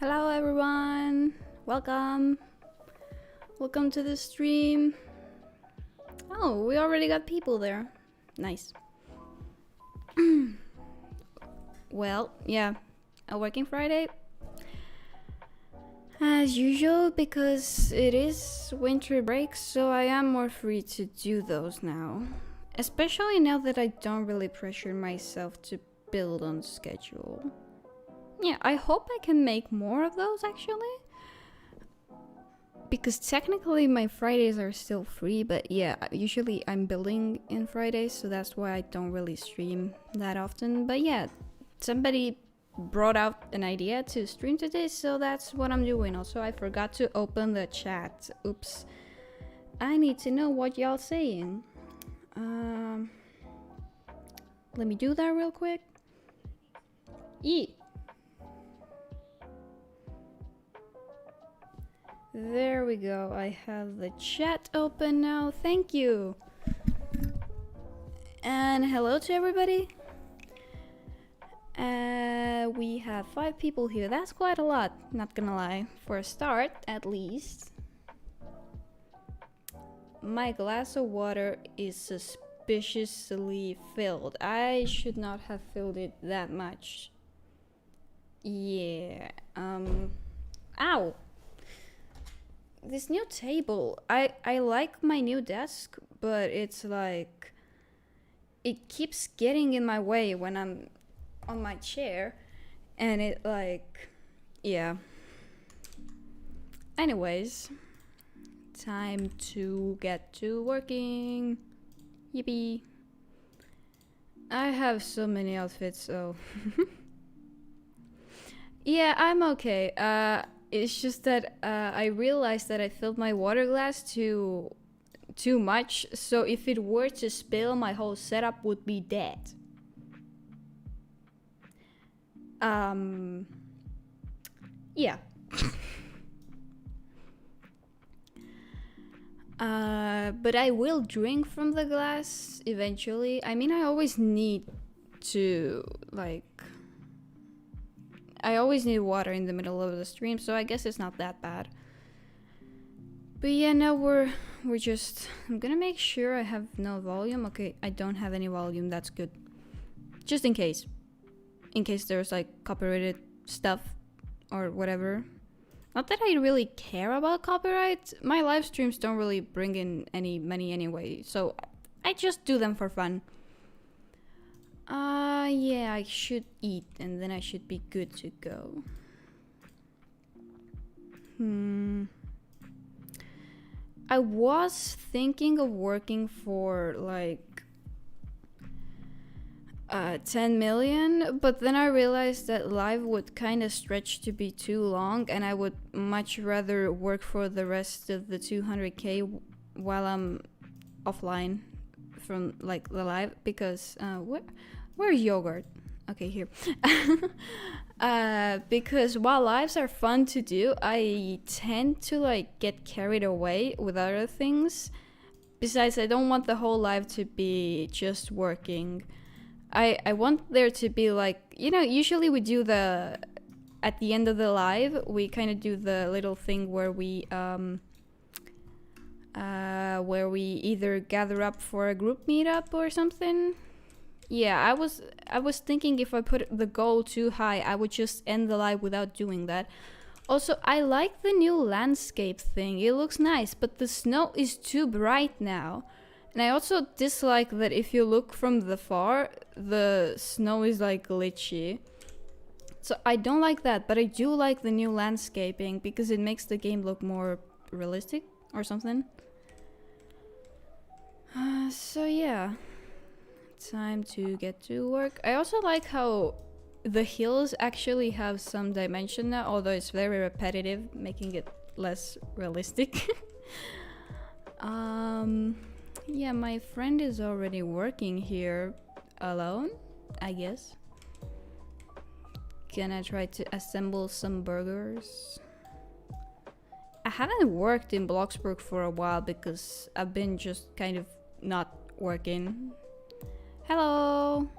Hello everyone, welcome to the stream. Oh, we already got people there. Nice. Well, yeah, a working Friday as usual, because it is winter break, so I am more free to do those now, especially now that I don't really pressure myself to build on schedule. Yeah, I hope I can make more of those actually, because technically my Fridays are still free, but yeah, usually I'm building in Fridays, so that's why I don't really stream that often. But yeah, somebody brought out an idea to stream today, so that's what I'm doing. Also, I forgot to open the chat. Oops. I need to know what y'all saying. Let me do that real quick. There we go. I have the chat open now. Thank you. And hello to everybody. We have 5 people here. That's quite a lot, not gonna lie. For a start, at least. My glass of water is suspiciously filled. I should not have filled it that much. Yeah. Ow! This new table, I like my new desk, but it's like it keeps getting in my way when I'm on my chair, and it like, yeah. Anyways, time to get to working. Yippee. I have so many outfits, so yeah, I'm okay. It's just that I realized that I filled my water glass too much, so if it were to spill, my whole setup would be dead. Yeah. But I will drink from the glass eventually. I mean, I always need to, like, I always need water in the middle of the stream, so I guess it's not that bad. But yeah, now we're just, I'm gonna make sure I have no volume. Okay, I don't have any volume, that's good. Just in case there's like copyrighted stuff or whatever. Not that I really care about copyright. My live streams don't really bring in any money anyway, so I just do them for fun. Yeah, I should eat and then I should be good to go. I was thinking of working for like 10 million, but then I realized that live would kind of stretch to be too long, and I would much rather work for the rest of the 200k while I'm offline from like the live, because where's yogurt? Okay, here. Because while lives are fun to do, I tend to like get carried away with other things. Besides, I don't want the whole live to be just working. I want there to be like, you know, usually we do at the end of the live, we kind of do the little thing where we either gather up for a group meetup or something. Yeah, I was thinking if I put the goal too high, I would just end the live without doing that. Also, I like the new landscape thing. It looks nice, but the snow is too bright now. And I also dislike that if you look from the far, the snow is like glitchy. So I don't like that, but I do like the new landscaping because it makes the game look more realistic or something. So yeah, time to get to work. I also like how the hills actually have some dimension now, although it's very repetitive, making it less realistic. Yeah, my friend is already working here alone, I guess. Gonna try to assemble some burgers. I haven't worked in Bloxburg for a while because I've been just kind of not working. Hello!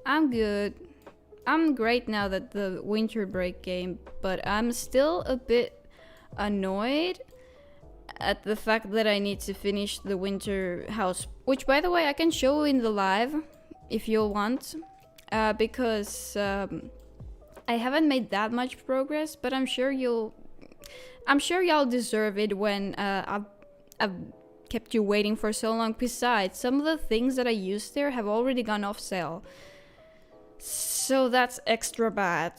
I'm good. I'm great now that the winter break came, but I'm still a bit annoyed at the fact that I need to finish the winter house, which by the way I can show in the live if you'll want, because I haven't made that much progress, but I'm sure y'all deserve it when I've kept you waiting for so long. Besides, some of the things that I used there have already gone off sale, so that's extra bad.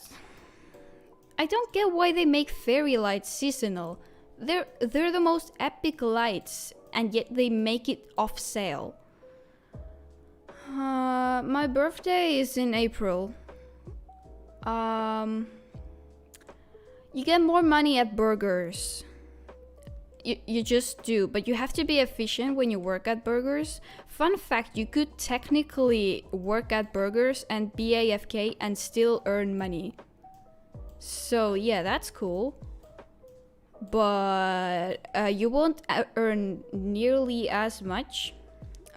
I don't get why they make fairy lights seasonal. They're the most epic lights, and yet they make it off sale. My birthday is in April. You get more money at burgers. You just do, but you have to be efficient when you work at burgers. Fun fact, you could technically work at burgers and be AFK and still earn money. So yeah, that's cool. But you won't earn nearly as much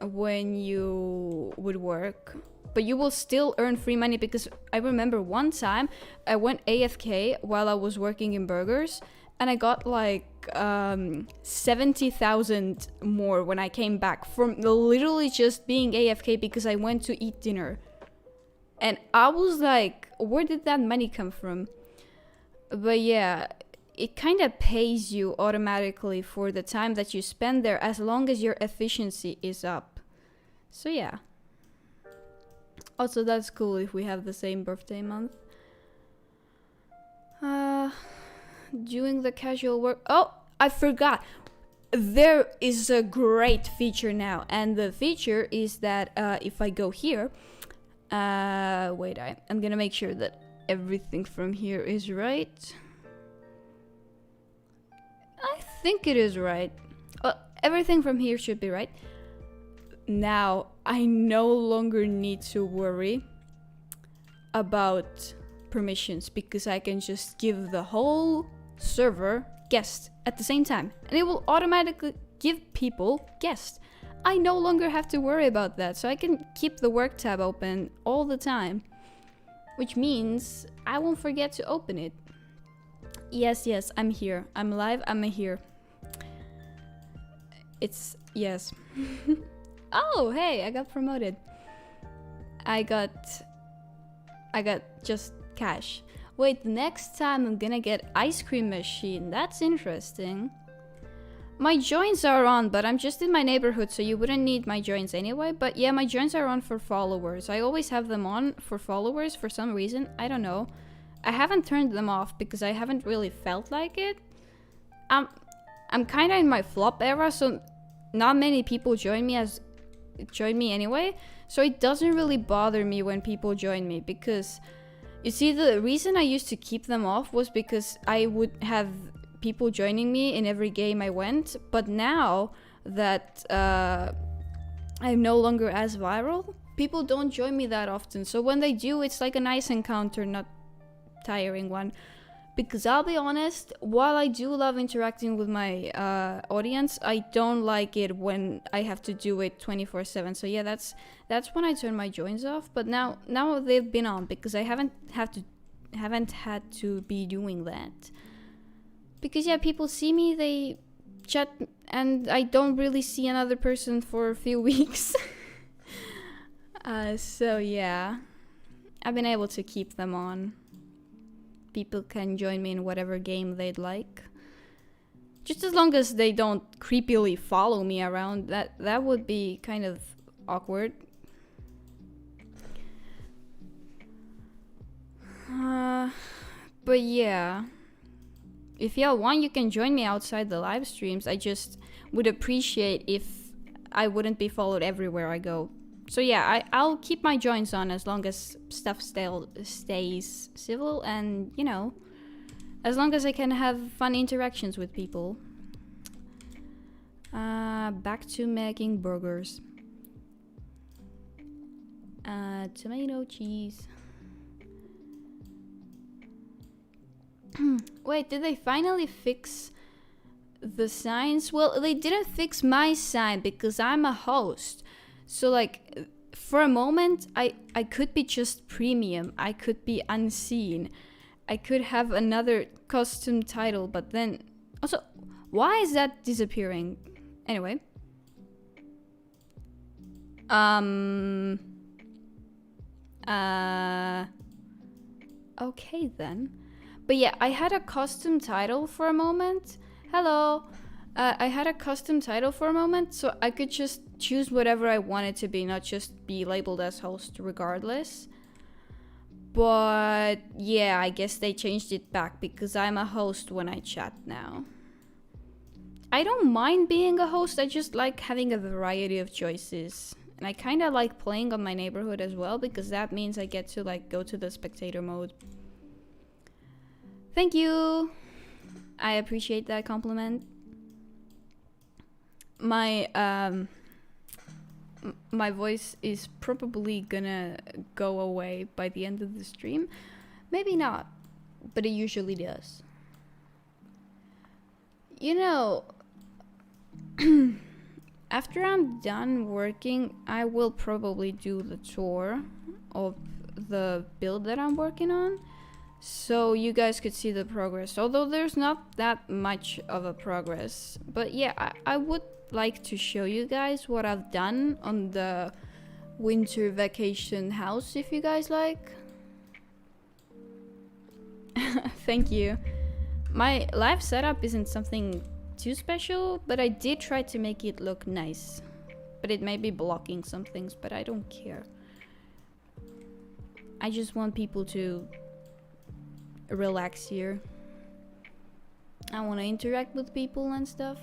when you would work, but you will still earn free money, because I remember one time I went AFK while I was working in burgers and I got like 70,000 more when I came back from literally just being AFK because I went to eat dinner. And I was like, where did that money come from? But yeah, it kind of pays you automatically for the time that you spend there, as long as your efficiency is up. So yeah. Also, that's cool if we have the same birthday month. Doing the casual work. Oh, I forgot. There is a great feature now, and the feature is that if I go here, wait, I'm gonna make sure that everything from here is right. I think it is right. Everything from here should be right. Now, I no longer need to worry about permissions, because I can just give the whole server guest at the same time, and it will automatically give people guest. I no longer have to worry about that, so I can keep the work tab open all the time, which means I won't forget to open it. Yes, I'm here. I'm live, I'm here. It's yes. Oh, hey, I got promoted. I got just cash. Wait, next time I'm gonna get ice cream machine. That's interesting. My joins are on, but I'm just in my neighborhood, so you wouldn't need my joins anyway. But yeah, my joins are on for followers. I always have them on for followers for some reason. I don't know. I haven't turned them off because I haven't really felt like it. I'm kind of in my flop era, so not many people join me anyway. So it doesn't really bother me when people join me because you see, the reason I used to keep them off was because I would have people joining me in every game I went. But now that I'm no longer as viral, people don't join me that often. So when they do, it's like a nice encounter, not tiring one. Because I'll be honest, while I do love interacting with my audience, I don't like it when I have to do it 24/7. So yeah, that's when I turn my joins off. But now they've been on because I haven't had to be doing that. Because yeah, people see me, they chat, and I don't really see another person for a few weeks. So yeah, I've been able to keep them on. People can join me in whatever game they'd like. Just as long as they don't creepily follow me around, that would be kind of awkward. But yeah, if y'all want, you can join me outside the live streams. I just would appreciate if I wouldn't be followed everywhere I go. So yeah, I'll keep my joins on as long as stuff stays civil and, you know, as long as I can have fun interactions with people. Back to making burgers. Tomato cheese. Wait, did they finally fix the signs? Well, they didn't fix my sign because I'm a host. So like, for a moment, I could be just premium. I could be unseen. I could have another custom title, but then... Also, why is that disappearing? Anyway. Okay then. But yeah, I had a custom title for a moment. Hello. I had a custom title for a moment, so I could just choose whatever I wanted to be, not just be labeled as host regardless. But yeah, I guess they changed it back because I'm a host when I chat now. I don't mind being a host, I just like having a variety of choices. And I kind of like playing on my neighborhood as well because that means I get to like go to the spectator mode. Thank you! I appreciate that compliment. My voice is probably gonna go away by the end of the stream. Maybe not, but it usually does. You know, after I'm done working, I will probably do the tour of the build that I'm working on, so you guys could see the progress. Although there's not that much of a progress, but yeah, I would like to show you guys what I've done on the winter vacation house, if you guys like. Thank you. My live setup isn't something too special, but I did try to make it look nice. But it may be blocking some things, but I don't care. I just want people to relax here. I want to interact with people and stuff.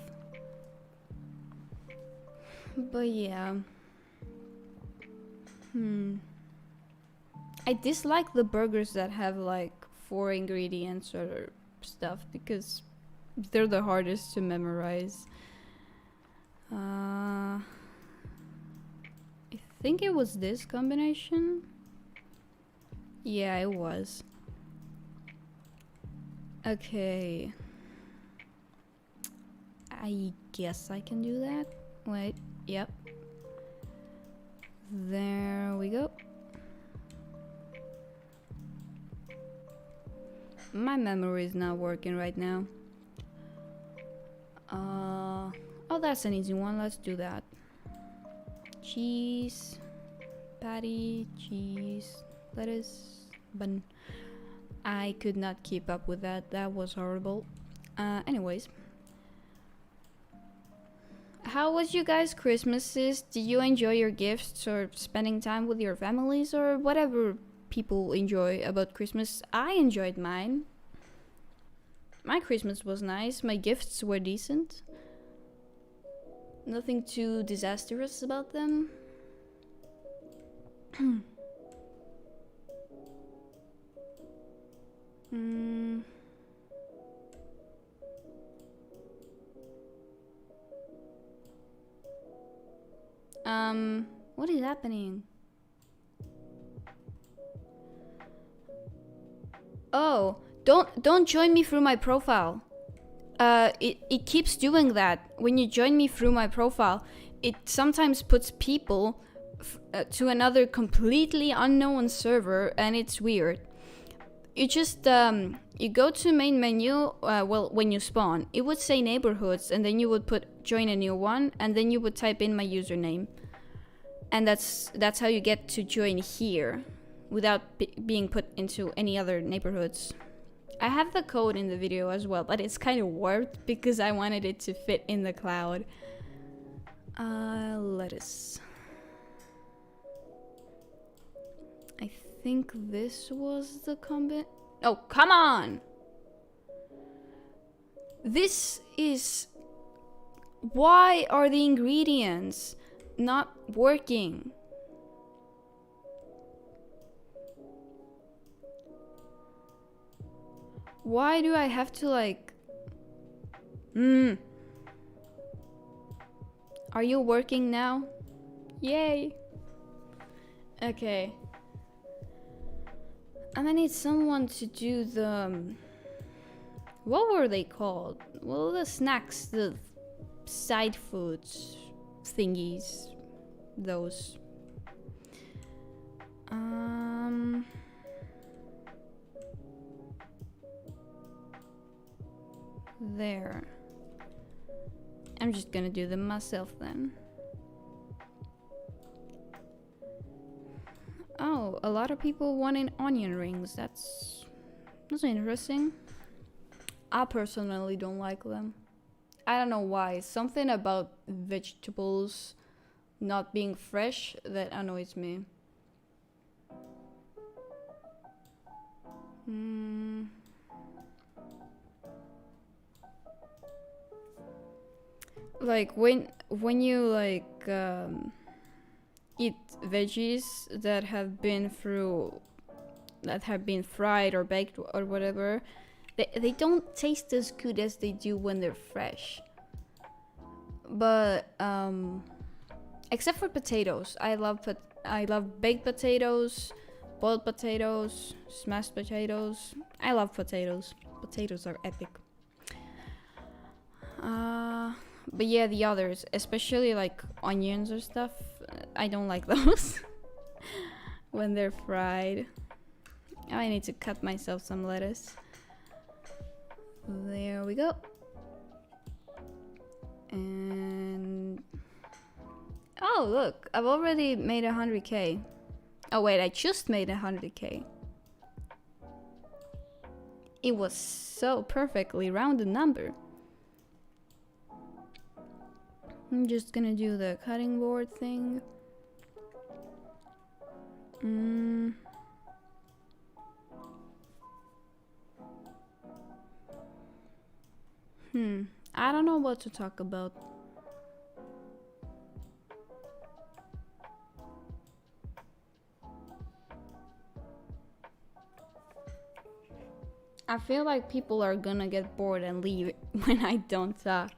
But yeah. I dislike the burgers that have like 4 ingredients or stuff because they're the hardest to memorize. I think it was this combination. Yeah, it was. Okay. I guess I can do that. Wait, yep. There we go. My memory is not working right now. Oh, that's that's an easy one. Let's do that. Cheese, patty, cheese, lettuce, bun. I could not keep up with that. That was horrible. Anyways. How was you guys' Christmases? Did you enjoy your gifts or spending time with your families or whatever people enjoy about Christmas? I enjoyed mine. My Christmas was nice. My gifts were decent. Nothing too disastrous about them. What is happening? Oh, don't join me through my profile. It keeps doing that. When you join me through my profile, it sometimes puts people to another completely unknown server, and it's weird. You just you go to main menu. Well, when you spawn, it would say neighborhoods, and then you would put join a new one, and then you would type in my username, and that's how you get to join here, without being put into any other neighborhoods. I have the code in the video as well, but it's kind of warped because I wanted it to fit in the cloud. Lettuce. I think this was the combat. Oh, come on! This is... Why are the ingredients not working? Why do I have to like... Are you working now? Yay! Okay. I'm gonna need someone to do the... What were they called? Well, the snacks, the side foods thingies. Those. There. I'm just gonna do them myself then. Oh, a lot of people wanted onion rings. That's interesting. I personally don't like them. I don't know why. Something about vegetables not being fresh that annoys me. Like when you like eat veggies that have been fried or baked or whatever, they don't taste as good as they do when they're fresh. But except for potatoes, I love baked potatoes, boiled potatoes, smashed potatoes. I love potatoes. Potatoes are epic. But yeah, the others, especially like onions or stuff, I don't like those when they're fried. I need to cut myself some lettuce. There we go. And oh, look, I've already made 100k. Oh wait, I just made 100k. It was so perfectly rounded number. I'm just gonna do the cutting board thing. I don't know what to talk about. I feel like people are gonna get bored and leave when I don't talk.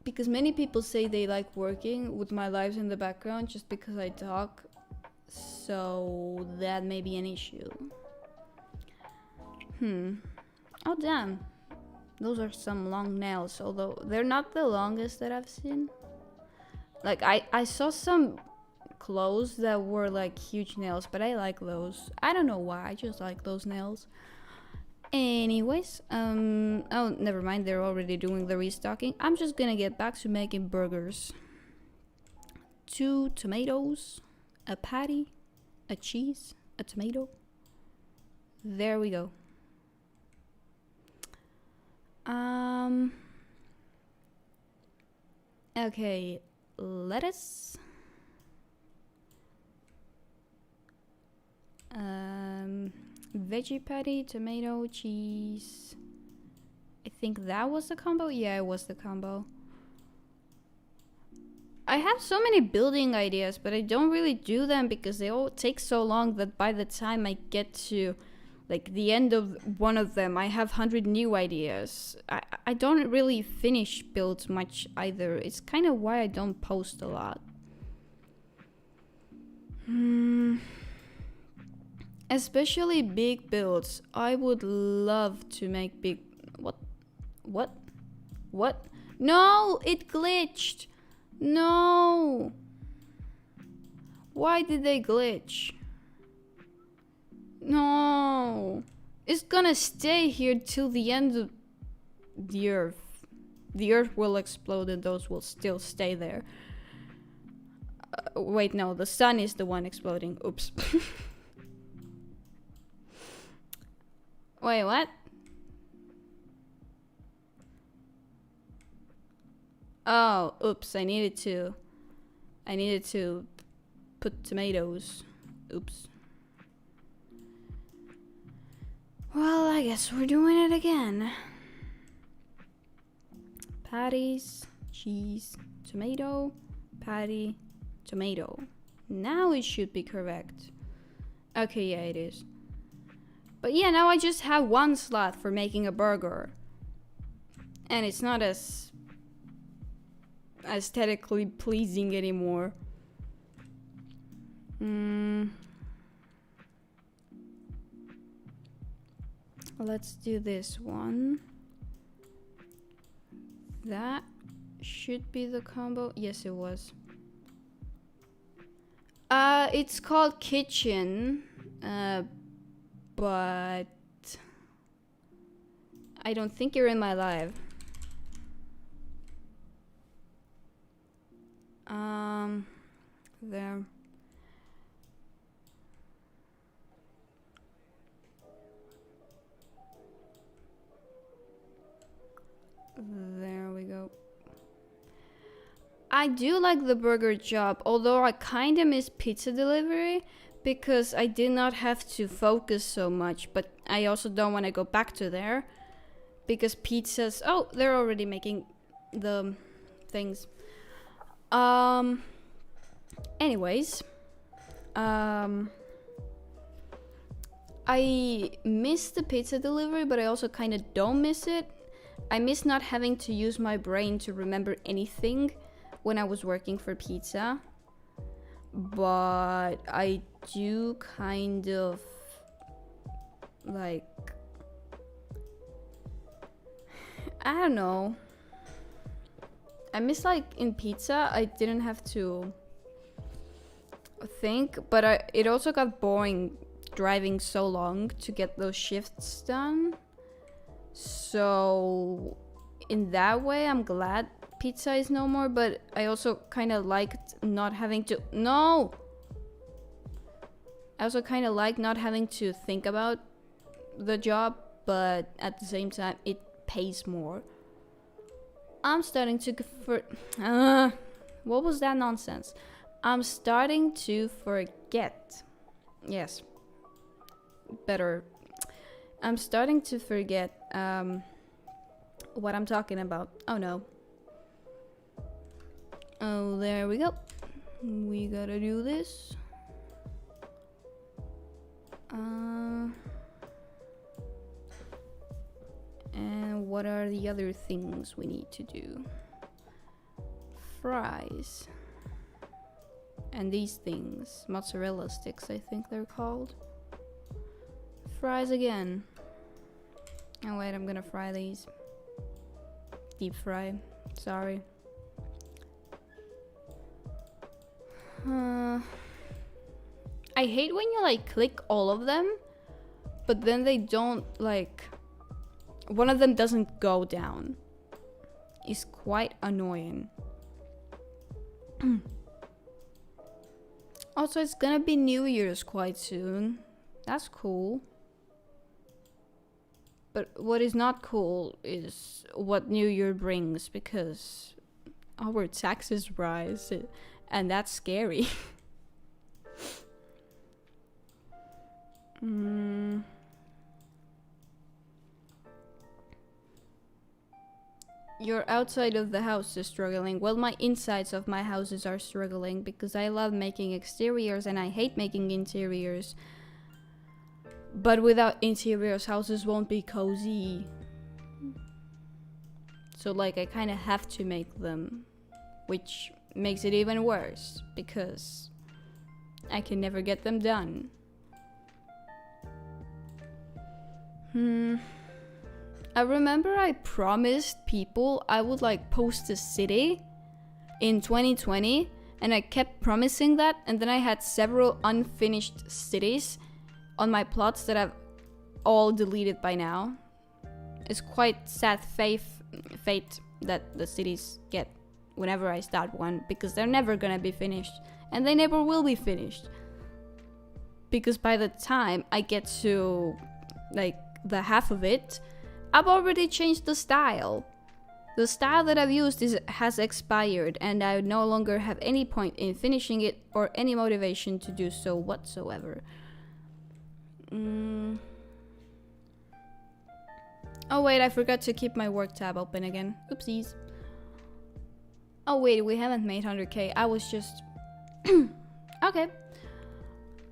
Because many people say they like working with my lives in the background just because I talk. So that may be an issue. Oh damn. Those are some long nails, although they're not the longest that I've seen. Like I saw some clothes that were like huge nails, but I like those. I don't know why, I just like those nails. Anyways, oh, never mind. They're already doing the restocking. I'm just gonna get back to making burgers. 2 tomatoes, a patty, a cheese, a tomato. There we go. Okay, lettuce. Veggie patty, tomato, cheese. I think that was the combo. Yeah, it was the combo. I have so many building ideas, but I don't really do them because they all take so long that by the time I get to like the end of one of them, I have 100 new ideas. I don't really finish builds much either. It's kind of why I don't post a lot. Especially big builds. I would love to make big... What? No, it glitched. No. Why did they glitch? No. It's gonna stay here till the end of the Earth. The Earth will explode and those will still stay there. Wait, no, the sun is the one exploding. Oops. Wait, what? Oh, oops, I needed to put tomatoes. Oops. Well, I guess we're doing it again. Patties, cheese, tomato, patty, tomato. Now it should be correct. Okay, yeah, it is. But yeah, now I just have one slot for making a burger. And it's not as aesthetically pleasing anymore. Let's do this one. That should be the combo. Yes, it was. It's called kitchen, but I don't think you're in my live. There. There we go. I do like the burger job, although I kinda miss pizza delivery because I did not have to focus so much, but I also don't want to go back to there because pizzas... Oh, they're already making the things. Anyways, I miss the pizza delivery, but I also kind of don't miss it. I miss not having to use my brain to remember anything when I was working for pizza. But I do kind of like... I don't know. I miss like in pizza, I didn't have to think, but it also got boring driving so long to get those shifts done. So in that way, I'm glad pizza is no more, but I also kind of liked not having to... No! I also kind of like not having to think about the job, but at the same time, it pays more. I'm starting to... what was that nonsense? I'm starting to forget. Yes. Better. I'm starting to forget what I'm talking about. Oh no. Oh, there we go. We gotta do this. And what are the other things we need to do? Fries. And these things. Mozzarella sticks, I think they're called. Fries again. Oh wait, I'm gonna fry these. Deep fry. Sorry. I hate when you like click all of them, but then they don't like one of them doesn't go down. It's quite annoying. Also, it's gonna be New Year's quite soon. That's cool. But what is not cool is what New Year brings, because our taxes rise, and that's scary. Your outside of the house is struggling. Well, my insides of my houses are struggling because I love making exteriors and I hate making interiors. But without interiors, houses won't be cozy. So like I kind of have to make them, which makes it even worse because I can never get them done. I remember I promised people I would like post a city in 2020, and I kept promising that, and then I had several unfinished cities on my plots that I've all deleted by now. It's quite sad fate that the cities get whenever I start one, because they're never gonna be finished, and they never will be finished. Because by the time I get to like the half of it, I've already changed the style. The style that I've used has expired, and I no longer have any point in finishing it or any motivation to do so whatsoever. Oh wait, I forgot to keep my work tab open again. Oopsies. Oh wait, we haven't made 100k. I was just... Okay.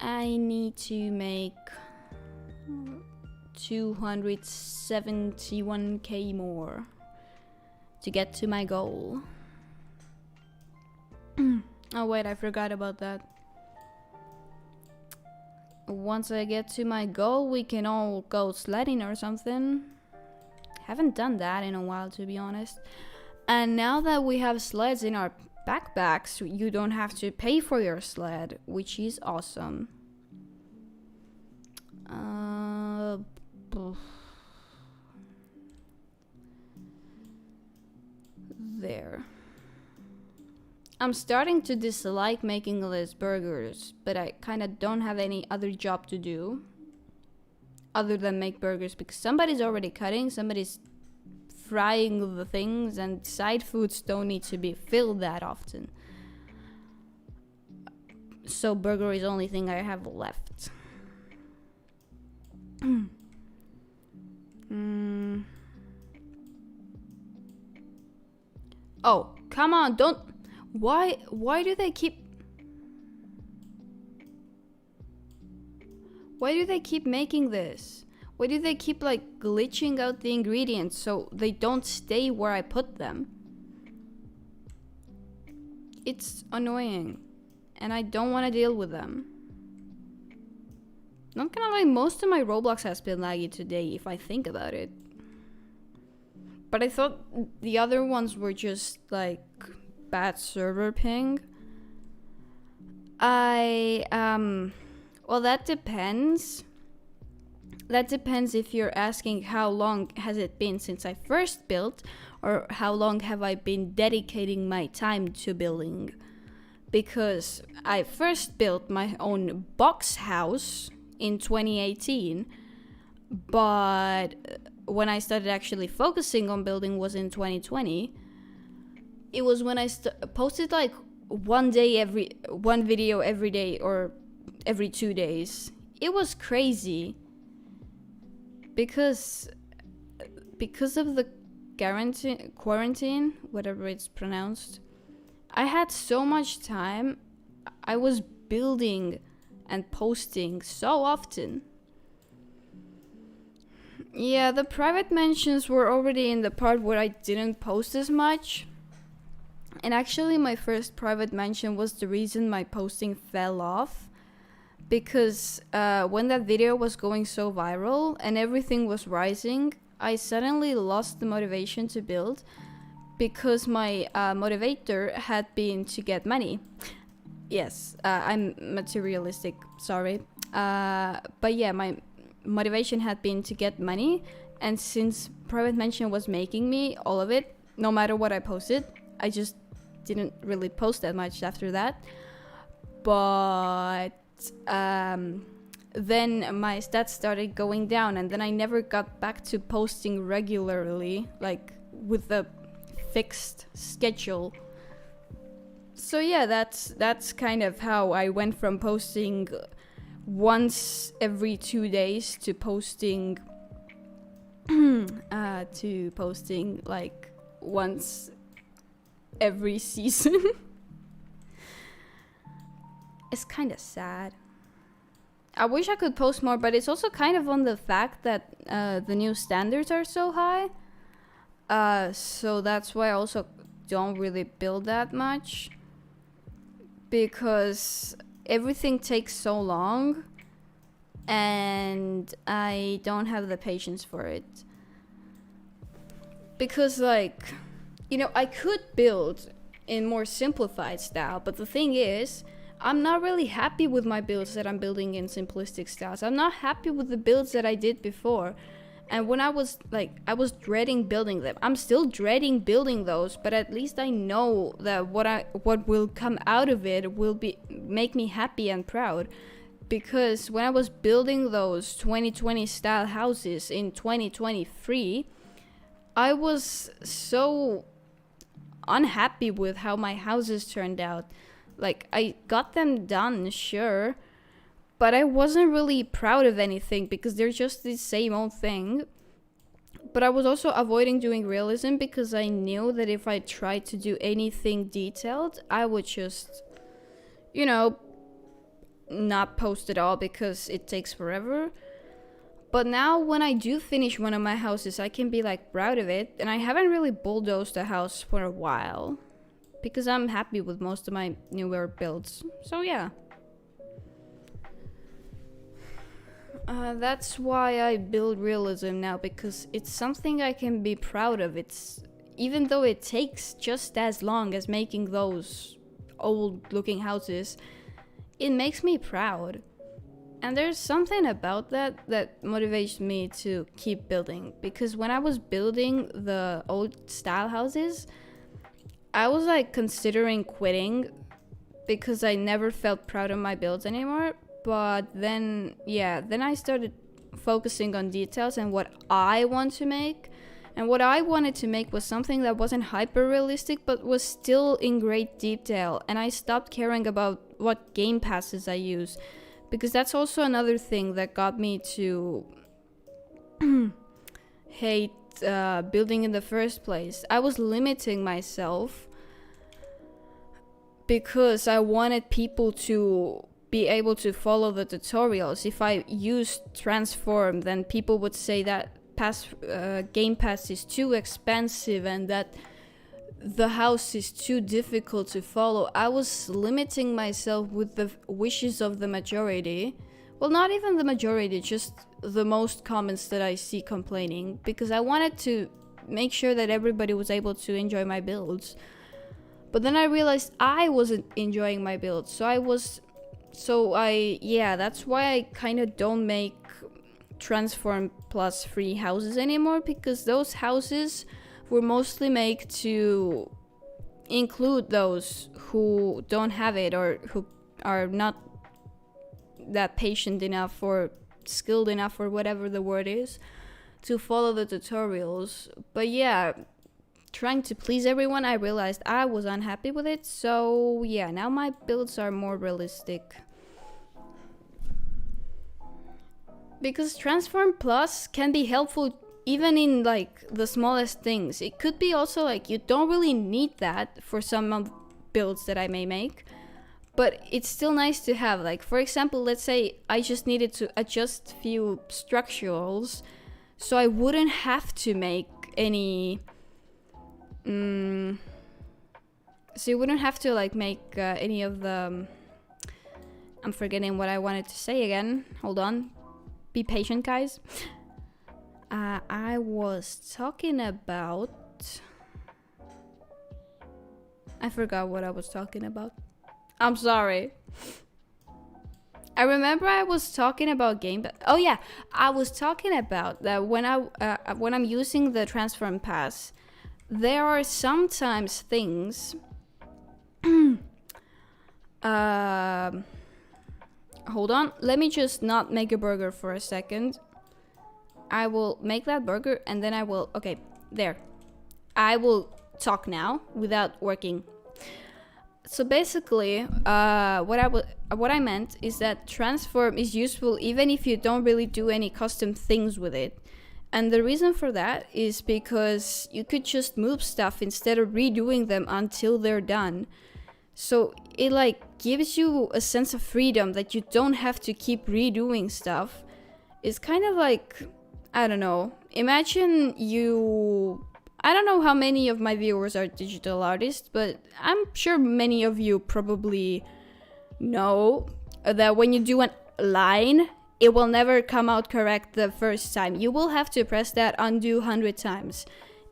I need to make 271k more to get to my goal. Oh wait, I forgot about that. Once I get to my goal, we can all go sledding or something. Haven't done that in a while, to be honest. And now that we have sleds in our backpacks, you don't have to pay for your sled, which is awesome. There. I'm starting to dislike making less burgers, but I kind of don't have any other job to do other than make burgers, because somebody's already cutting, somebody's frying the things, and side foods don't need to be filled that often. So burger is the only thing I have left. Oh, come on, don't... Why do they keep... Why do they keep making this? Why do they keep like glitching out the ingredients so they don't stay where I put them? It's annoying, and I don't want to deal with them. Not gonna lie, most of my Roblox has been laggy today if I think about it. But I thought the other ones were just like bad server ping. Well, that depends. That depends if you're asking how long has it been since I first built, or how long have I been dedicating my time to building. Because I first built my own box house in 2018, but when I started actually focusing on building was in 2020. It was when I posted like one video every day or every 2 days. It was crazy because of the quarantine, whatever it's pronounced. I had so much time. I was building and posting so often. Yeah, the private mentions were already in the part where I didn't post as much. And actually my first private mention was the reason my posting fell off. Because when that video was going so viral and everything was rising, I suddenly lost the motivation to build. Because my motivator had been to get money. Yes, I'm materialistic, sorry. But yeah, my motivation had been to get money, And since Private Mention was making me all of it, no matter what I posted, I just didn't really post that much after that. But then my stats started going down, and then I never got back to posting regularly, like with a fixed schedule. So yeah, that's kind of how I went from posting once every 2 days to posting like once every season. It's kind of sad. I wish I could post more, but it's also kind of on the fact that the new standards are so high. So that's why I also don't really build that much, because everything takes so long and I don't have the patience for it. Because, like, you know, I could build in more simplified style, but the thing is, I'm not really happy with my builds that I'm building in simplistic styles. I'm not happy with the builds that I did before. And when I was dreading building them. I'm still dreading building those, but at least I know that what will come out of it will make me happy and proud. Because when I was building those 2020 style houses in 2023, I was so unhappy with how my houses turned out. Like, I got them done, sure, but I wasn't really proud of anything because they're just the same old thing. But I was also avoiding doing realism because I knew that if I tried to do anything detailed, I would just, you know, not post at all because it takes forever. But now when I do finish one of my houses, I can be like proud of it. And I haven't really bulldozed a house for a while because I'm happy with most of my newer builds. So yeah. That's why I build realism now, because it's something I can be proud of. It's, even though it takes just as long as making those old looking houses, it makes me proud. And there's something about that motivates me to keep building, because when I was building the old style houses, I was like considering quitting because I never felt proud of my builds anymore. But then I started focusing on details and what I want to make. And what I wanted to make was something that wasn't hyper realistic but was still in great detail. And I stopped caring about what game passes I use, because that's also another thing that got me to hate building in the first place. I was limiting myself because I wanted people to be able to follow the tutorials. If I used transform, then people would say that game pass is too expensive and that the house is too difficult to follow. I was limiting myself with the wishes of the majority. Well, not even the majority, just the most comments that I see complaining, because I wanted to make sure that everybody was able to enjoy my builds. But then I realized I wasn't enjoying my builds, that's why I kind of don't make transform plus free houses anymore, because those houses were mostly made to include those who don't have it or who are not that patient enough or skilled enough or whatever the word is to follow the tutorials. But yeah, trying to please everyone, I realized I was unhappy with it. So yeah, now my builds are more realistic. Because Transform Plus can be helpful even in like the smallest things. It could be also like you don't really need that for some of builds that I may make, but it's still nice to have. Like, for example, let's say I just needed to adjust few structurals, so I wouldn't have to make any so you wouldn't have to like make any of the I'm forgetting what I wanted to say again. Hold on. Be patient, guys. I was talking about... I forgot what I was talking about. I'm sorry. I remember I was talking about game. Oh yeah, I was talking about that when I'm using the transform pass. There are sometimes things. Hold on. Let me just not make a burger for a second. I will make that burger and then I will. Okay, there. I will talk now without working. So basically, what I meant is that transform is useful even if you don't really do any custom things with it. And the reason for that is because you could just move stuff instead of redoing them until they're done. So it like gives you a sense of freedom that you don't have to keep redoing stuff. It's kind of like, I don't know, imagine you... I don't know how many of my viewers are digital artists, but I'm sure many of you probably know that when you do a line, it will never come out correct the first time. You will have to press that undo 100 times.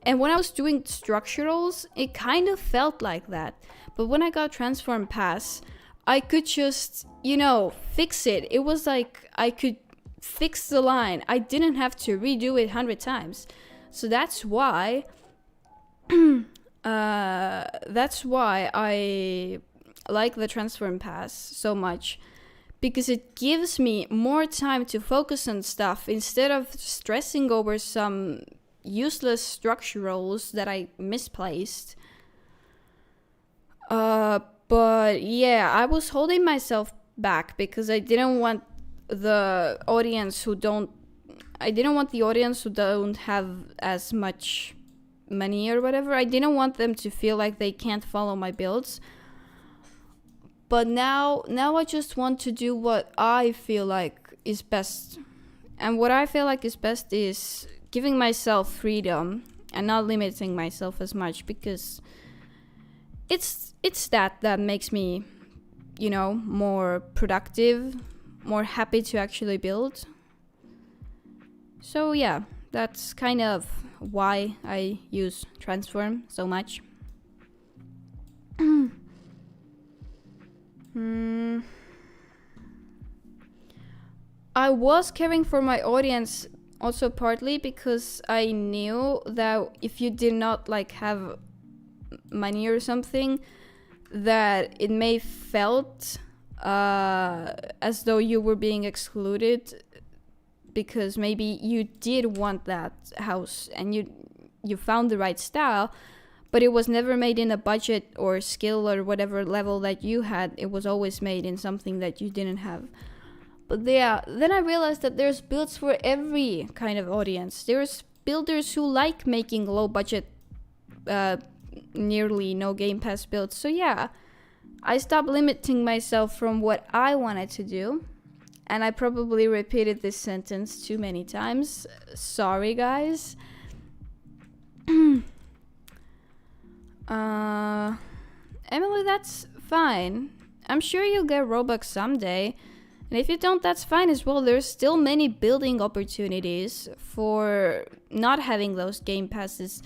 And when I was doing structurals, it kind of felt like that. But when I got transform pass, I could just, fix it. It was like I could fix the line. I didn't have to redo it 100 times. So that's why I like the transform pass so much, because it gives me more time to focus on stuff instead of stressing over some useless structurals that I misplaced. But yeah, I was holding myself back because I didn't want the audience who don't have as much money or whatever. I didn't want them to feel like they can't follow my builds. But now I just want to do what I feel like is best. And what I feel like is best is giving myself freedom and not limiting myself as much, because it's that makes me, more productive, more happy to actually build. So yeah, that's kind of why I use transform so much. I was caring for my audience also partly because I knew that if you did not have money or something, that it may felt as though you were being excluded, because maybe you did want that house and you found the right style, but it was never made in a budget or skill or whatever level that you had. It was always made in something that you didn't have. But yeah, then I realized that there's builds for every kind of audience. There's builders who like making low budget, nearly no Game Pass builds. So yeah, I stopped limiting myself from what I wanted to do. And I probably repeated this sentence too many times. Sorry, guys. Emily, that's fine. I'm sure you'll get Robux someday. And if you don't, that's fine as well. There's still many building opportunities for not having those game passes.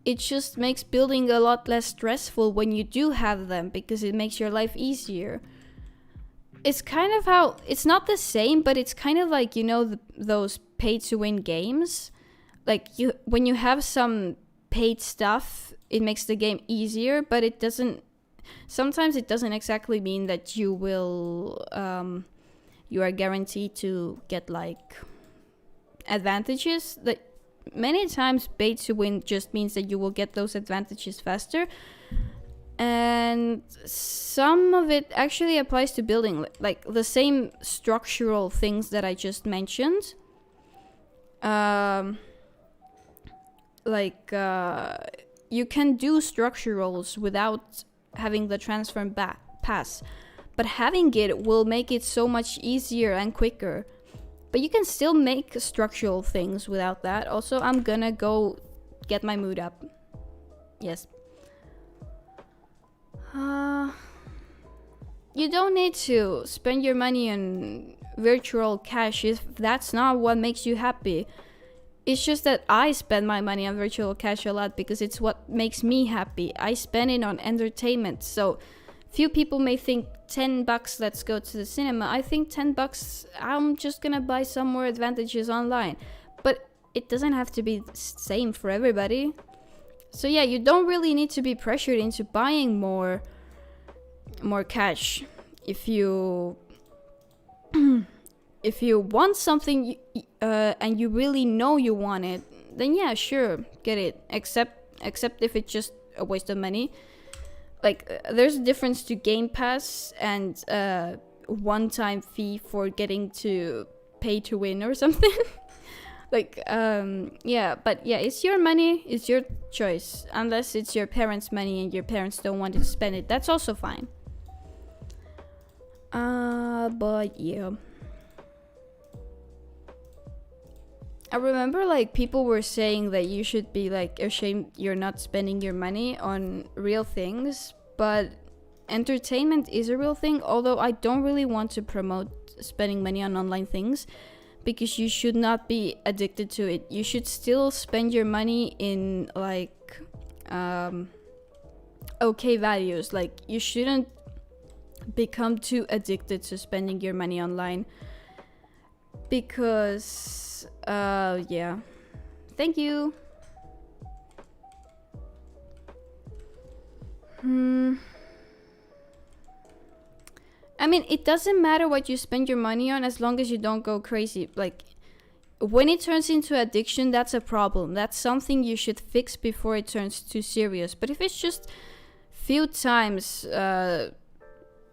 It just makes building a lot less stressful when you do have them, because it makes your life easier. It's kind of how, it's not the same, but it's kind of like, those pay to win games. Like when you have some paid stuff, it makes the game easier, but sometimes it doesn't exactly mean that you will, you are guaranteed to get advantages. That many times pay to win just means that you will get those advantages faster. And some of it actually applies to building, like the same structural things that I just mentioned. You can do structurals without having the transform pass, but having it will make it so much easier and quicker. But you can still make structural things without that. Also, I'm gonna go get my mood up. Yes. You don't need to spend your money on virtual cash if that's not what makes you happy. It's just that I spend my money on virtual cash a lot because it's what makes me happy. I spend it on entertainment. So few people may think $10, let's go to the cinema. I think $10, I'm just gonna buy some more advantages online. But it doesn't have to be the same for everybody. So yeah, you don't really need to be pressured into buying more cash. If you if you want something and you really know you want it, then yeah, sure, get it. Except if it's just a waste of money. Like, there's a difference to Game Pass and one-time fee for getting to pay to win or something. Like, yeah, but yeah, it's your money, it's your choice. Unless it's your parents' money and your parents don't want to spend it, that's also fine. But yeah. I remember, like, people were saying that you should be, like, ashamed you're not spending your money on real things, but entertainment is a real thing, although I don't really want to promote spending money on online things, because you should not be addicted to it. You should still spend your money in, like, okay values. Like, you shouldn't become too addicted to spending your money online, because yeah, thank you. I mean, it doesn't matter what you spend your money on as long as you don't go crazy. Like, when it turns into addiction, that's a problem. That's something you should fix before it turns too serious. But if it's just few times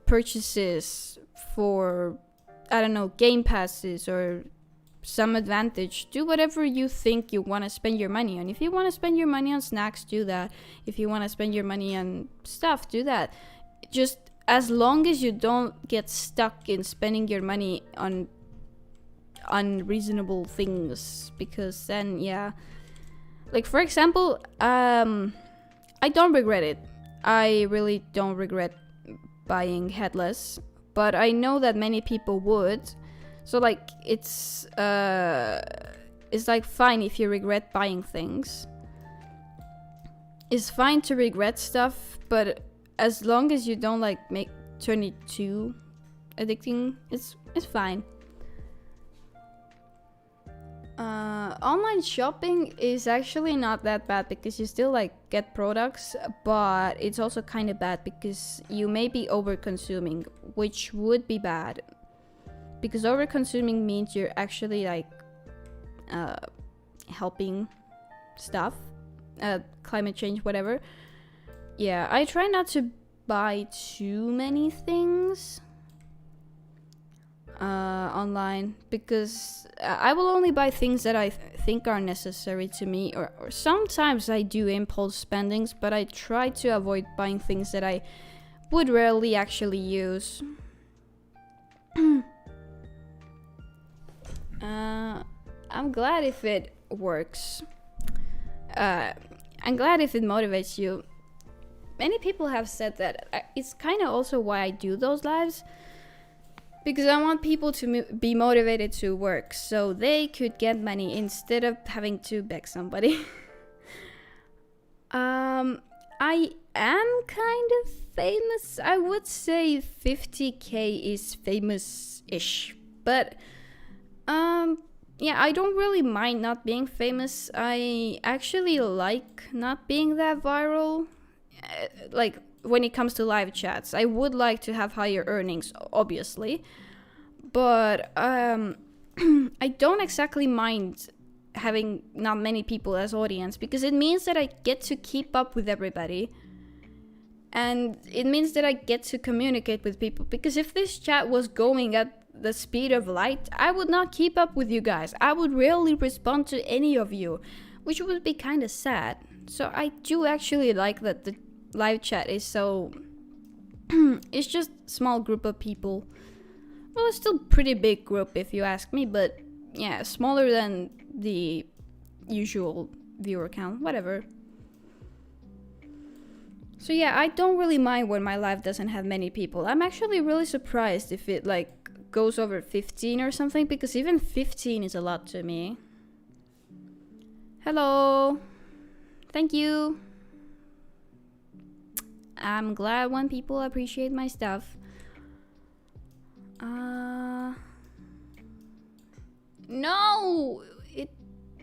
purchases for, I don't know, game passes or some advantage, do whatever you think you want to spend your money on. If you want to spend your money on snacks, do that. If you want to spend your money on stuff, do that. Just as long as you don't get stuck in spending your money on unreasonable things, because then, yeah, like, for example, I don't regret it. I really don't regret buying Headless, but I know that many people would. So, like, it's like fine if you regret buying things. It's fine to regret stuff, but as long as you don't, like, turn it too addicting, it's fine. Online shopping is actually not that bad because you still, like, get products, but it's also kind of bad because you may be over consuming, which would be bad. Because over-consuming means you're actually, like, helping stuff, climate change, whatever. Yeah, I try not to buy too many things online, because I will only buy things that I think are necessary to me, or sometimes I do impulse spendings, but I try to avoid buying things that I would rarely actually use. I'm glad if it works. I'm glad if it motivates you. Many people have said that it's kind of also why I do those lives, because I want people to be motivated to work so they could get money instead of having to beg somebody. I am kind of famous. I would say 50k is famous-ish, but yeah, I don't really mind not being famous. I actually like not being that viral. Like, when it comes to live chats, I would like to have higher earnings, obviously, but I don't exactly mind having not many people as audience, because it means that I get to keep up with everybody, and it means that I get to communicate with people. Because if this chat was going at the speed of light, I would not keep up with you guys. I would rarely respond to any of you, which would be kind of sad. So I do actually like that the live chat is so it's just small group of people. Well, it's still pretty big group if you ask me, but yeah, smaller than the usual viewer count, whatever. So yeah, I don't really mind when my live doesn't have many people. I'm actually really surprised if it, like, goes over 15 or something, because even 15 is a lot to me. Hello. Thank you. I'm glad when people appreciate my stuff. No! It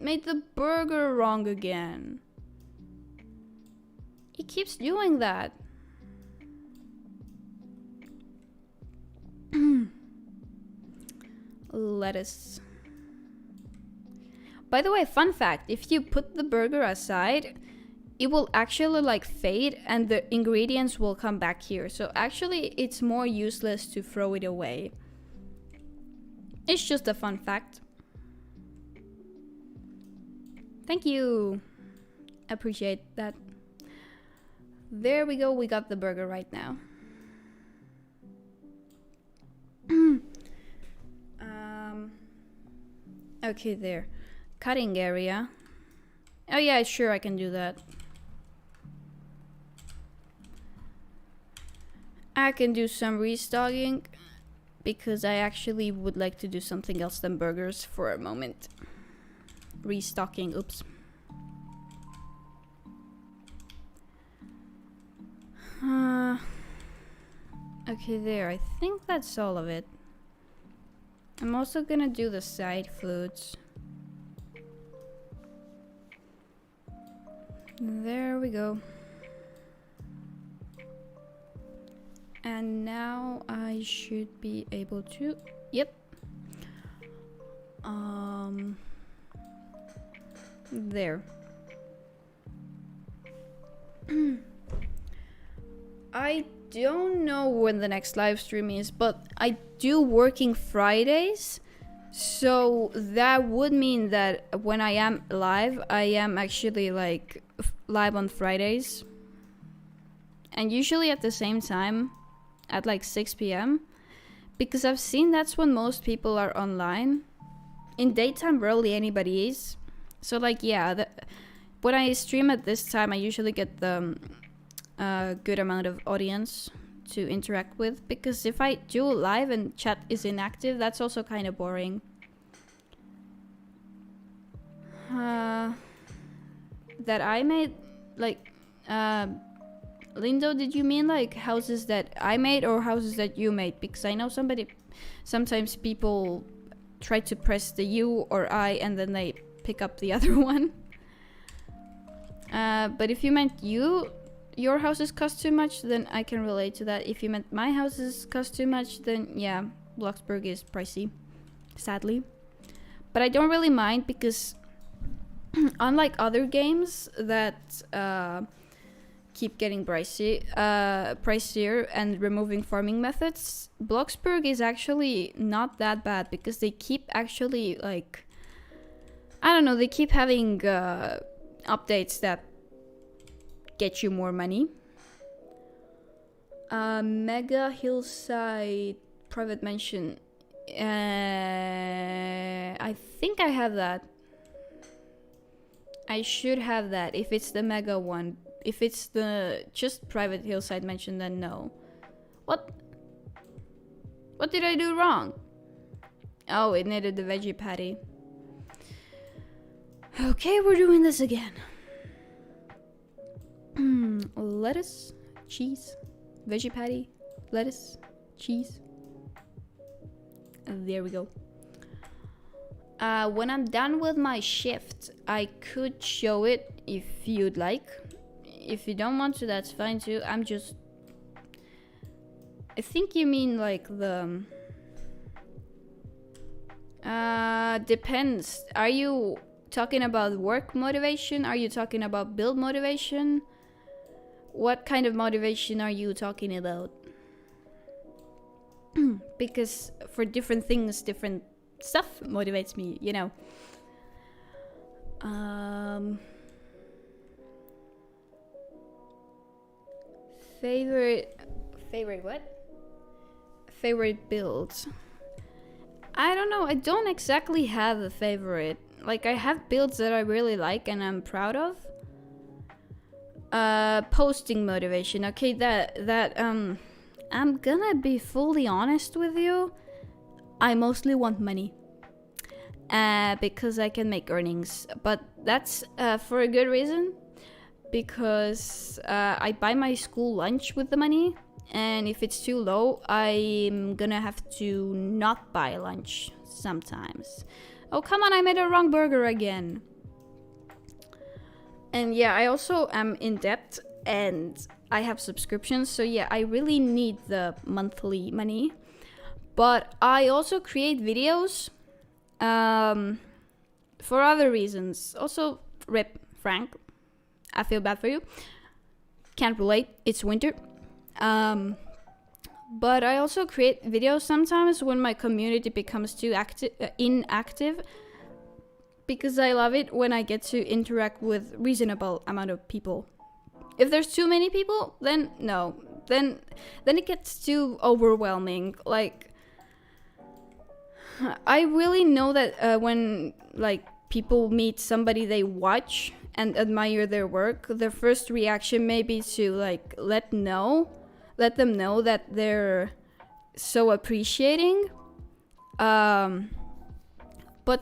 made the burger wrong again. It keeps doing that. Lettuce. By the way, fun fact, if you put the burger aside, it will actually like fade and the ingredients will come back here. So actually it's more useless to throw it away. It's just a fun fact. Thank you. Appreciate that. There we go, we got the burger right now. Okay, there. Cutting area. Oh yeah, sure, I can do that. I can do some restocking because I actually would like to do something else than burgers for a moment. Restocking, oops. Okay, there. I think that's all of it. I'm also gonna do the side foods. There we go. And now I should be able to... Yep. There. I don't know when the next live stream is, but I do working Fridays, so that would mean that when I am live, I am actually like live on Fridays, and usually at the same time at like 6 p.m. because I've seen that's when most people are online. In daytime rarely anybody is, so like yeah, when I stream at this time I usually get the good amount of audience to interact with, because if I do live and chat is inactive, that's also kind of boring. That I made, like, Lindo, did you mean like houses that I made or houses that you made? Because I know sometimes people try to press the U or I and then they pick up the other one. But if you meant your houses cost too much, then I can relate to that. If you meant my houses cost too much, then yeah, Bloxburg is pricey, sadly. But I don't really mind because unlike other games that keep getting pricier and removing farming methods, Bloxburg is actually not that bad because they keep actually like, I don't know, they keep having updates that get you more money. Mega Hillside Private Mansion. I think I have that. I should have that if it's the mega one. If it's the just private hillside mansion, then no. What did I do wrong? Oh, it needed the veggie patty. Okay, we're doing this again. Lettuce, cheese, veggie patty, lettuce, cheese. There we go. When I'm done with my shift, I could show it if you'd like. If you don't want to, that's fine too. I think you mean like the... depends. Are you talking about work motivation? Are you talking about build motivation? What kind of motivation are you talking about? Because for different things, different stuff motivates me, you know. Favorite what? Favorite builds. I don't know. I don't exactly have a favorite. Like, I have builds that I really like and I'm proud of. Posting motivation. Okay, I'm gonna be fully honest with you. I mostly want money. Because I can make earnings. But that's for a good reason. because I buy my school lunch with the money, and if it's too low, I'm gonna have to not buy lunch sometimes. Oh, come on, I made a wrong burger again. And yeah, I also am in debt and I have subscriptions, so yeah, I really need the monthly money. But I also create videos for other reasons. Also, rip Frank, I feel bad for you. Can't relate, it's winter. But I also create videos sometimes when my community becomes too inactive, because I love it when I get to interact with reasonable amount of people. If there's too many people, then no. Then it gets too overwhelming. Like, I really know that when like people meet somebody they watch and admire their work, their first reaction may be to like let them know that they're so appreciating. But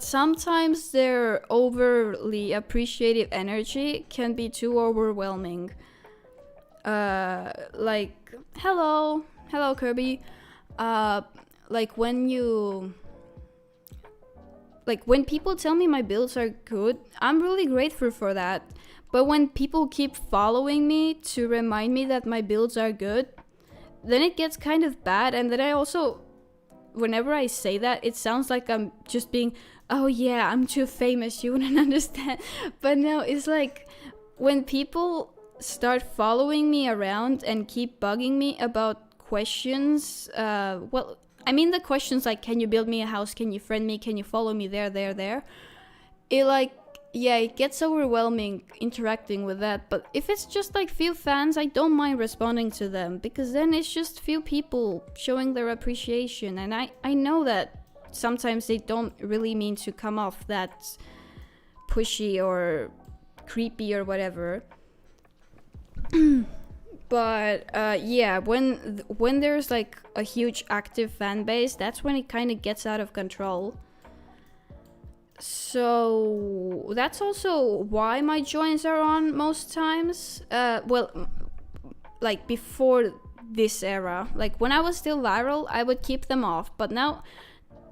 sometimes their overly appreciative energy can be too overwhelming. Like, hello Kirby. Like when people tell me my builds are good, I'm really grateful for that. But when people keep following me to remind me that my builds are good, then it gets kind of bad. And then I also, whenever I say that, it sounds like I'm just being, oh yeah, I'm too famous, you wouldn't understand. But no, it's like when people start following me around and keep bugging me about questions, well, I mean the questions like, can you build me a house, can you friend me, can you follow me there, it like, yeah, it gets overwhelming interacting with that. But if it's just like few fans, I don't mind responding to them, because then it's just few people showing their appreciation. And I know that sometimes they don't really mean to come off that pushy or creepy or whatever. But yeah, when there's like a huge active fan base, that's when it kind of gets out of control. So that's also why my joins are on most times. Well, like before this era, like when I was still viral, I would keep them off. But now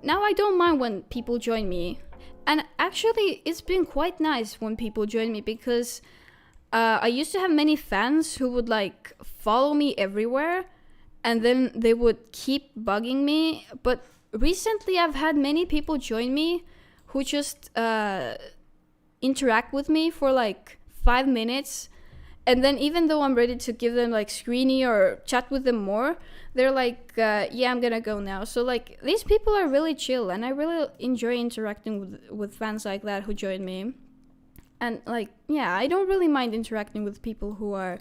I don't mind when people join me. And actually, it's been quite nice when people join me, because I used to have many fans who would like follow me everywhere, and then they would keep bugging me. But recently I've had many people join me who just interact with me for like 5 minutes, and then even though I'm ready to give them like screeny or chat with them more, they're like, yeah, I'm gonna go now. So like, these people are really chill, and I really enjoy interacting with fans like that who join me. And like, yeah, I don't really mind interacting with people who are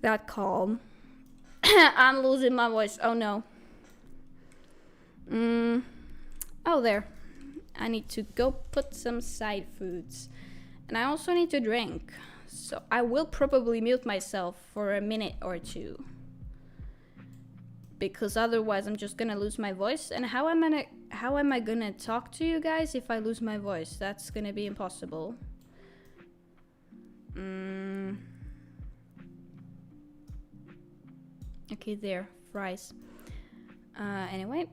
that calm. I'm losing my voice. Oh no. Oh, there. I need to go put some side foods. And I also need to drink. So I will probably mute myself for a minute or two, because otherwise I'm just gonna lose my voice. And how am I gonna talk to you guys if I lose my voice? That's gonna be impossible. Okay, there, fries. Anyway,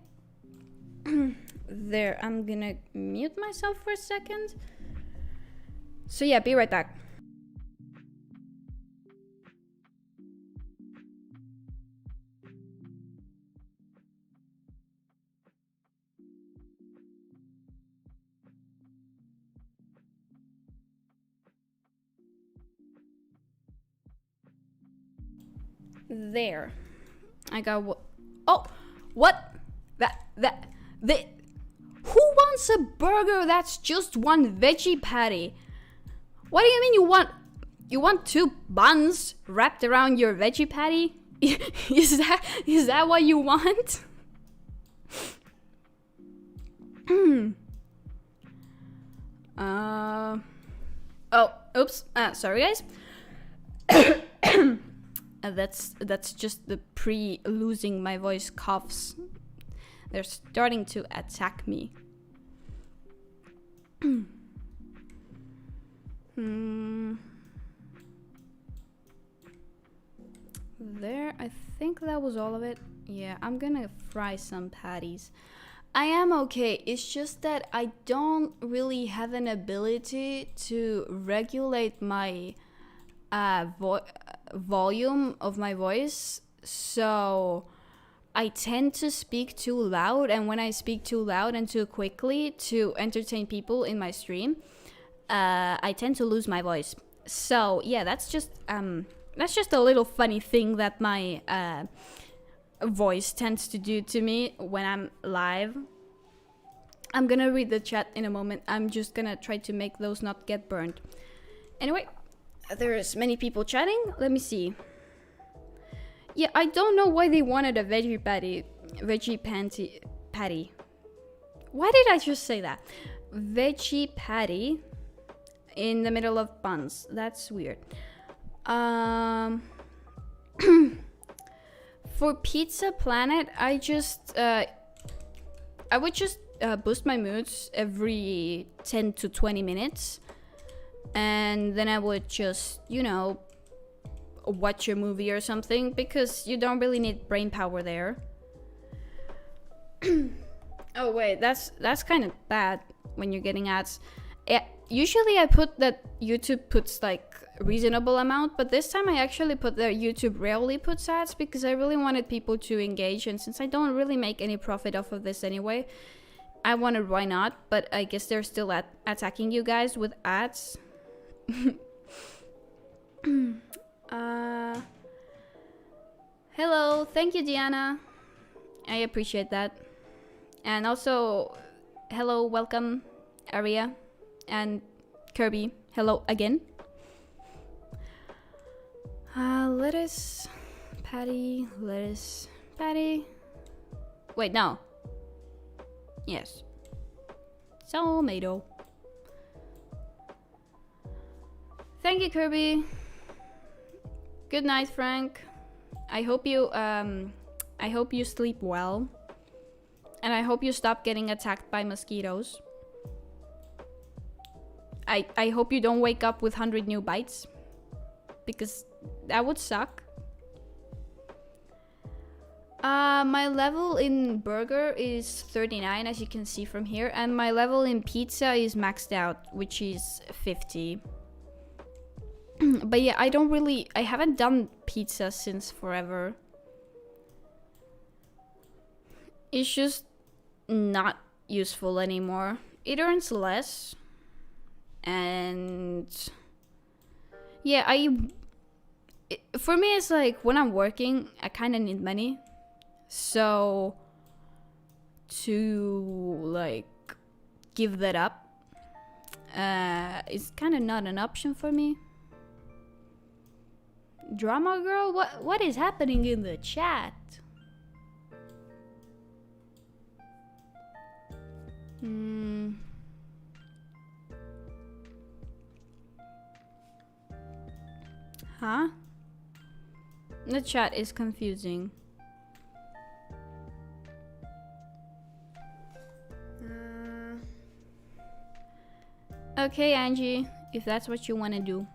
there, I'm gonna mute myself for a second. So yeah, be right back. There, I got what? Oh, what? Who wants a burger that's just one veggie patty? What do you mean you want 2 buns wrapped around your veggie patty? Is that what you want? Oh, oops. Sorry guys. That's just the pre-losing my voice coughs. They're starting to attack me. there. I think that was all of it. Yeah, I'm gonna fry some patties. I am okay. It's just that I don't really have an ability to regulate my volume of my voice. So I tend to speak too loud, and when I speak too loud and too quickly to entertain people in my stream, I tend to lose my voice. So yeah, that's just a little funny thing that my voice tends to do to me when I'm live. I'm gonna read the chat in a moment. I'm just gonna try to make those not get burned. Anyway, there's many people chatting. Let me see. Yeah, I don't know why they wanted a veggie patty. Why did I just say that? Veggie patty in the middle of buns. That's weird. For Pizza Planet, I would just boost my moods every 10 to 20 minutes. And then I would just, watch a movie or something, because you don't really need brain power there. Oh wait, that's kind of bad when you're getting ads. Usually I put that YouTube puts like reasonable amount, but this time I actually put that YouTube rarely puts ads, because I really wanted people to engage, and since I don't really make any profit off of this anyway, I wondered why not. But I guess they're still attacking you guys with ads. Hello, thank you, Diana. I appreciate that. And also, hello, welcome, Aria and Kirby. Hello again. Lettuce, patty. Wait, no. Yes. Tomato. Thank you, Kirby. Good night, Frank. I hope you sleep well, and I hope you stop getting attacked by mosquitoes. I hope you don't wake up with 100 new bites, because that would suck. My level in burger is 39, as you can see from here, and my level in pizza is maxed out, which is 50. But yeah, I haven't done pizza since forever. It's just not useful anymore. It earns less. And yeah, for me, it's like when I'm working, I kind of need money. So to like give that up, is kind of not an option for me. Drama girl, what is happening in the chat? Huh? The chat is confusing. Okay, Angie, if that's what you want to do.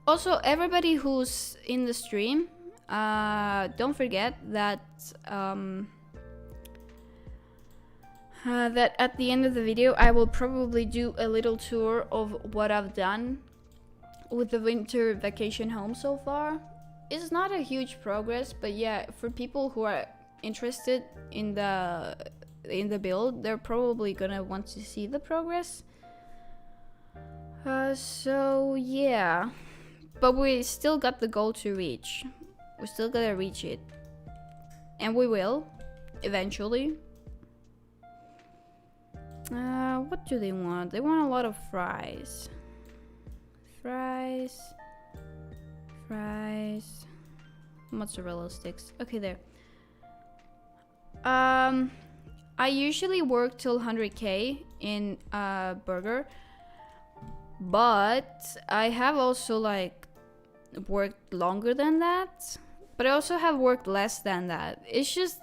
Also, everybody who's in the stream, don't forget that that at the end of the video I will probably do a little tour of what I've done with the winter vacation home so far. It's not a huge progress, but yeah, for people who are interested in the build, they're probably gonna want to see the progress. So yeah, but we still got the goal to reach. We still gotta reach it, and we will eventually. What do they want? They want a lot of fries. Fries. Mozzarella sticks. Okay, there. I usually work till 100k in burger, but I have also like worked longer than that, but I also have worked less than that. It's just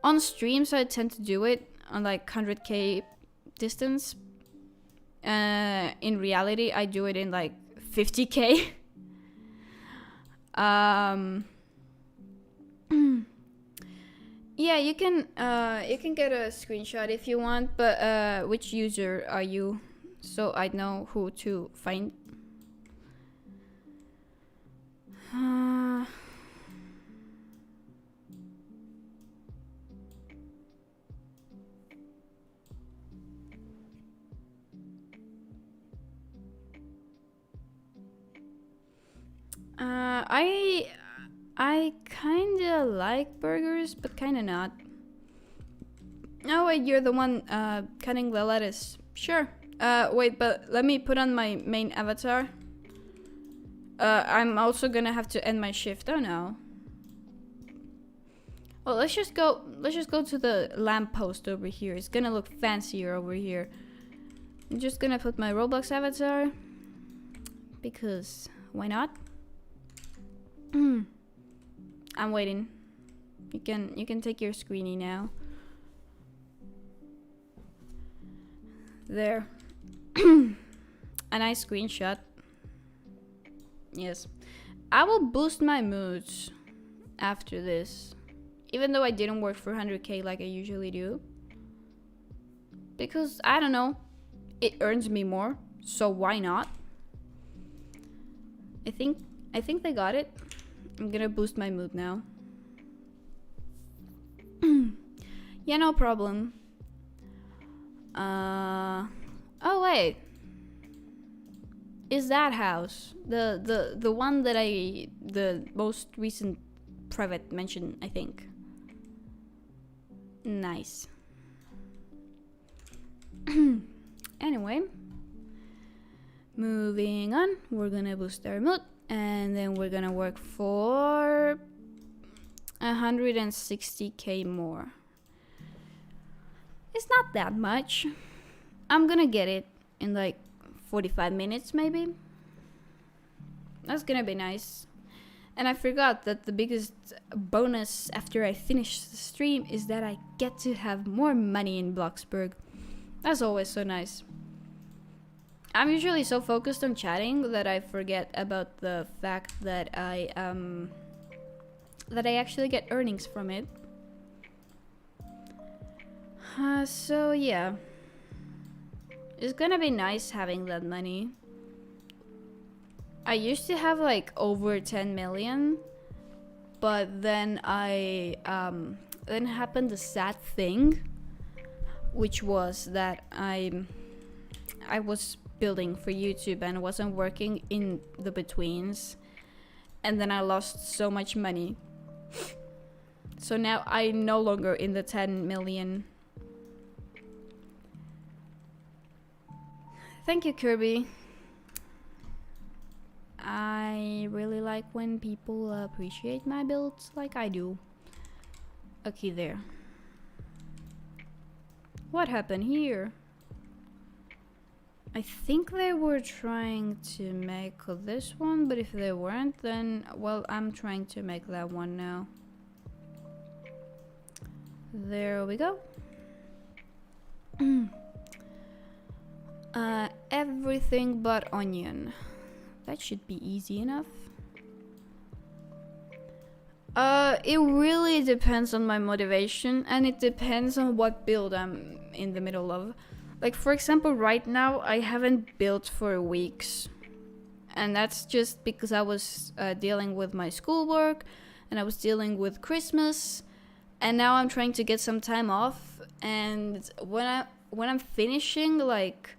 on streams I tend to do it on like 100k distance, In reality, I do it in like 50K. Yeah, you can get a screenshot if you want, but which user are you, so I know who to find. I kinda like burgers, but kinda not. Oh wait, you're the one cutting the lettuce. Sure. Wait, but let me put on my main avatar. I'm also gonna have to end my shift. Oh no. Well, let's just go to the lamppost over here. It's gonna look fancier over here. I'm just gonna put my Roblox avatar, because why not? I'm waiting. You can take your screenie now. There. A nice screenshot. Yes. I will boost my moods after this. Even though I didn't work for 100K like I usually do. Because, I don't know, it earns me more, so why not? I think they got it. I'm gonna boost my mood now. Yeah, no problem. Oh wait. Is that house the one that the most recent private mention, I think. Nice. Anyway, moving on, we're gonna boost our mood, and then we're gonna work for 160K more. It's not that much. I'm gonna get it in like 45 minutes maybe. That's gonna be nice. And I forgot that the biggest bonus after I finish the stream is that I get to have more money in Bloxburg. That's always so nice. I'm usually so focused on chatting that I forget about the fact that I actually get earnings from it. So yeah, it's gonna be nice having that money. I used to have like over 10 million, but then then happened the sad thing, which was that I was building for YouTube and wasn't working in the betweens, and then I lost so much money. So now I'm no longer in the 10 million. Thank you, Kirby. I really like when people appreciate my builds like I do. Okay, there. What happened here? I think they were trying to make this one, but if they weren't, then, well, I'm trying to make that one now. There we go. Everything but onion. That should be easy enough. It really depends on my motivation, and it depends on what build I'm in the middle of. Like, for example, right now I haven't built for weeks, and that's just because I was dealing with my schoolwork, and I was dealing with Christmas, and now I'm trying to get some time off. And when I'm finishing like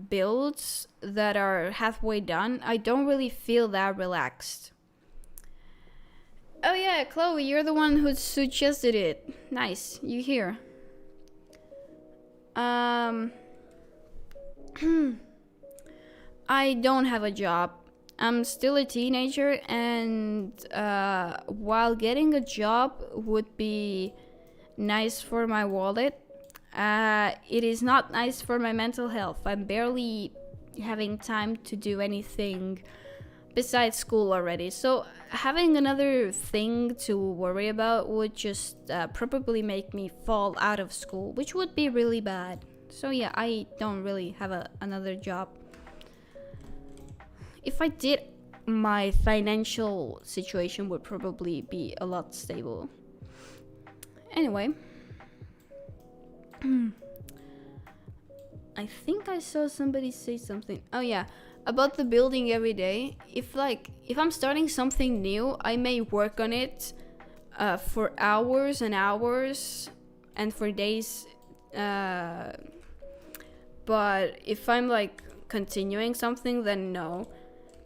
builds that are halfway done, I don't really feel that relaxed. Oh yeah, Chloe, you're the one who suggested it. Nice, you here. I don't have a job. I'm still a teenager, and while getting a job would be nice for my wallet, it is not nice for my mental health. I'm barely having time to do anything besides school already. So having another thing to worry about would just probably make me fall out of school, which would be really bad. So yeah, I don't really have another job. If I did, my financial situation would probably be a lot stable. Anyway. I think I saw somebody say something. Oh yeah, about the building every day. If I'm starting something new, I may work on it for hours and hours and for days. But if I'm like continuing something, then no.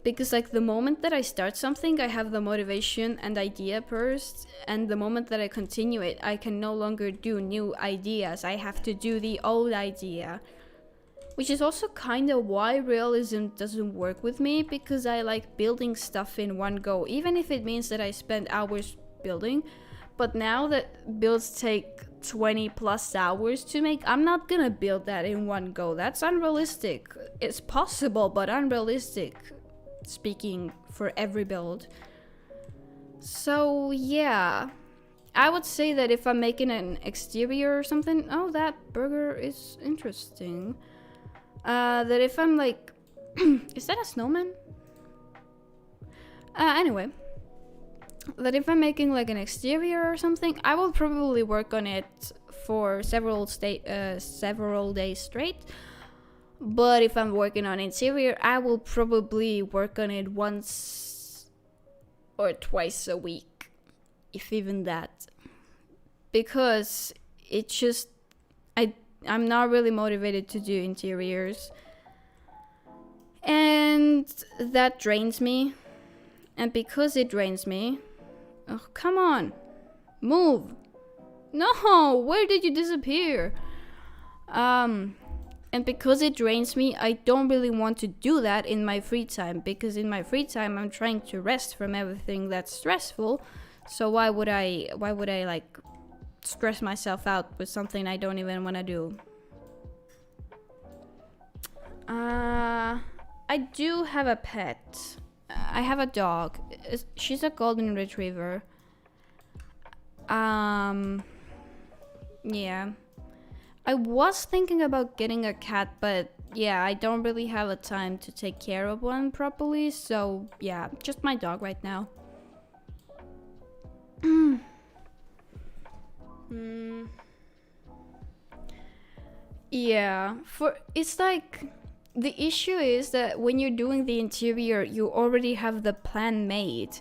Because like the moment that I start something, I have the motivation and idea first, and the moment that I continue it, I can no longer do new ideas. I have to do the old idea. Which is also kind of why realism doesn't work with me, because I like building stuff in one go, even if it means that I spend hours building. But now that builds take 20 plus hours to make, I'm not gonna build that in one go. That's unrealistic. It's possible, but unrealistic. Speaking for every build. So yeah, I would say that if I'm making an exterior or something, oh, that burger is interesting. That if I'm like, is that a snowman? Anyway, that if I'm making like an exterior or something, I will probably work on it for several days straight. But if I'm working on interior, I will probably work on it once or twice a week, if even that. Because it just, I'm not really motivated to do interiors. And that drains me. And because it drains me, oh, come on, move. No, where did you disappear? And because it drains me, I don't really want to do that in my free time. Because in my free time, I'm trying to rest from everything that's stressful. So why would I like stress myself out with something I don't even want to do? I do have a pet. I have a dog. She's a golden retriever. Yeah. I was thinking about getting a cat, but yeah, I don't really have a time to take care of one properly, so yeah, just my dog right now. Yeah, it's like the issue is that when you're doing the interior, you already have the plan made.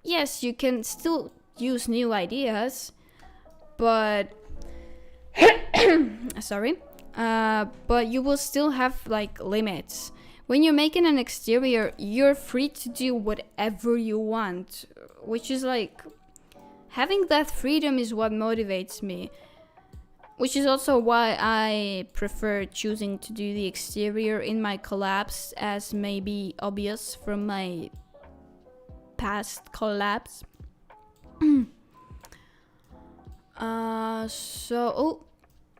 Yes, you can still use new ideas, but sorry, but you will still have like limits. When you're making an exterior, you're free to do whatever you want, which is like, having that freedom is what motivates me, which is also why I prefer choosing to do the exterior in my collabs, as may be obvious from my past collabs.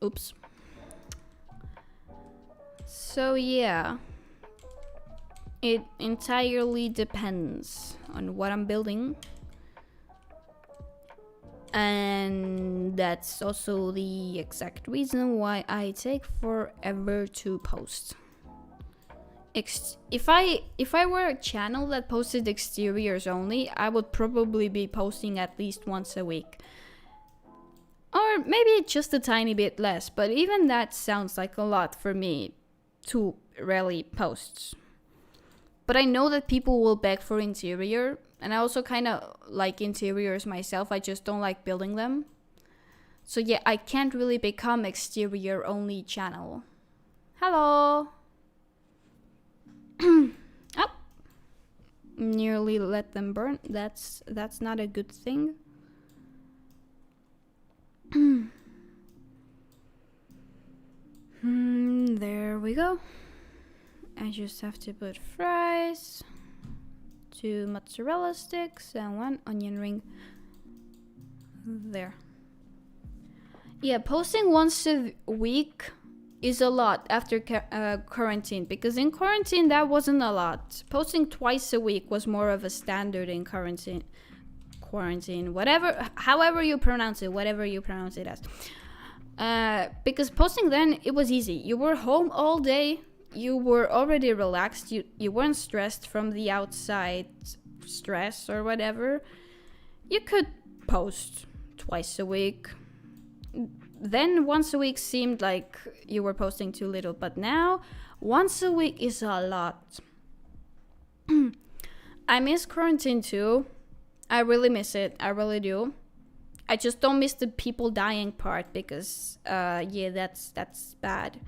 Oops. So yeah, it entirely depends on what I'm building, and that's also the exact reason why I take forever to post. If I were a channel that posted exteriors only, I would probably be posting at least once a week. Or maybe just a tiny bit less, but even that sounds like a lot for me to rarely post. But I know that people will beg for interior, and I also kind of like interiors myself, I just don't like building them. So yeah, I can't really become exterior only channel. Hello! Oh! Nearly let them burn. That's not a good thing. There we go. I just have to put fries, 2 mozzarella sticks, and 1 onion ring. There. Yeah, posting once a week is a lot after quarantine, because in quarantine that wasn't a lot. Posting twice a week was more of a standard in quarantine, however you pronounce it as. Because posting then, it was easy. You were home all day. You were already relaxed. You weren't stressed from the outside stress or whatever. You could post twice a week. Then once a week seemed like you were posting too little. But now, once a week is a lot. I miss quarantine too. I really miss it. I really do. I just don't miss the people dying part because, yeah, that's bad.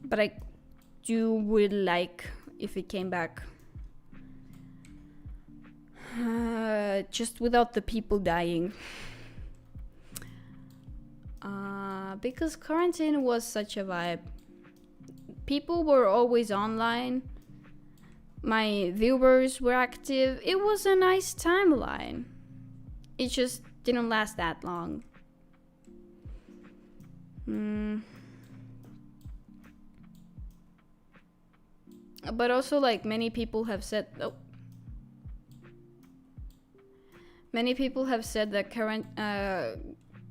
But I would like if it came back. Just without the people dying. Because quarantine was such a vibe. People were always online. My viewers were active. It was a nice timeline. It just didn't last that long. But also, like, many people have said that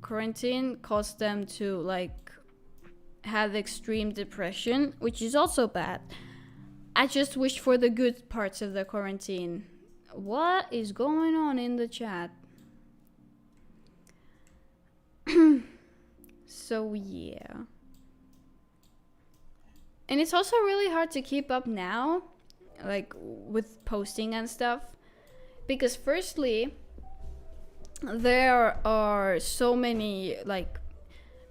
quarantine caused them to, like, have extreme depression, which is also bad. I just wish for the good parts of the quarantine. What is going on in the chat? So yeah. And it's also really hard to keep up now, like with posting and stuff. Because firstly, there are so many, like,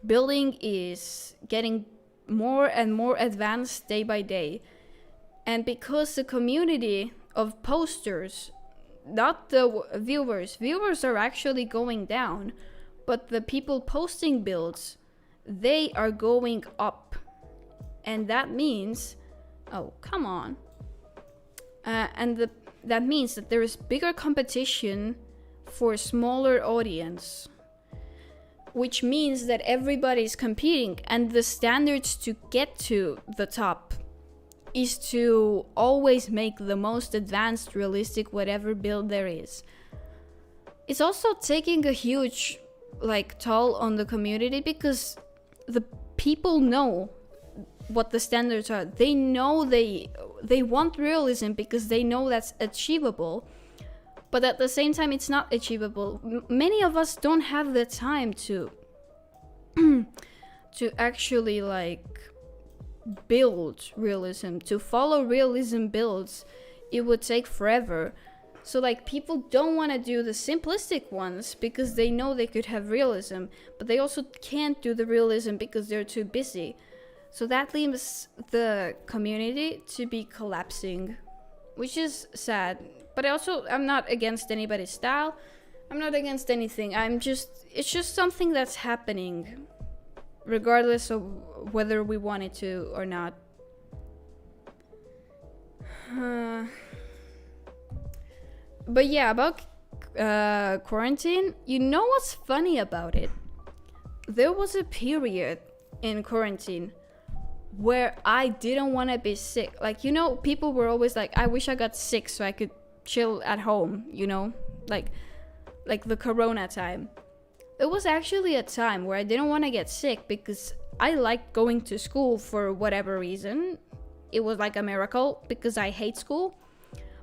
building is getting more and more advanced day by day. And because the community of posters, not the viewers are actually going down, but the people posting builds, they are going up. And that means, oh, come on. That means that there is bigger competition for a smaller audience, which means that everybody's competing, and the standards to get to the top is to always make the most advanced, realistic, whatever build there is. It's also taking a huge, like, toll on the community because the people know what the standards are. They know they want realism because they know that's achievable, but at the same time it's not achievable. Many of us don't have the time to to actually, like, build realism, to follow realism builds. It would take forever. So, like, people don't want to do the simplistic ones because they know they could have realism, but they also can't do the realism because they're too busy. So that leaves the community to be collapsing, which is sad. But I'm not against anybody's style. I'm not against anything. It's just something that's happening, regardless of whether we want it to or not. But yeah, about quarantine, you know what's funny about it? There was a period in quarantine where I didn't want to be sick. Like, you know, people were always like, I wish I got sick so I could chill at home, you know? Like the corona time. It was actually a time where I didn't want to get sick because I liked going to school for whatever reason. It was like a miracle because I hate school.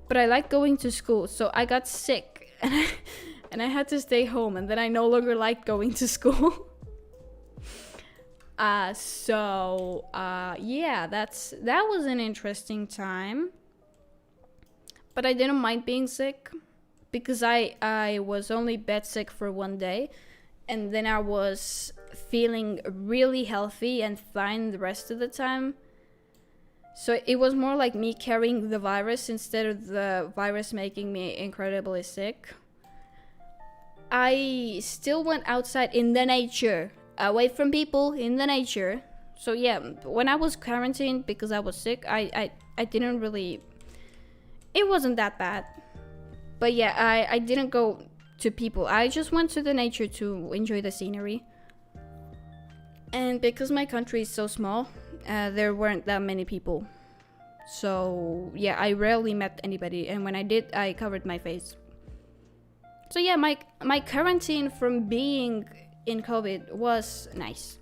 But I liked going to school, so I got sick and I had to stay home, and then I no longer liked going to school. Yeah, that was an interesting time. But I didn't mind being sick because I was only bed sick for one day, and then I was feeling really healthy and fine the rest of the time. So it was more like me carrying the virus instead of the virus making me incredibly sick. I still went outside in the nature, away from people, in the nature. So yeah, when I was quarantined because I was sick, I didn't really... It wasn't that bad. But yeah, I didn't go to people. I just went to the nature to enjoy the scenery. And because my country is so small, there weren't that many people. So yeah, I rarely met anybody, and when I did, I covered my face. So yeah, my quarantine from being in COVID was nice.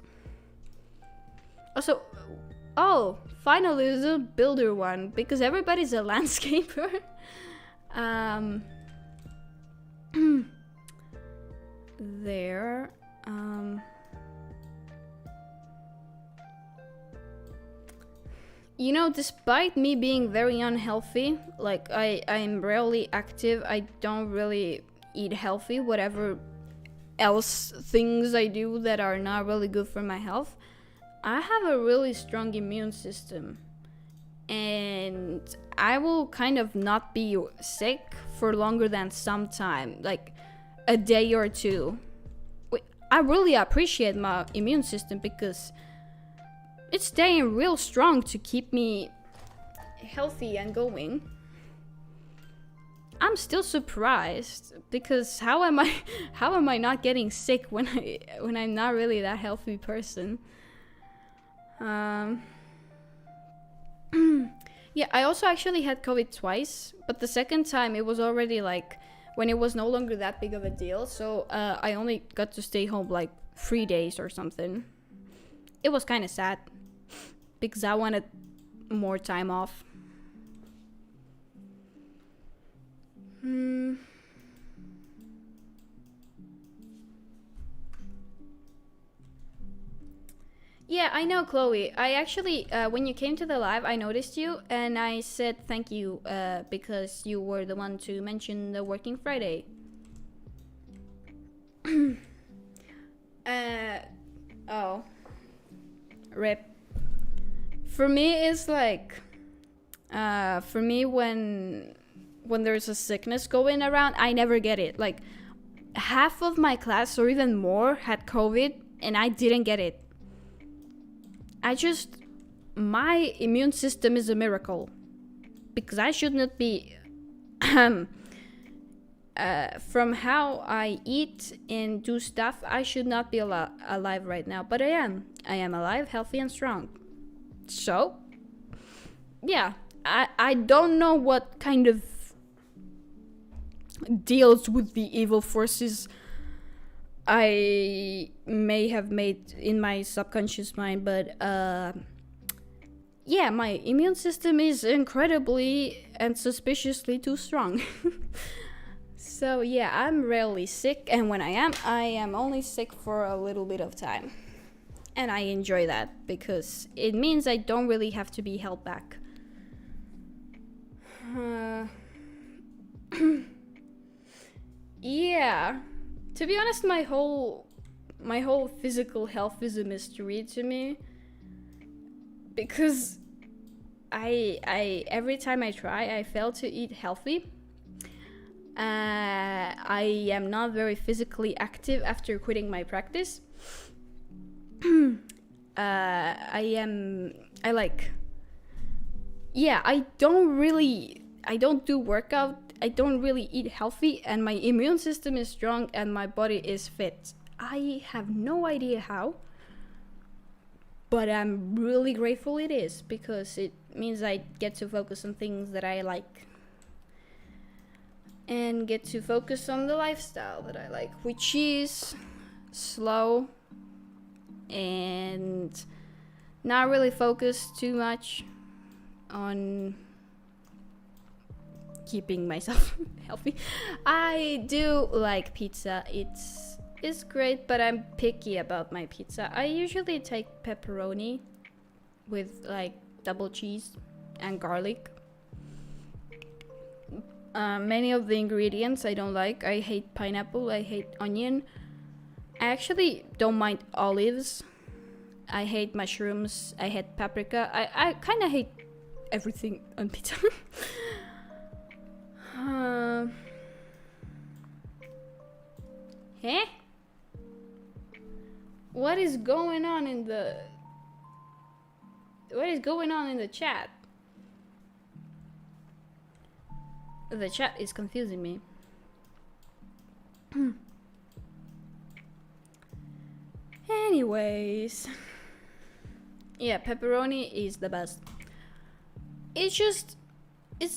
Also, oh, finally there's a builder one because everybody's a landscaper. There. You know, despite me being very unhealthy, like I'm rarely active, I don't really eat healthy, whatever else things I do that are not really good for my health, I have a really strong immune system. And I will kind of not be sick for longer than some time, like a day or two. I really appreciate my immune system because it's staying real strong to keep me healthy and going. I'm still surprised because how am I not getting sick when I'm not really that healthy person? Yeah, I also actually had COVID twice, but the second time it was already like when it was no longer that big of a deal, so I only got to stay home like 3 days or something. It was kind of sad because I wanted more time off. Yeah, I know, Chloe. I actually, when you came to the live, I noticed you and I said thank you because you were the one to mention the Working Friday. Oh. RIP. For me, it's like, for me, when there's a sickness going around, I never get it. Like, half of my class or even more had COVID and I didn't get it. My immune system is a miracle because I should not be from how I eat and do stuff, I should not be alive right now, but I am alive, healthy and strong. So yeah, I don't know what kind of deals with the evil forces I may have made in my subconscious mind, but yeah, my immune system is incredibly and suspiciously too strong. So yeah, I'm rarely sick, and when I am only sick for a little bit of time. And I enjoy that because it means I don't really have to be held back. Yeah. To be honest, my whole physical health is a mystery to me because I every time I try, I fail to eat healthy. I am not very physically active after quitting my practice. I don't do workout, I don't really eat healthy, and my immune system is strong and my body is fit. I have no idea how, but I'm really grateful it is because it means I get to focus on things that I like and get to focus on the lifestyle that I like, which is slow and not really focused too much on keeping myself healthy. I do like pizza. It's great, but I'm picky about my pizza. I usually take pepperoni with like double cheese and garlic. Many of the ingredients I don't like. I hate pineapple, I hate onion. I actually don't mind olives. I hate mushrooms, I hate paprika. I kind of hate everything on pizza. Huh? What is going on in the chat? The chat is confusing me. Anyways, yeah, pepperoni is the best. It's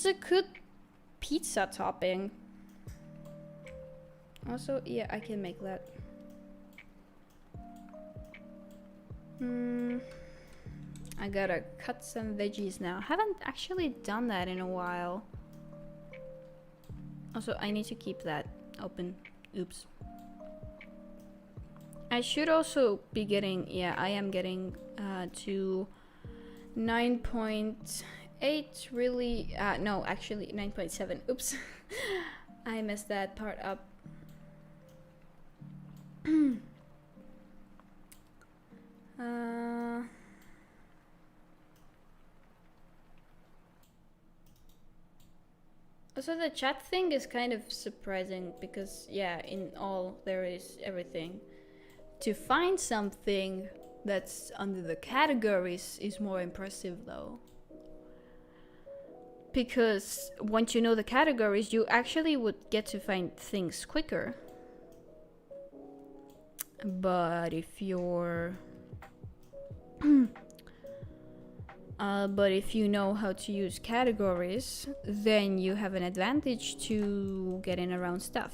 a good pizza topping. Also, yeah, I can make that. I gotta cut some veggies now. Haven't actually done that in a while. Also, I need to keep that open. Oops. I should also be getting, yeah, I am getting to 9.8 really, no, actually 9.7. Oops. I messed that part up. Also, the chat thing is kind of surprising because, yeah, in all there is everything. To find something that's under the categories is more impressive though. Because once you know the categories, you actually would get to find things quicker. But if you're... but if you know how to use categories, then you have an advantage to getting around stuff.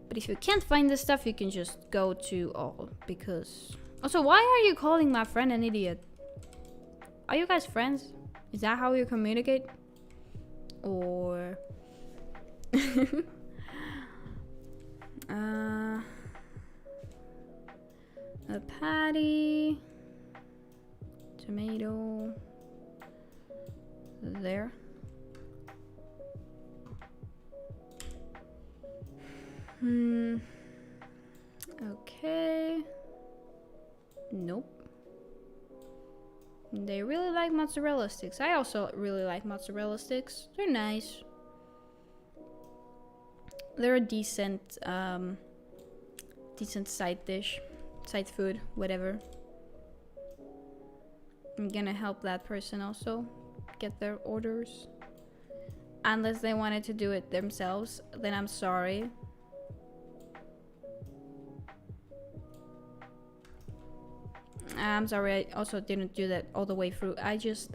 But if you can't find the stuff, you can just go to all, because... Also, why are you calling my friend an idiot? Are you guys friends? Is that how you communicate? Or... a patty... Tomato... There. Okay. Nope. They really like mozzarella sticks. I also really like mozzarella sticks. They're nice. They're a decent, decent side dish, side food, whatever. I'm gonna help that person also get their orders. Unless they wanted to do it themselves, then I'm sorry. I'm sorry, I also didn't do that all the way through. I just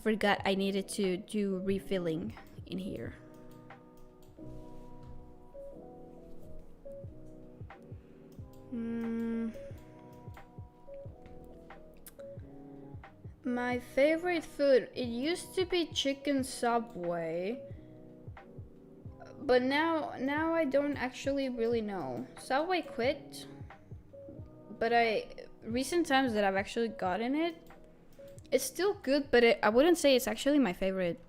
forgot I needed to do refilling in here. My favorite food, it used to be chicken Subway, but now I don't actually really know. Subway quit, but recent times that I've actually gotten it, it's still good, but I wouldn't say it's actually my favorite.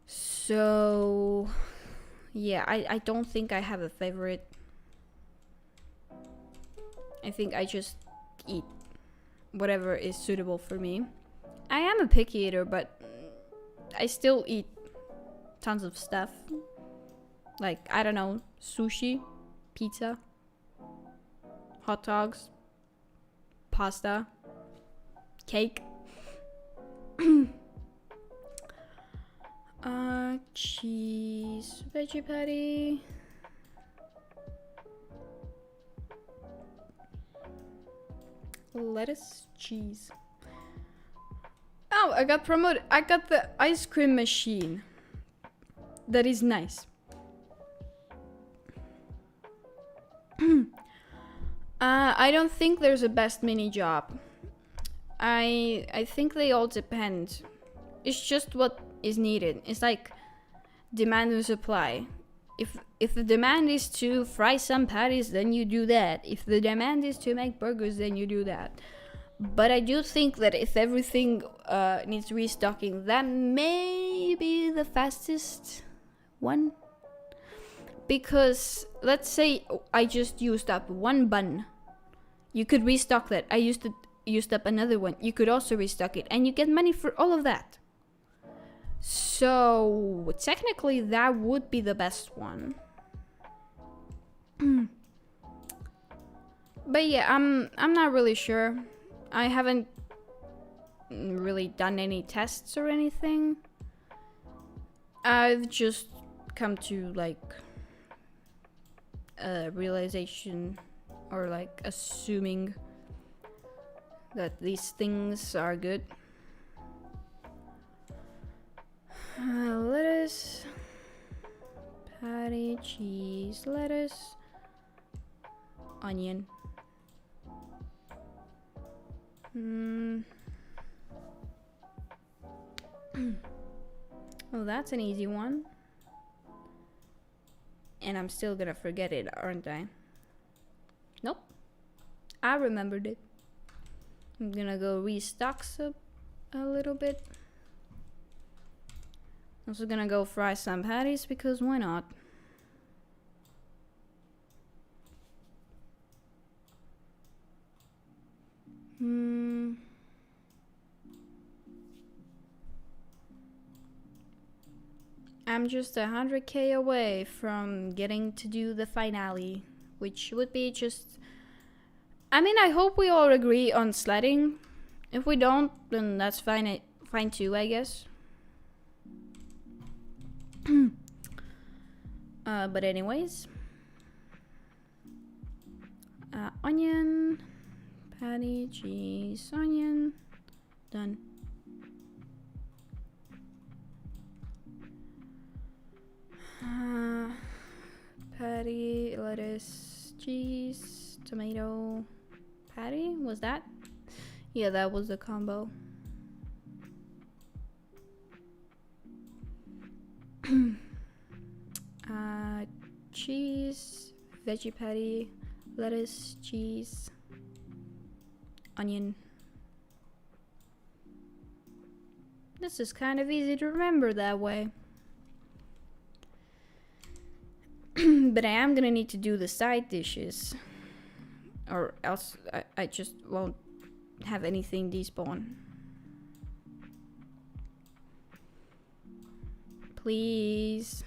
So yeah, I don't think I have a favorite. I think I just eat whatever is suitable for me. I am a picky eater, but I still eat tons of stuff. Like, I don't know, sushi, pizza, hot dogs, pasta, cake. Cheese, veggie patty. Lettuce, cheese. Oh, I got promoted. I got the ice cream machine. That is nice. I don't think there's a best mini job. I think they all depend. It's just what is needed. It's like demand and supply. If the demand is to fry some patties, then you do that. If the demand is to make burgers, then you do that. But I do think that if everything needs restocking, that may be the fastest one. Because let's say I just used up one bun. You could restock that. I used up another one. You could also restock it, and you get money for all of that. So technically that would be the best one. But yeah, I'm not really sure. I haven't really done any tests or anything. I've just come to like a realization, or like assuming that these things are good. Lettuce, patty, cheese, lettuce, onion. Oh, that's an easy one. And I'm still gonna forget it, aren't I? Nope. I remembered it. I'm gonna go restock a little bit. Also gonna go fry some patties because why not? I'm just 100k away from getting to do the finale, which would be just... I mean, I hope we all agree on sledding. If we don't, then that's fine, fine too, I guess. But anyways. Onion, patty, cheese, onion. Done. Patty, lettuce, cheese, tomato, patty, was that? Yeah, that was the combo. Cheese, veggie patty, lettuce, cheese, onion. This is kind of easy to remember that way. But I am gonna need to do the side dishes, or else I just won't have anything despawn. Please.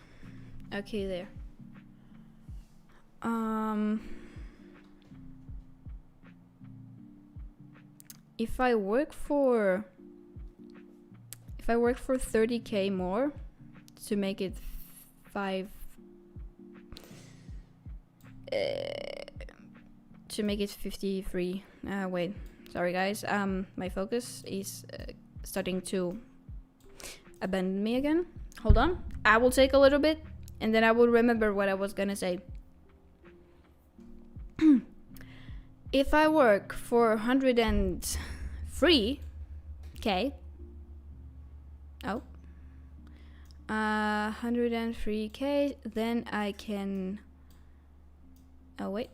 Okay, there. If I work for 30k more to make it 5 to make it 53. Wait, sorry guys, my focus is starting to abandon me again. Hold on, I will take a little bit and then I will remember what I was gonna say. If I work for 103k, 103k, then I can, oh wait,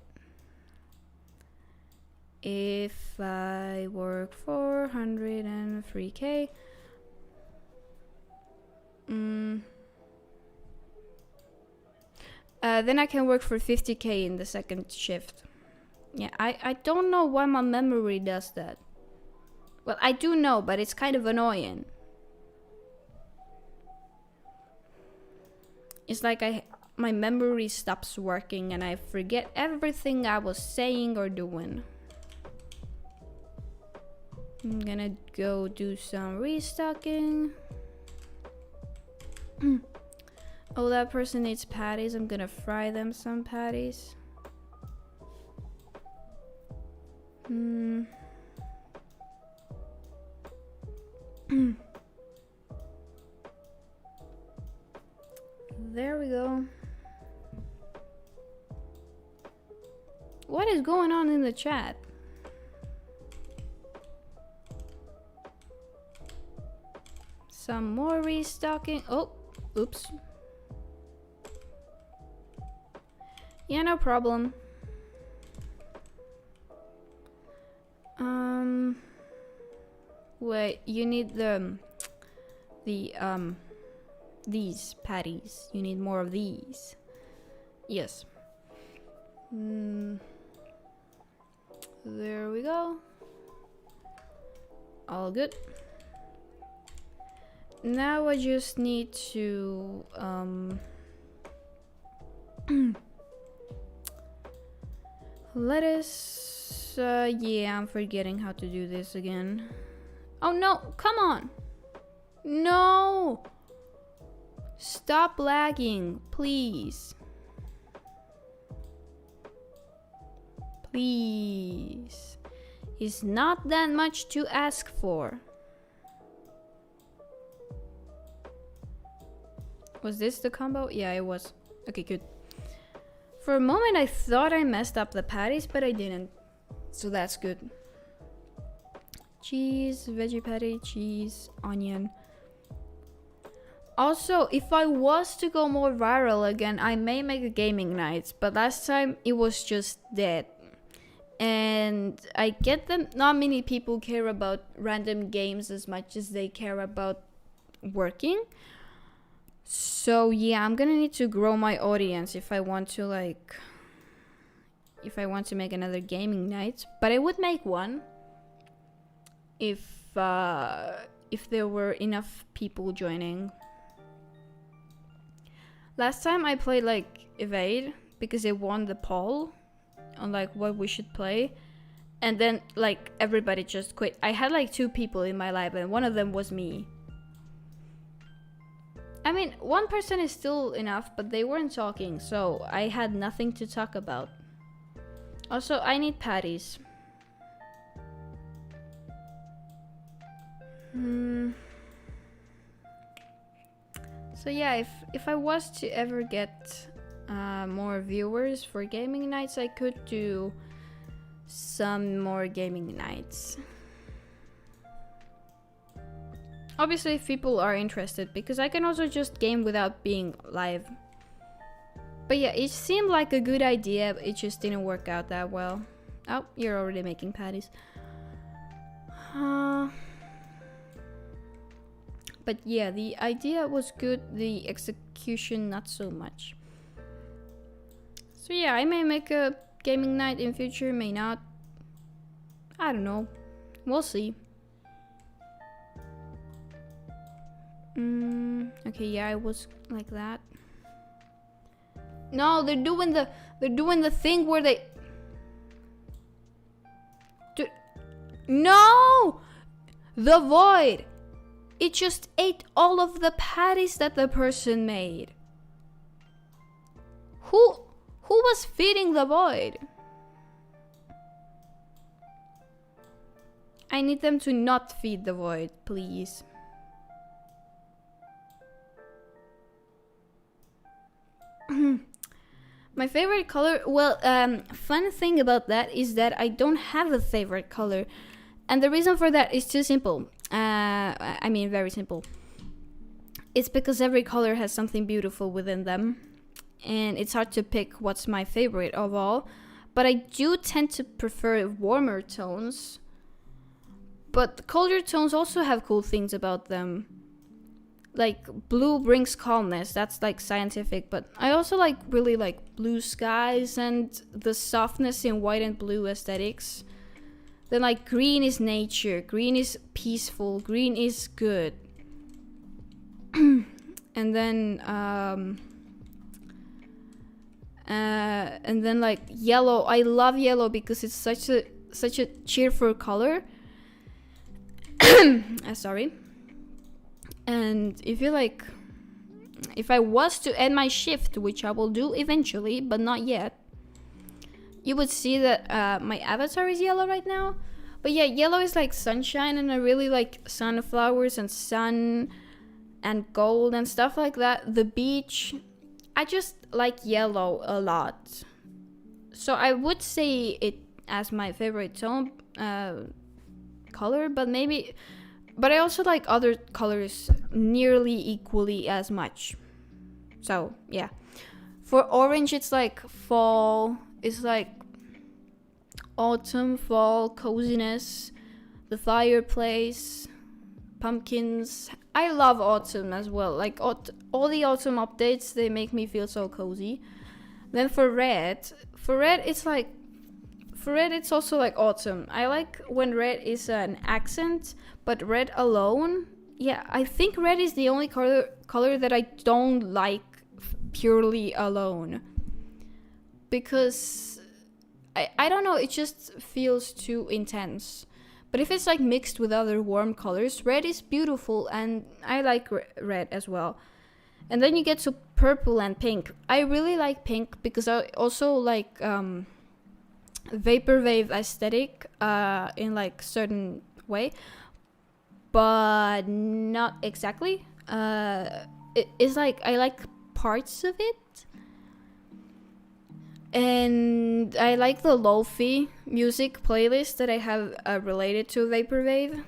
if I work for 103k, then I can work for 50k in the second shift. Yeah, I don't know why my memory does that. Well, I do know, but it's kind of annoying. It's like my memory stops working and I forget everything I was saying or doing. I'm gonna go do some restocking. Oh, that person needs patties. I'm gonna fry them some patties. There we go. What is going on in the chat? Some more restocking. Oh, oops. Yeah, no problem. Wait, you need these patties. You need more of these. Yes. There we go. All good. Now I just need to lettuce. Yeah, I'm forgetting how to do this again. Oh no, come on. No. Stop lagging, please. Please. It's not that much to ask for. Was this the combo? Yeah, it was. Okay, good. For a moment I thought I messed up the patties, but I didn't. So that's good. cheese, veggie patty, cheese, onion. Also, if I was to go more viral again, I may make a gaming night, but last time it was just dead. And I get that not many people care about random games as much as they care about working. So yeah, I'm gonna need to grow my audience if I want to make another gaming night. But I would make one if there were enough people joining. Last time I played like Evade because it won the poll on like what we should play, and then like everybody just quit. I had like 2 people in my live and one of them was me. I mean, 1 person is still enough, but they weren't talking, so I had nothing to talk about. Also, I need patties. So yeah, if I was to ever get more viewers for gaming nights, I could do some more gaming nights. Obviously, if people are interested, because I can also just game without being live. But yeah, it seemed like a good idea, but it just didn't work out that well. Oh, you're already making patties. But yeah, the idea was good, the execution not so much. So yeah, I may make a gaming night in future, may not. I don't know. We'll see. Okay, yeah, it was like that. No, they're doing the thing where they No! The void! It just ate all of the patties that the person made. Who was feeding the void? I need them to not feed the void, please. My favorite color, well, fun thing about that is that I don't have a favorite color. And the reason for that is too simple. I mean, very simple. It's because every color has something beautiful within them. And it's hard to pick what's my favorite of all. But I do tend to prefer warmer tones. But colder tones also have cool things about them. Like, blue brings calmness, that's like scientific, but I also really like blue skies and the softness in white and blue aesthetics. Then like green is nature, green is peaceful, green is good. And then like yellow, I love yellow because it's such a cheerful color. Sorry. And if I was to end my shift, which I will do eventually, but not yet, you would see that my avatar is yellow right now. But yeah, yellow is like sunshine, and I really like sunflowers and sun and gold and stuff like that. The beach, I just like yellow a lot. So I would say it as my favorite tone color, but I also like other colors nearly equally as much. So, yeah. For orange, it's like fall. It's like autumn, fall, coziness, the fireplace, pumpkins. I love autumn as well. Like, all the autumn updates, they make me feel so cozy. Then for red, it's also like autumn. I like when red is an accent, but red alone, yeah, I think red is the only color that I don't like purely alone. Because, I don't know, it just feels too intense. But if it's like mixed with other warm colors, red is beautiful, and I like red as well. And then you get to purple and pink. I really like pink because I also like vaporwave aesthetic in like certain way, but not exactly. It's like I like parts of it. And I like the lo-fi music playlist that I have related to Vaporwave.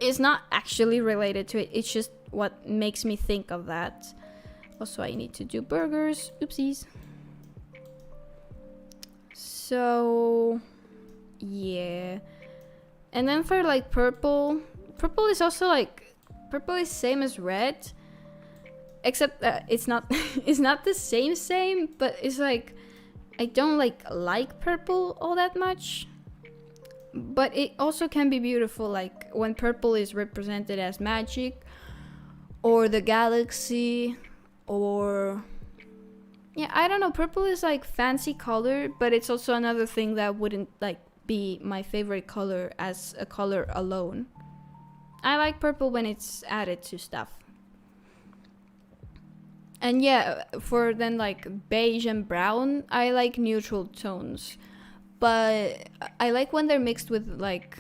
It's not actually related to it, it's just what makes me think of that. Also, I need to do burgers. Oopsies. So, yeah. And then for like purple is also like, purple is same as red. Except that it's not it's not the same, but it's like I don't like purple all that much. But it also can be beautiful, like when purple is represented as magic or the galaxy, or yeah, I don't know, purple is like fancy color, but it's also another thing that wouldn't like be my favorite color as a color alone. I like purple when it's added to stuff. And yeah, for then like beige and brown, I like neutral tones. But I like when they're mixed with like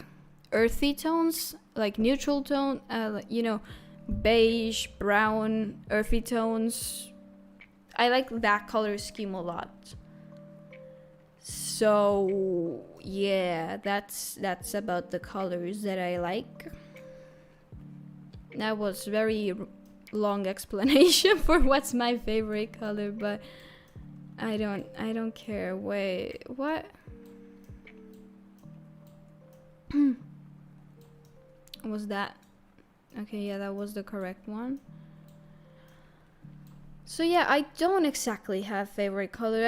earthy tones, like neutral tone, beige, brown, earthy tones. I like that color scheme a lot. So yeah, that's about the colors that I like. That was very long explanation for what's my favorite color, but I don't care. Wait, what? Was that? Okay, yeah, that was the correct one. So yeah, I don't exactly have favorite color.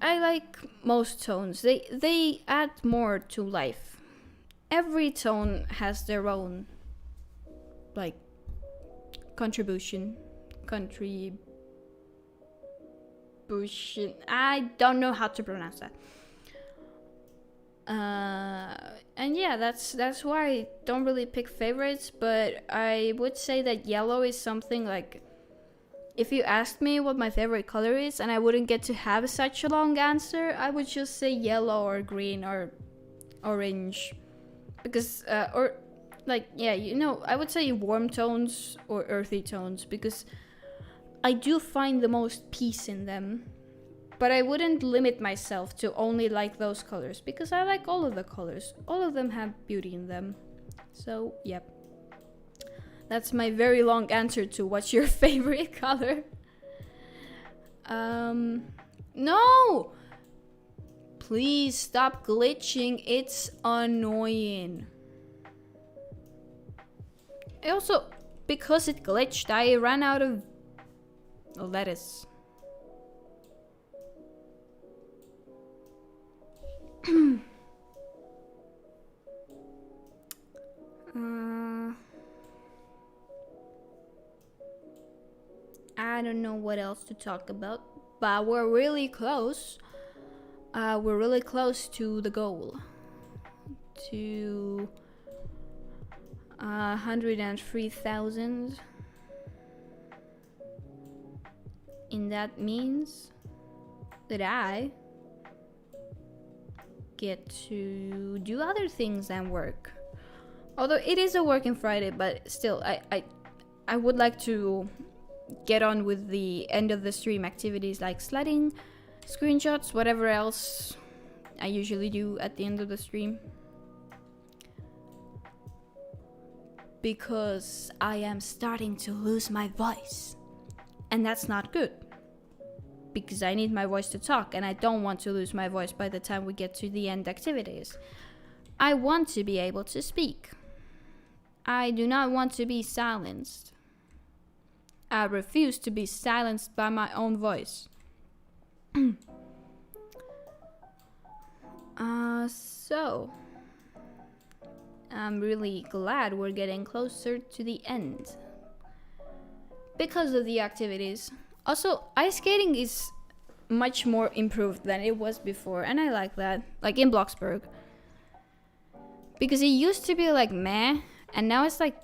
I like most tones. They add more to life. Every tone has their own like contribution. I don't know how to pronounce that. And yeah, that's why I don't really pick favorites, but I would say that yellow is something like, if you asked me what my favorite color is and I wouldn't get to have such a long answer, I would just say yellow or green or orange. Because or like, yeah, I would say warm tones or earthy tones, because I do find the most peace in them. But I wouldn't limit myself to only like those colors, because I like all of the colors. All of them have beauty in them. So, yep. That's my very long answer to what's your favorite color. No! Please stop glitching. It's annoying. Also, because it glitched, I ran out of lettuce. I don't know what else to talk about, but we're really close. We're really close to the goal. To 103,000. And that means that I get to do other things than work. Although it is a working Friday, but still, I would like to get on with the end of the stream activities like sledding, screenshots, whatever else I usually do at the end of the stream. Because I am starting to lose my voice. And that's not good. Because I need my voice to talk, and I don't want to lose my voice by the time we get to the end activities. I want to be able to speak. I do not want to be silenced. I refuse to be silenced by my own voice. So I'm really glad we're getting closer to the end because of the activities. Also, ice skating is much more improved than it was before, and I like that. Like in Bloxburg. Because it used to be like meh, and now it's like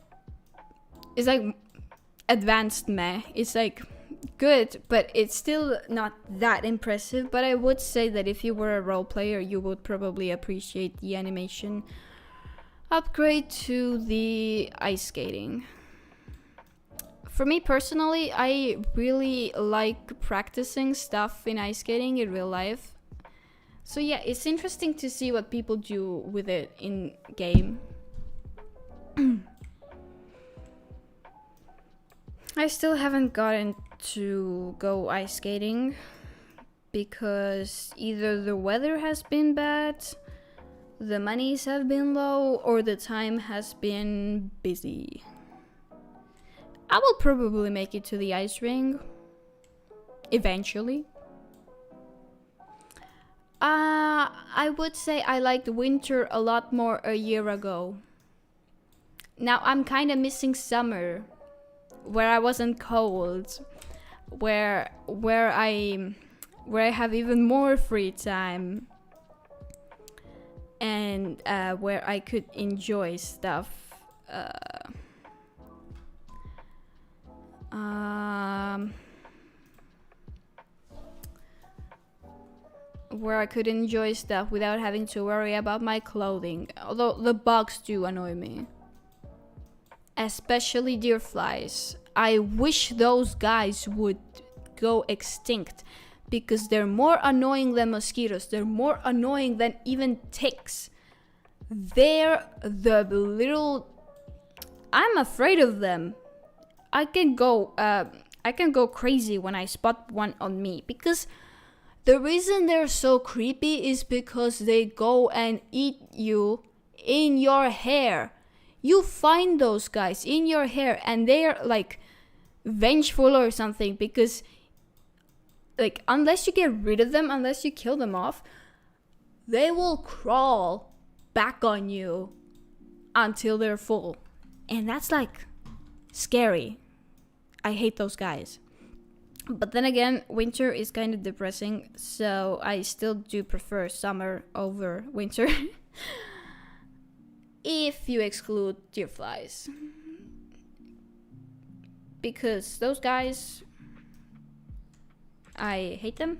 advanced meh. It's like good, but it's still not that impressive. But I would say that if you were a role player, you would probably appreciate the animation upgrade to the ice skating. For me personally, I really like practicing stuff in ice skating in real life. So yeah, it's interesting to see what people do with it in game. I still haven't gotten to go ice skating because either the weather has been bad, the monies have been low, or the time has been busy. I will probably make it to the ice rink eventually. I would say I liked winter a lot more a year ago. Now I'm kind of missing summer, where I wasn't cold, where I have even more free time, and where I could enjoy stuff. Where I could enjoy stuff without having to worry about my clothing. Although the bugs do annoy me. Especially deer flies. I wish those guys would go extinct because they're more annoying than mosquitoes. They're more annoying than even ticks. They're the little... I'm afraid of them. I can go crazy when I spot one on me because the reason they're so creepy is because they go and eat you in your hair. You find those guys in your hair and they're like vengeful or something because like unless you get rid of them, unless you kill them off, they will crawl back on you until they're full. And that's like scary. I hate those guys. But then again, winter is kind of depressing, so I still do prefer summer over winter. If you exclude deer flies. Because those guys, I hate them.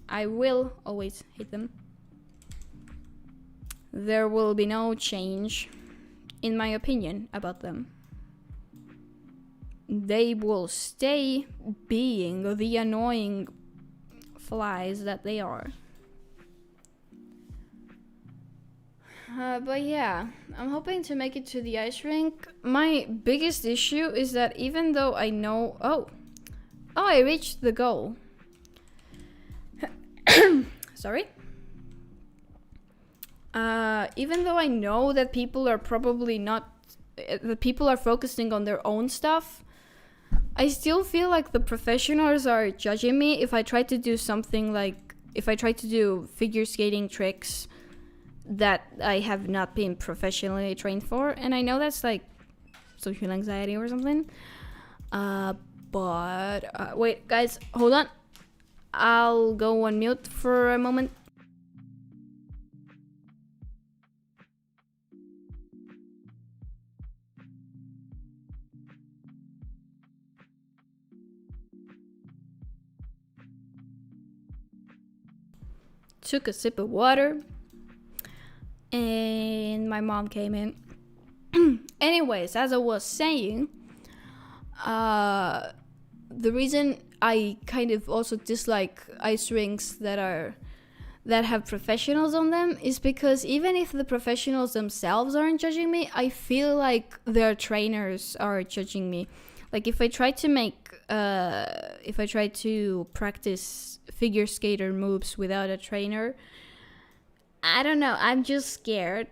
I will always hate them. There will be no change, in my opinion, about them. They will stay being the annoying flies that they are. But yeah, I'm hoping to make it to the ice rink. My biggest issue is that even though I know... Oh, I reached the goal. Sorry? Even though I know that people are probably not... The people are focusing on their own stuff, I still feel like the professionals are judging me if I try to do something like... If I try to do figure skating tricks that I have not been professionally trained for. And I know that's like social anxiety or something. But wait, guys, hold on. I'll go on mute for a moment. Took a sip of water. And my mom came in. Anyways, as I was saying, the reason I kind of also dislike ice rinks that have professionals on them is because even if the professionals themselves aren't judging me, I feel like their trainers are judging me. Like if I try to practice figure skater moves without a trainer, I don't know, I'm just scared.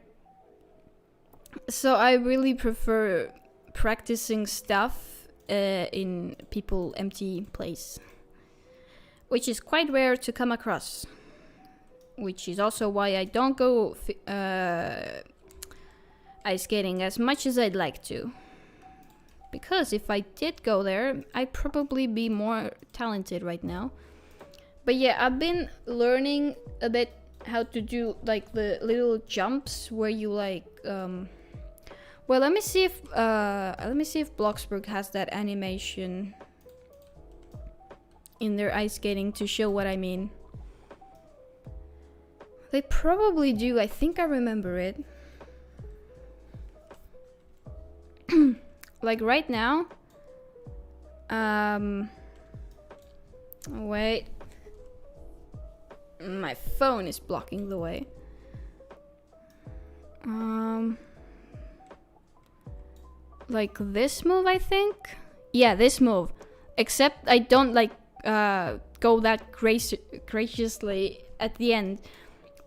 So I really prefer practicing stuff in people empty place, which is quite rare to come across. Which is also why I don't go ice skating as much as I'd like to. Because if I did go there, I'd probably be more talented right now. But yeah, I've been learning a bit how to do like the little jumps where you like well, let me see if Bloxburg has that animation in their ice skating to show what I mean. They probably do. I think I remember it. Like right now. Wait. My phone is blocking the way. Like this move, I think. Yeah, this move. Except I don't like go that graciously at the end.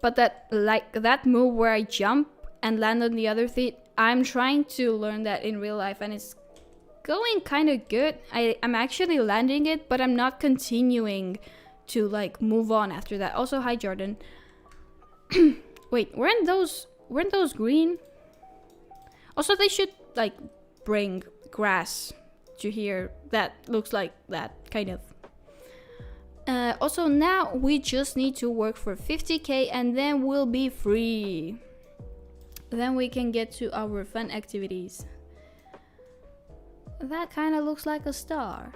But that move where I jump and land on the other feet, I'm trying to learn that in real life, and it's going kind of good. I'm actually landing it, but I'm not continuing to like move on after that. Also, hi Jordan. Wait, weren't those green? Also, they should like bring grass to here that looks like that kind of. Also, now we just need to work for 50k and then we'll be free. Then we can get to our fun activities. That kind of looks like a star.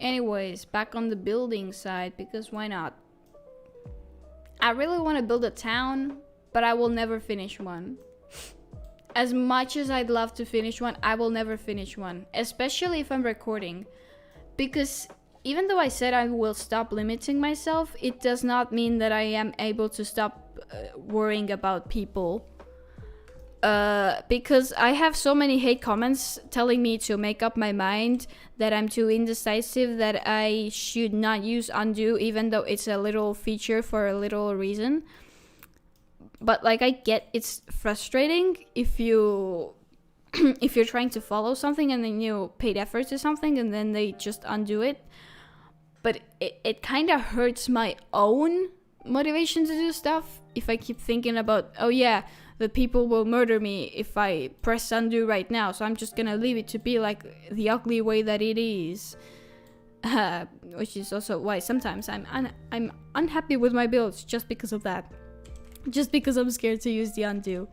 Anyways, back on the building side, because why not? I really want to build a town, but I will never finish one. As much as I'd love to finish one, I will never finish one. Especially if I'm recording. Because even though I said I will stop limiting myself, it does not mean that I am able to stop worrying about people. Because I have so many hate comments telling me to make up my mind, that I'm too indecisive, that I should not use undo, even though it's a little feature for a little reason. But like, I get it's frustrating if you if you're trying to follow something and then you paid effort to something and then they just undo it. But it kind of hurts my own motivation to do stuff if I keep thinking about, oh yeah, the people will murder me if I press undo right now, so I'm just gonna leave it to be like the ugly way that it is. Which is also why sometimes I'm unhappy with my builds just because of that. Just because I'm scared to use the undo.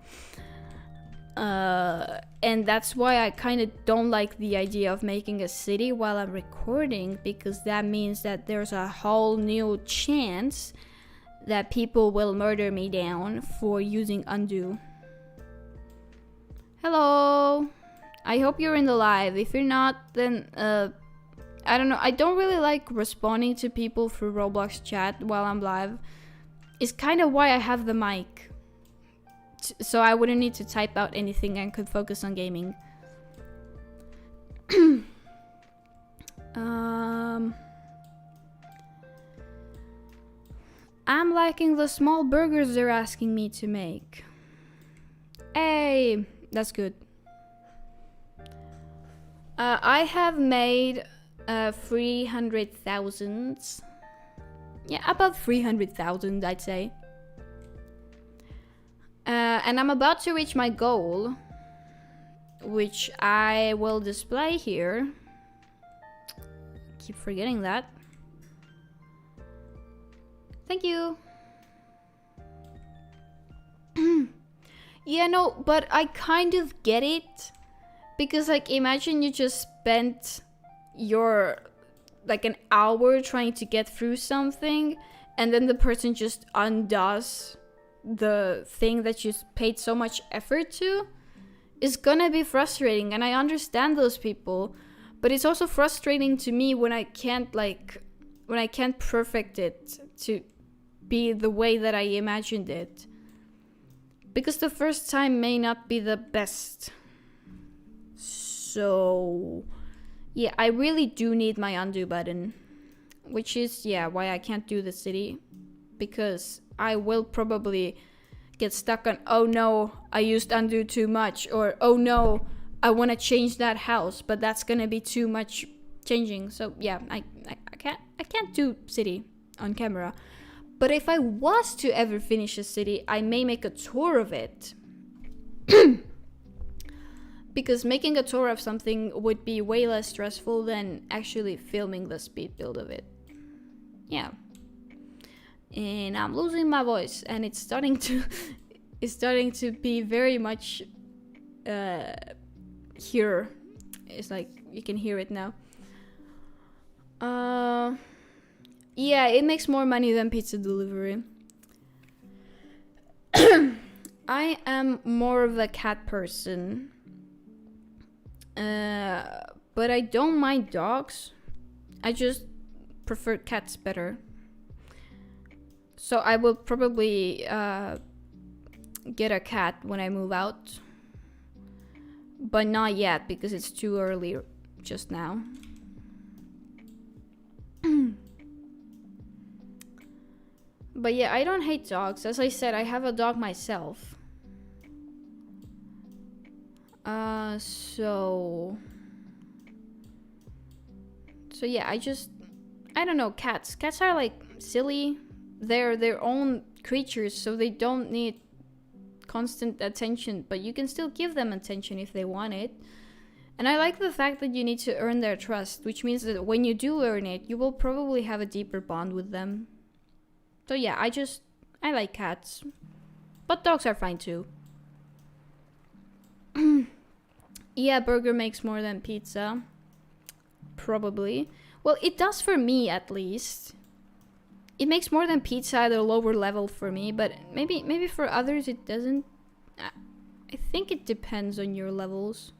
And that's why I kind of don't like the idea of making a city while I'm recording, because that means that there's a whole new chance that people will murder me down for using undo. Hello! I hope you're in the live. If you're not, then I don't know. I don't really like responding to people through Roblox chat while I'm live. It's kind of why I have the mic. So I wouldn't need to type out anything and could focus on gaming. I'm liking the small burgers they're asking me to make. Hey, that's good. I have made 300,000. Yeah, about 300,000, I'd say. And I'm about to reach my goal, which I will display here. Keep forgetting that. Thank you. Yeah, no, but I kind of get it. Because, like, imagine you just spent your, like, an hour trying to get through something, and then the person just undoes the thing that you paid so much effort to. Is gonna be frustrating, and I understand those people. But it's also frustrating to me when I can't, like, when I can't perfect it to be the way that I imagined it. Because the first time may not be the best. So, yeah, I really do need my undo button. Which is, yeah, why I can't do the city. Because I will probably get stuck on, oh no, I used undo too much. Or, oh no, I want to change that house, but that's going to be too much changing. So, yeah, I can't do city on camera. But if I was to ever finish a city, I may make a tour of it. Because making a tour of something would be way less stressful than actually filming the speed build of it. Yeah. And I'm losing my voice, and it's starting to be very much here. It's like you can hear it now. Yeah, it makes more money than pizza delivery. I am more of a cat person. but I don't mind dogs. I just prefer cats better. So I will probably get a cat when I move out. But not yet, because it's too early just now. But yeah, I don't hate dogs. As I said, I have a dog myself. So yeah, I don't know, cats. Cats are like silly. They're their own creatures, so they don't need constant attention, but you can still give them attention if they want it. And I like the fact that you need to earn their trust, which means that when you do earn it, you will probably have a deeper bond with them. So yeah, I like cats. But dogs are fine too. Yeah, burger makes more than pizza. Probably. Well, it does for me at least. It makes more than pizza at a lower level for me, but maybe for others it doesn't. I think it depends on your levels.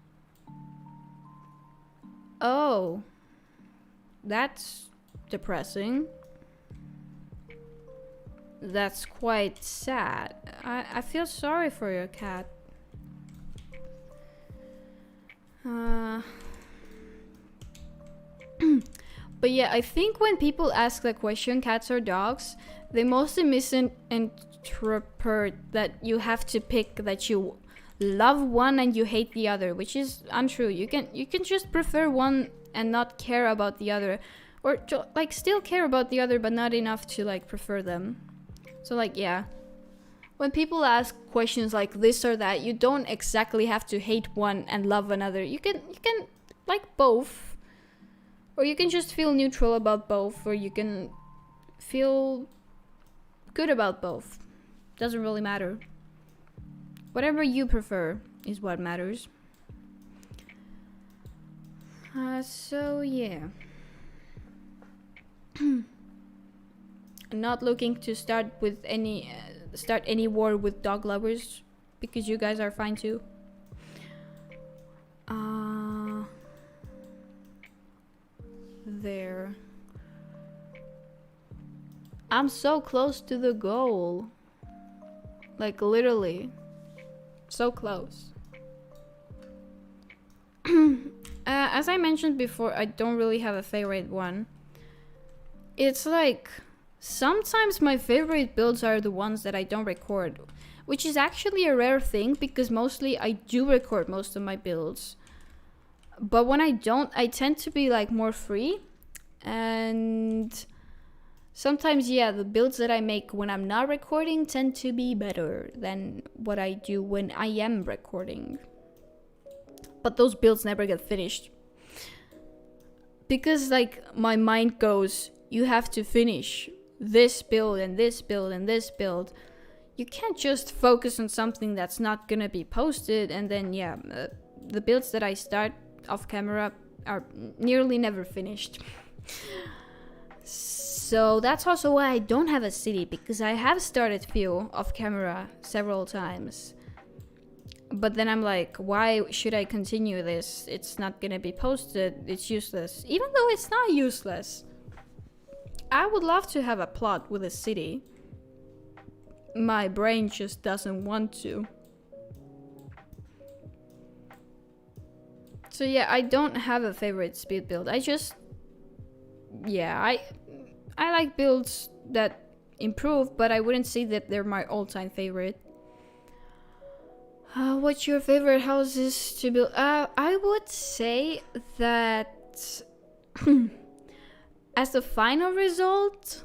Oh. That's depressing. That's quite sad. I feel sorry for your cat. But yeah, I think when people ask the question, cats or dogs, they mostly misinterpret that you have to pick that you love one and you hate the other, which is untrue. You can just prefer one and not care about the other, or like still care about the other but not enough to like prefer them. So like, yeah, when people ask questions like this or that, you don't exactly have to hate one and love another. You can like both, or you can just feel neutral about both, or you can feel good about both. Doesn't really matter. Whatever you prefer is what matters. So yeah. I'm not looking to start any war with dog lovers, because you guys are fine too. There. I'm so close to the goal. Like literally. So close. As I mentioned before, I don't really have a favorite one. It's like sometimes my favorite builds are the ones that I don't record, which is actually a rare thing because mostly I do record most of my builds. But when I don't, I tend to be like more free, and sometimes, yeah, the builds that I make when I'm not recording tend to be better than what I do when I am recording. But those builds never get finished. Because like my mind goes, you have to finish this build and this build and this build. You can't just focus on something that's not gonna be posted, and then yeah, the builds that I start off camera are nearly never finished. So that's also why I don't have a city, because I have started few off camera several times. But then I'm like, why should I continue this? It's not gonna be posted, it's useless. Even though it's not useless. I would love to have a plot with a city. My brain just doesn't want to. So yeah, I don't have a favorite speed build. I like builds that improve, but I wouldn't say that they're my all-time favorite. What's your favorite houses to build? I would say that as the final result,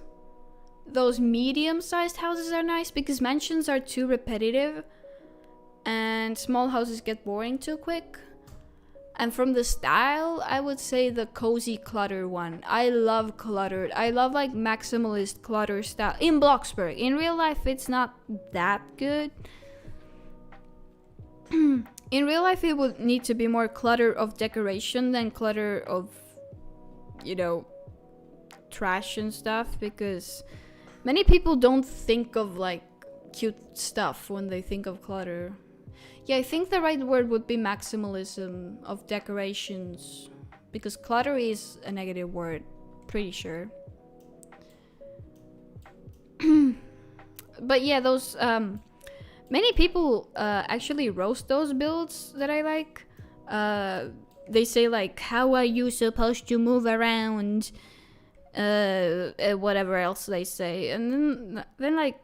those medium-sized houses are nice because mansions are too repetitive and small houses get boring too quick. And from the style, I would say the cozy clutter one. I love cluttered. I love like maximalist clutter style in Bloxburg. In real life, it's not that good. In real life, it would need to be more clutter of decoration than clutter of, you know, trash and stuff, because many people don't think of like cute stuff when they think of clutter. Yeah, I think the right word would be maximalism of decorations, because cluttery is a negative word, pretty sure. But yeah, those many people actually roast those builds that I like. They say like, how are you supposed to move around, whatever else they say, and then like,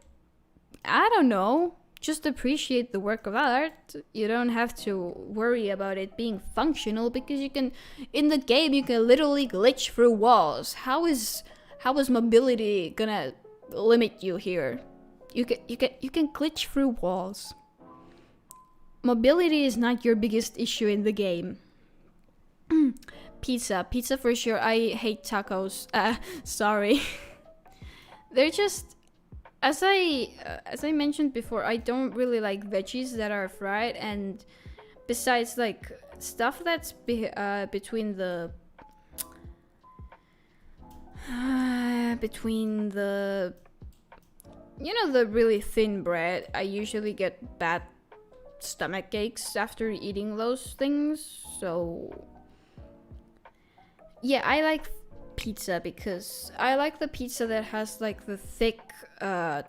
I don't know, just appreciate the work of art. You don't have to worry about it being functional, because you can, in the game, you can literally glitch through walls. How is mobility gonna limit you here? You can glitch through walls. Mobility is not your biggest issue in the game. Pizza for sure. I hate tacos. Sorry. They're just, as I mentioned before, I don't really like veggies that are fried, and besides, like, stuff that's between the you know, the really thin bread, I usually get bad stomach aches after eating those things. So yeah, I like pizza because I like the pizza that has like the thick you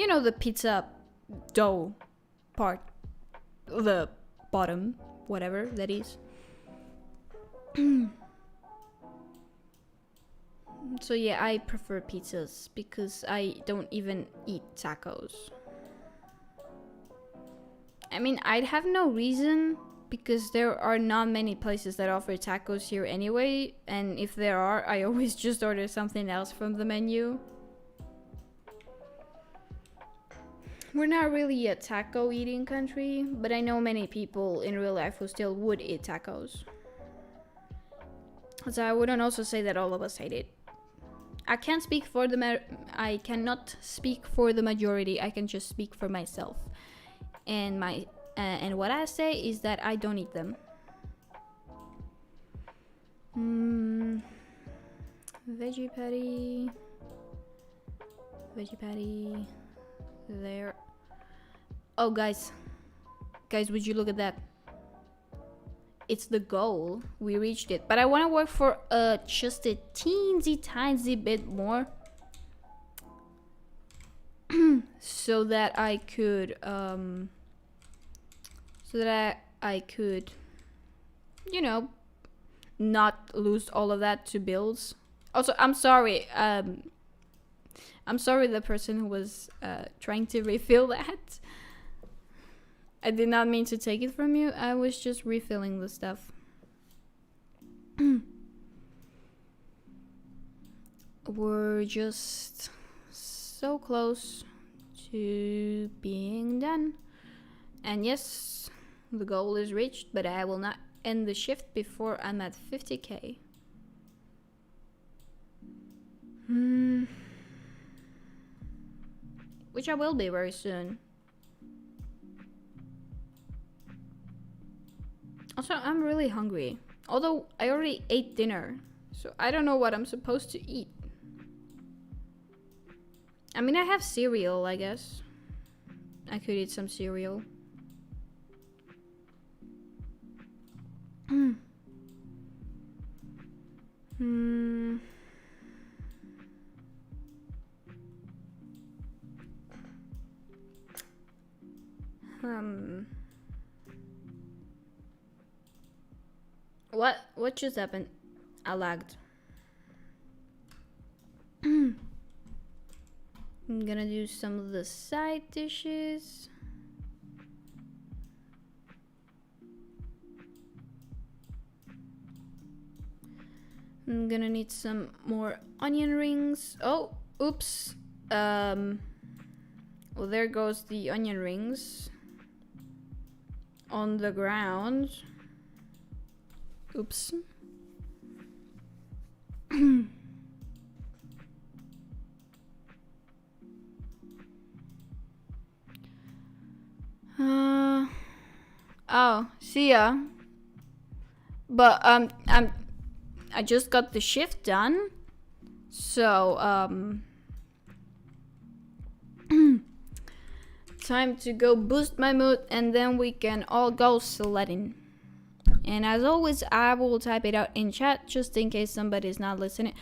know, the pizza dough part, the bottom, whatever that is. So yeah, I prefer pizzas because I don't even eat tacos. I mean, I'd have no reason, because there are not many places that offer tacos here anyway, and if there are, I always just order something else from the menu. We're not really a taco eating country, but I know many people in real life who still would eat tacos. So I wouldn't also say that all of us hate it. I cannot speak for the majority. I can just speak for myself. And what I say is that I don't eat them. Veggie patty. There. Oh, guys, would you look at that? It's the goal. We reached it. But I want to work for just a teensy tiny bit more. So that I could you know, not lose all of that to bills. Also, I'm sorry the person who was trying to refill that. I did not mean to take it from you. I was just refilling the stuff. We're just so close to being done. And yes, the goal is reached, but I will not end the shift before I'm at 50k. Which I will be very soon. Also, I'm really hungry. Although I already ate dinner, so I don't know what I'm supposed to eat. I mean, I have cereal, I guess. I could eat some cereal. What just happened? I lagged. I'm gonna do some of the side dishes. I'm gonna need some more onion rings. Oh, oops. Well, there goes the onion rings on the ground. Oops. Oh, see ya. But I just got the shift done, so time to go boost my mood, and then we can all go sledding. And as always, I will type it out in chat just in case somebody's not listening.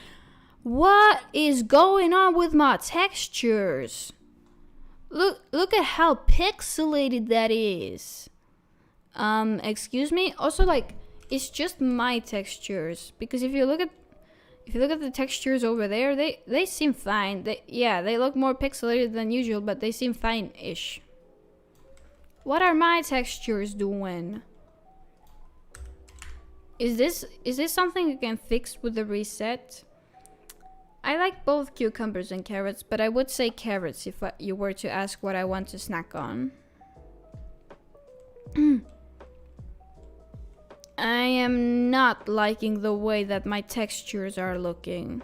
What is going on with my textures? Look at how pixelated that is. Excuse me. Also, like, it's just my textures, because if you look at the textures over there, they seem fine. They look more pixelated than usual, but they seem fine-ish. What are my textures doing? Is this something you can fix with the reset? I like both cucumbers and carrots, but I would say carrots if you were to ask what I want to snack on. I am not liking the way that my textures are looking.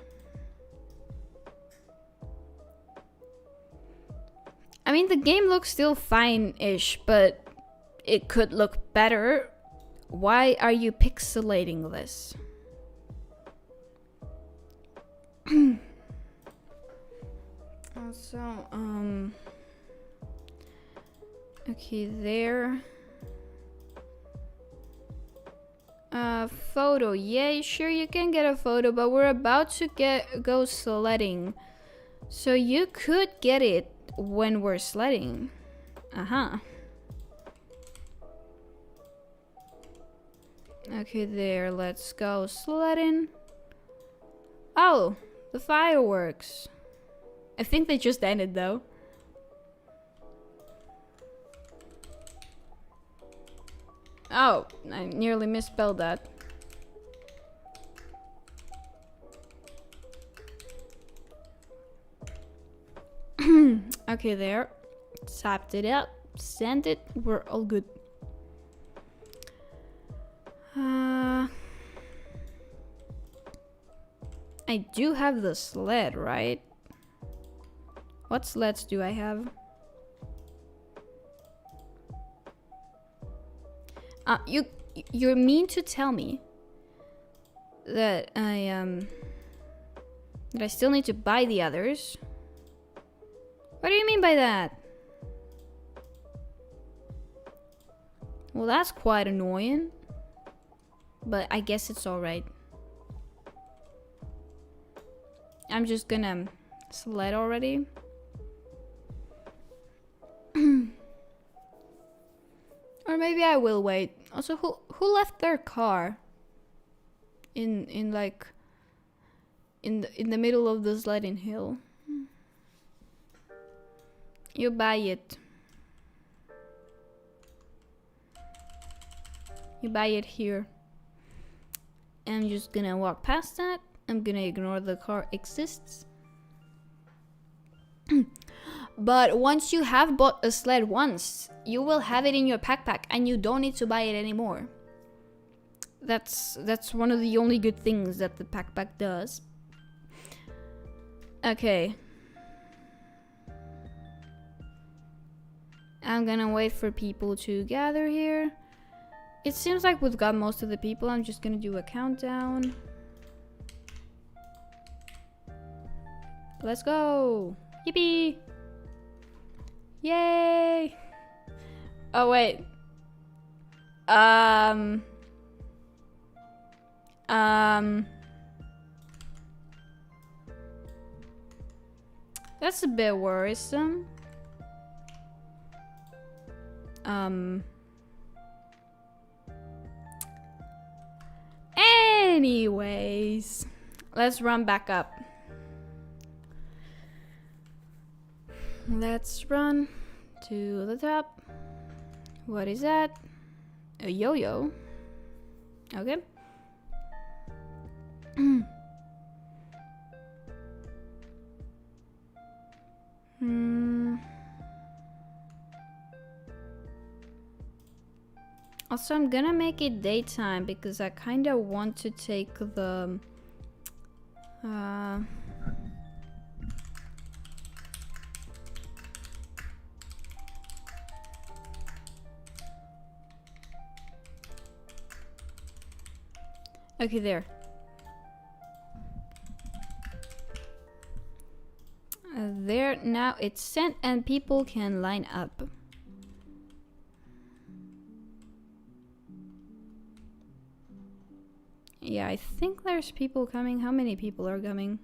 I mean, the game looks still fine-ish, but it could look better. Why are you pixelating this? Also, okay, there. Photo. Yeah, sure, you can get a photo, but we're about to go sledding. So you could get it when we're sledding. Okay, there, let's go sledding. Oh, the fireworks. I think they just ended though. Oh, I nearly misspelled that. Okay, there. Tapped it up, sent it, we're all good. I do have the sled, right? What sleds do I have? You mean to tell me that I still need to buy the others? What do you mean by that? Well, that's quite annoying, but I guess it's alright. I'm just gonna sled already. Or maybe I will wait. Also, who left their car in the middle of the sledding hill? You buy it. You buy it here. I'm just gonna walk past that. I'm gonna ignore the car exists. But once you have bought a sled once, you will have it in your backpack and you don't need to buy it anymore. That's one of the only good things that the backpack does. Okay. I'm gonna wait for people to gather here. It seems like we've got most of the people. I'm just gonna do a countdown. Let's go! Yippee! Yay! Oh wait. That's a bit worrisome. Anyways, let's run back up. Let's run to the top. What is that? A yo-yo. Okay. Also, I'm gonna make it daytime because I kind of want to take the okay, there. There, now it's sent and people can line up. Yeah, I think there's people coming. How many people are coming?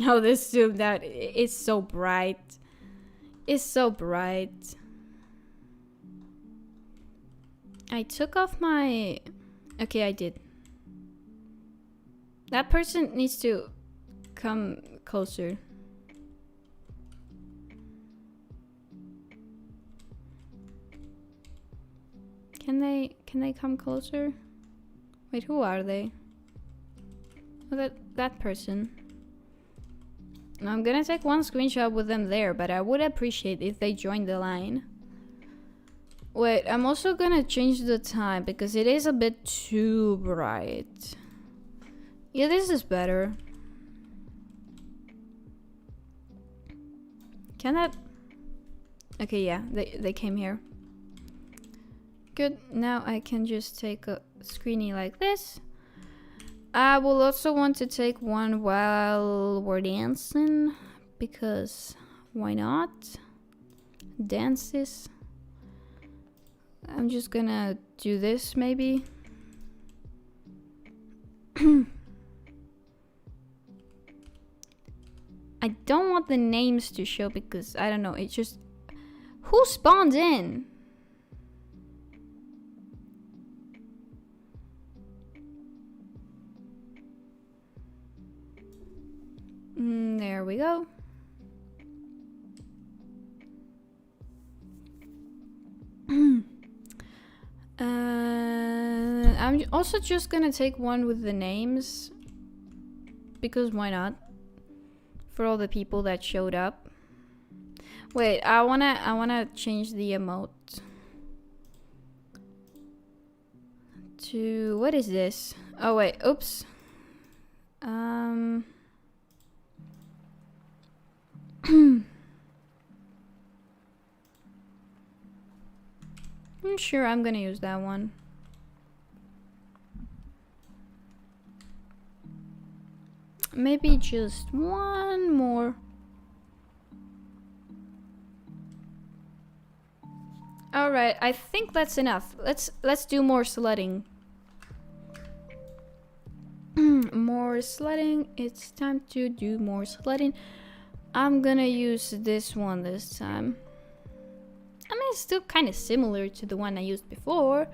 Oh, this soup, that is so bright. It's so bright. I took off my... Okay, I did. That person needs to come closer. Can they come closer? Wait, who are they? Oh, that person. I'm gonna take one screenshot with them there, but I would appreciate if they joined the line. Wait, I'm also gonna change the time because it is a bit too bright. Yeah, this is better. Can that... Okay, yeah, they came here. Good, now I can just take a screenie like this. I will also want to take one while we're dancing, because why not? Dances. I'm just gonna do this maybe. I don't want the names to show because I don't know, it's just... Who spawned in? There we go. I'm also just gonna take one with the names, because why not? For all the people that showed up. Wait, I wanna change the emote to... What is this? Oh wait, oops. I'm sure I'm gonna use that one. Maybe just one more. All right, I think that's enough. Let's do more sledding. More sledding. It's time to do more sledding. I'm gonna use this one this time. I mean, it's still kind of similar to the one I used before.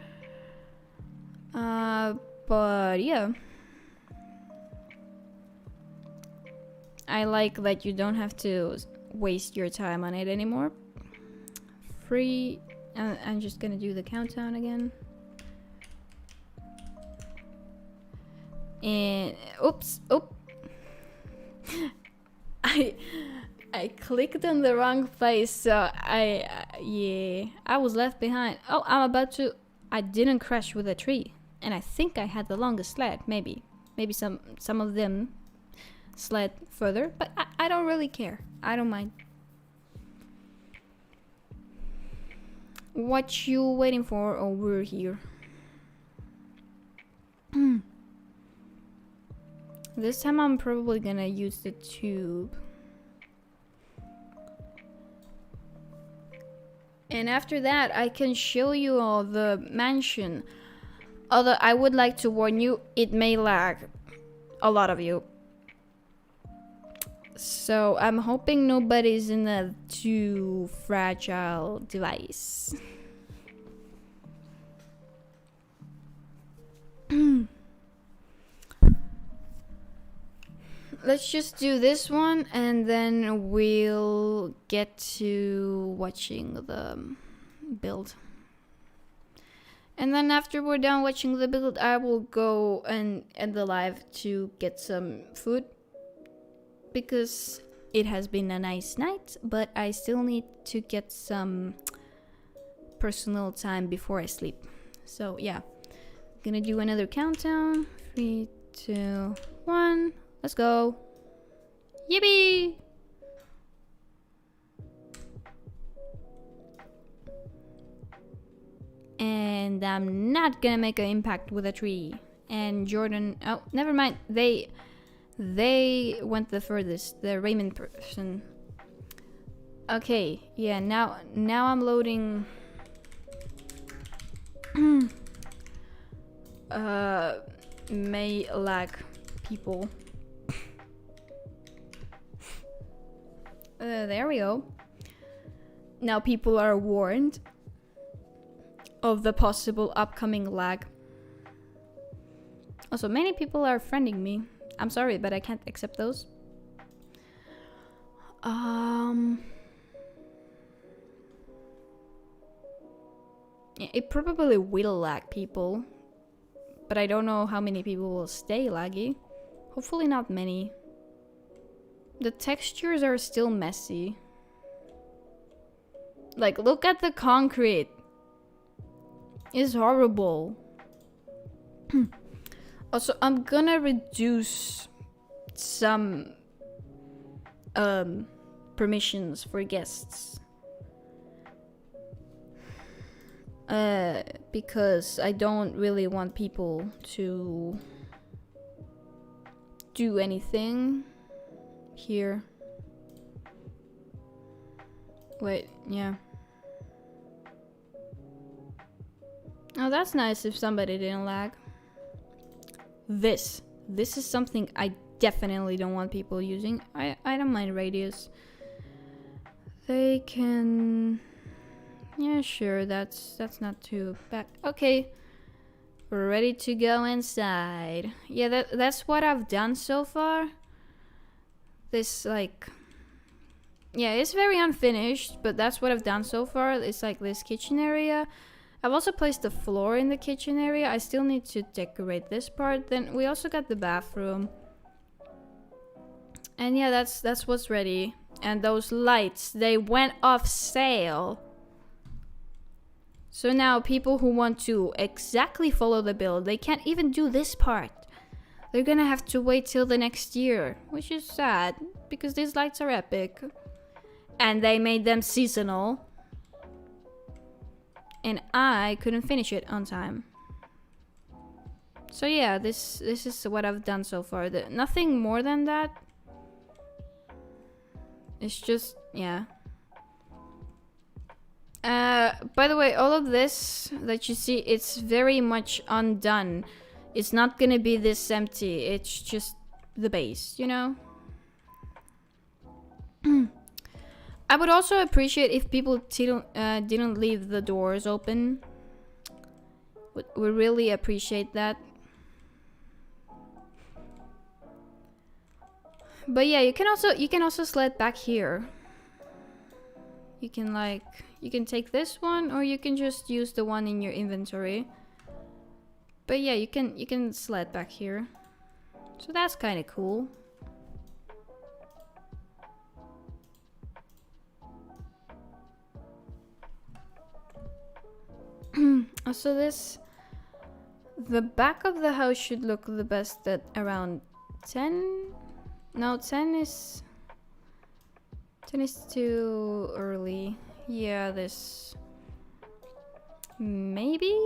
But yeah. I like that you don't have to waste your time on it anymore. Free. I'm just gonna do the countdown again. And oops, I clicked on the wrong place, so yeah, I was left behind. Oh, I didn't crash with a tree, and I think I had the longest sled. Maybe some of them sled further, but I don't really care. I don't mind. What you waiting for? Oh, we're here. This time I'm probably gonna use the tube. And after that, I can show you all the mansion. Although I would like to warn you, it may lag a lot of you. So I'm hoping nobody's in a too fragile device. Let's just do this one and then we'll get to watching the build. And then after we're done watching the build, I will go and end the live to get some food. Because it has been a nice night, but I still need to get some personal time before I sleep. So yeah, gonna do another countdown. 3, 2, 1. Let's go. Yippee! And I'm not gonna make an impact with a tree. And Jordan, oh, never mind. They went the furthest, the Raymond person. Okay, yeah, now I'm loading. may lag people. There we go. Now people are warned of the possible upcoming lag. Also, many people are friending me. I'm sorry, but I can't accept those. It probably will lag people, but I don't know how many people will stay laggy. Hopefully not many. The textures are still messy. Like, look at the concrete. It's horrible. Also, I'm gonna reduce some permissions for guests. Because I don't really want people to do anything here. Wait, yeah. Oh, that's nice if somebody didn't lag. This is something I definitely don't want people using. I don't mind radius. They can... Yeah, sure, that's not too bad. Okay, we're ready to go inside. Yeah, that's what I've done so far. This, like... Yeah, it's very unfinished, but that's what I've done so far. It's like this kitchen area. I've also placed the floor in the kitchen area. I still need to decorate this part. Then we also got the bathroom. And yeah, that's what's ready. And those lights, they went off sale. So now people who want to exactly follow the build, they can't even do this part. They're gonna have to wait till the next year, which is sad because these lights are epic. And they made them seasonal. And I couldn't finish it on time. So yeah, this is what I've done so far. Nothing more than that. It's just, yeah. By the way, all of this that you see, it's very much undone. It's not gonna be this empty. It's just the base, you know? I would also appreciate if people didn't leave the doors open. Would really appreciate that. But yeah, you can also sled back here. You can take this one, or you can just use the one in your inventory. But yeah, you can sled back here. So that's kind of cool. So the back of the house should look the best at around 10. No, 10 is too early. Yeah, this maybe,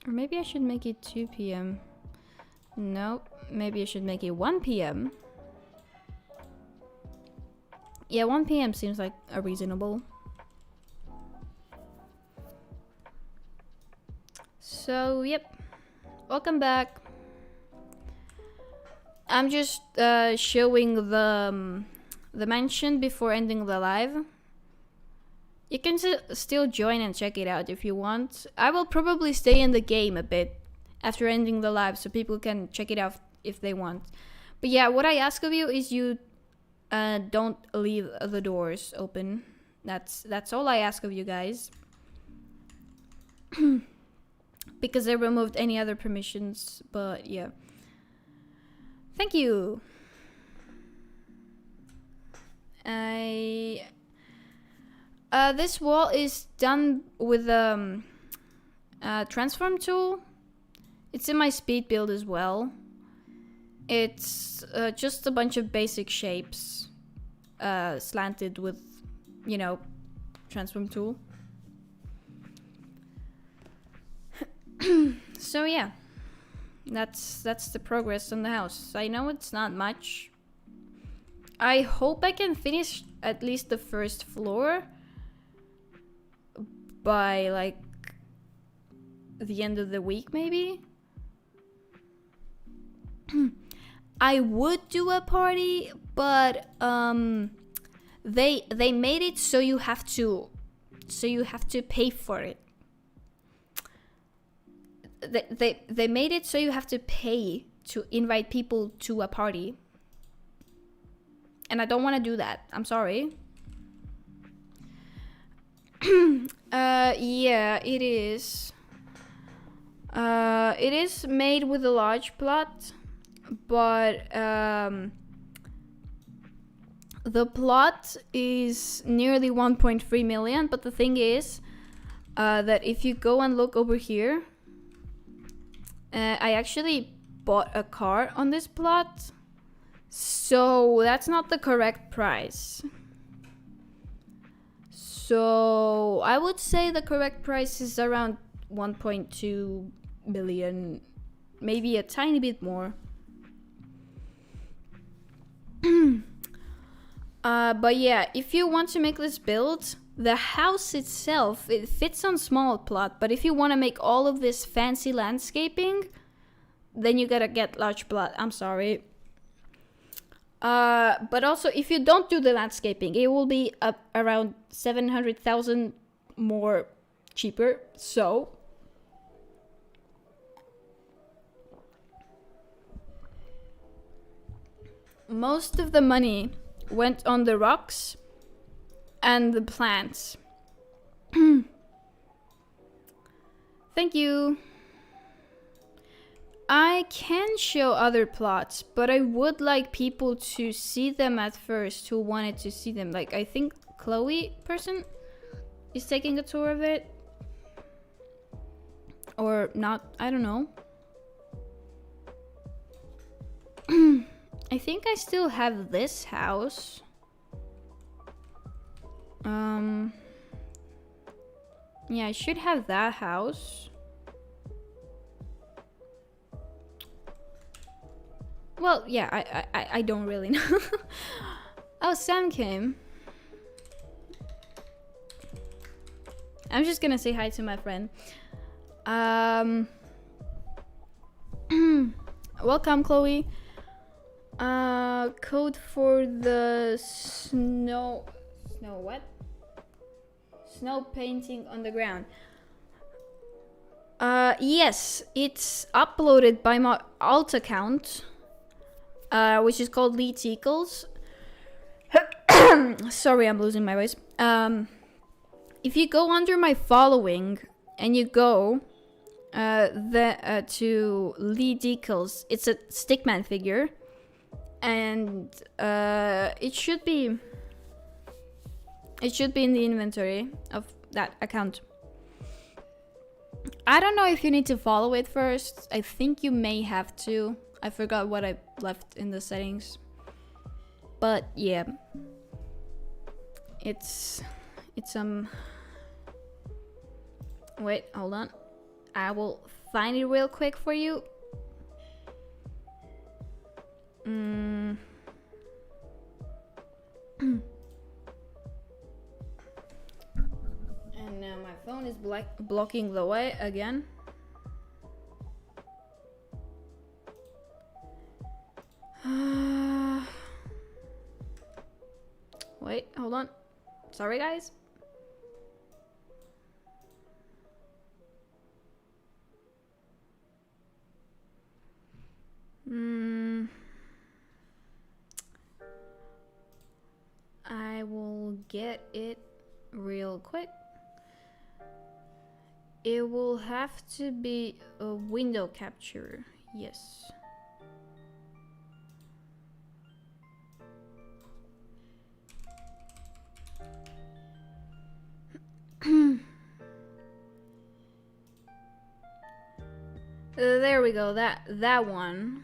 or maybe I should make it 2 p.m. No, maybe I should make it 1 p.m. Yeah, 1 p.m. seems like a reasonable. So, yep. Welcome back. I'm just showing the mansion before ending the live. You can still join and check it out if you want. I will probably stay in the game a bit after ending the live so people can check it out if they want. But yeah, what I ask of you is you don't leave the doors open. That's all I ask of you guys. Because I removed any other permissions, but yeah. Thank you. This wall is done with a transform tool. It's in my speed build as well. It's just a bunch of basic shapes slanted with, you know, transform tool. So yeah, that's the progress on the house. I know it's not much. I hope I can finish at least the first floor by like the end of the week, maybe. I would do a party, but they made it so you have to pay for it. They made it so you have to pay to invite people to a party. And I don't want to do that. I'm sorry. Yeah, it is. It is made with a large plot, but the plot is nearly 1.3 million. But the thing is that if you go and look over here, I actually bought a car on this plot, so that's not the correct price. So I would say the correct price is around 1.2 million, maybe a tiny bit more. But yeah, if you want to make this build, the house itself, it fits on small plot, but if you want to make all of this fancy landscaping, then you gotta get large plot. I'm sorry. But also, if you don't do the landscaping, it will be up around 700,000 more cheaper. So most of the money went on the rocks and the plants. Thank you. I can show other plots, but I would like people to see them at first who wanted to see them. Like, I think LeYuii person is taking a tour of it. Or not, I don't know. I think I still have this house. Yeah, I should have that house. Well, yeah, I don't really know. Oh, Sam came. I'm just gonna say hi to my friend. Welcome, LeYuii. Code for the snow what? Snow painting on the ground. Yes, it's uploaded by my alt account, which is called LeYuii. Sorry, I'm losing my voice. If you go under my following and you go to LeYuii, it's a stickman figure, and it should be in the inventory of that account. I don't know if you need to follow it first. I think you may have to. I forgot what I left in the settings. But yeah. It's wait, hold on. I will find it real quick for you. And now my phone is blocking the way again. Wait, hold on. Sorry, guys. I will get it real quick. It will have to be a window capture. Yes. There we go. That one.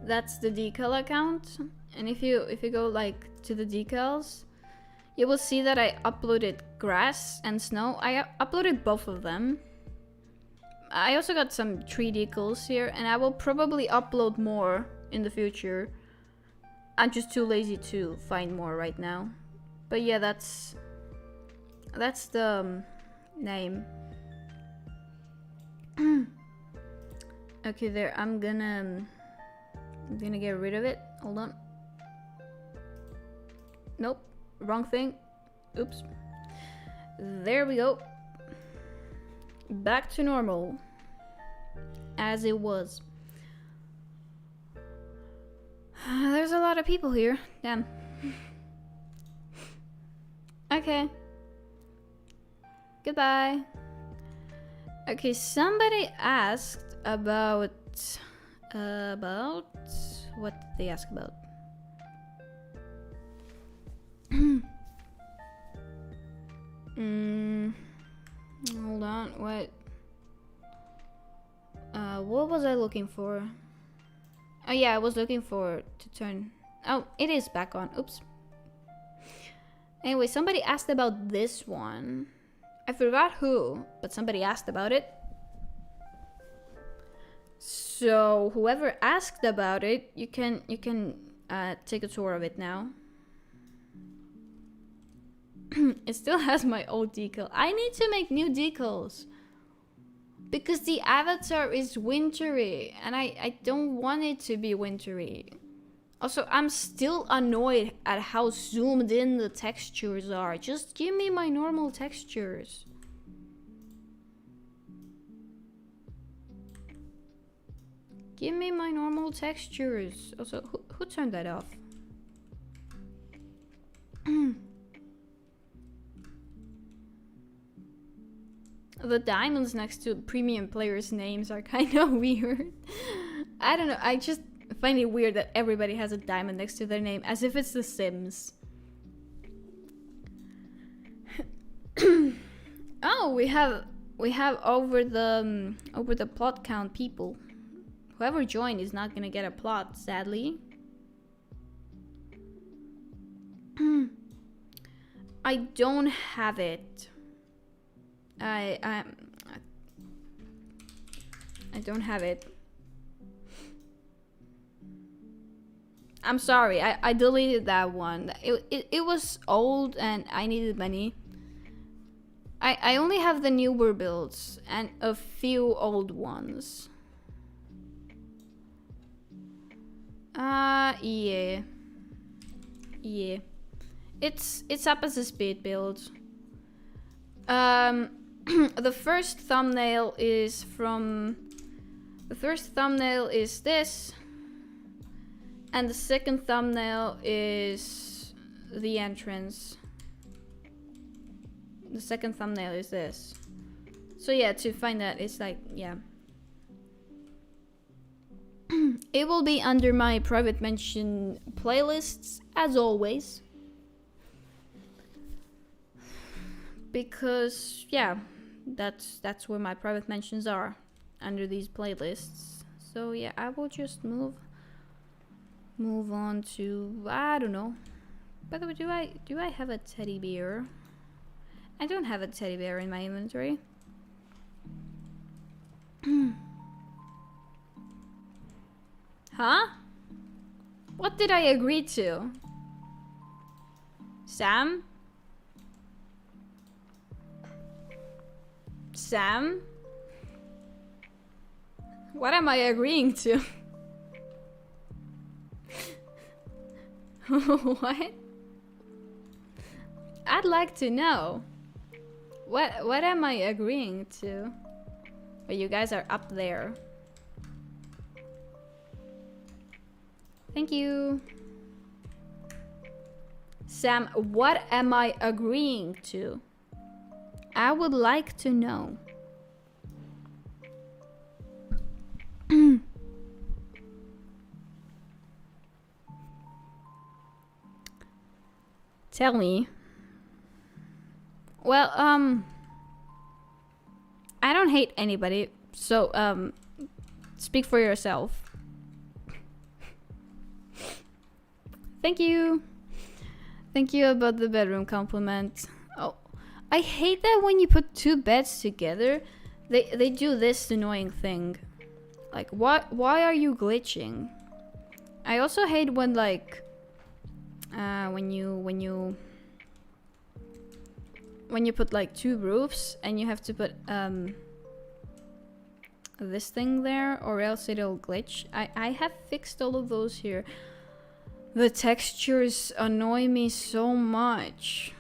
That's the decal account. And if you go like to the decals, you will see that I uploaded grass and snow. I uploaded both of them. I also got some tree decals here, and I will probably upload more in the future. I'm just too lazy to find more right now. But yeah, that's the name. Okay, there. I'm gonna get rid of it. Hold on. Nope. Wrong thing. Oops. There we go. Back to normal. As it was. There's a lot of people here. Damn. Okay. Goodbye. Okay, somebody asked about what did they ask about? Hold on, what was I looking for? Oh yeah, I was looking for to turn. Oh, it is back on. Oops. Anyway, somebody asked about this one. I forgot who, but somebody asked about it. So whoever asked about it, you can take a tour of it now. It still has my old decal. I need to make new decals because the avatar is wintry and I don't want it to be wintry. Also, I'm still annoyed at how zoomed in the textures are. Just give me my normal textures. Give me my normal textures. Also, who turned that off? The diamonds next to premium players' names are kind of weird. I don't know, I just find it weird that everybody has a diamond next to their name, as if it's The Sims. Oh, we have over the plot count people. Whoever joined is not gonna get a plot, sadly. I don't have it. I don't have it. I'm sorry, I deleted that one. It was old and I needed money. I only have the newer builds and a few old ones. Yeah. Yeah. It's up as a speed build. The first thumbnail is this, and the second thumbnail is the entrance. The second thumbnail is this. So yeah, to find that, it's like, yeah. It will be under my private mention playlists, as always. Because, yeah, that's where my private mentions are, under these playlists. So yeah, I will just move on to, I don't know. By the way, do I have a teddy bear? I don't have a teddy bear in my inventory. Huh? What did I agree to? Sam? Sam? What am I agreeing to? What? I'd like to know. What am I agreeing to? But you guys are up there. Thank you. Sam, what am I agreeing to? I would like to know. Tell me. Well, I don't hate anybody, so, speak for yourself. Thank you. Thank you about the bedroom compliment. Oh, I hate that when you put two beds together, they do this annoying thing. Like, why are you glitching? I also hate when, like, when you put like two roofs and you have to put this thing there, or else it'll glitch. I have fixed all of those here. The textures annoy me so much.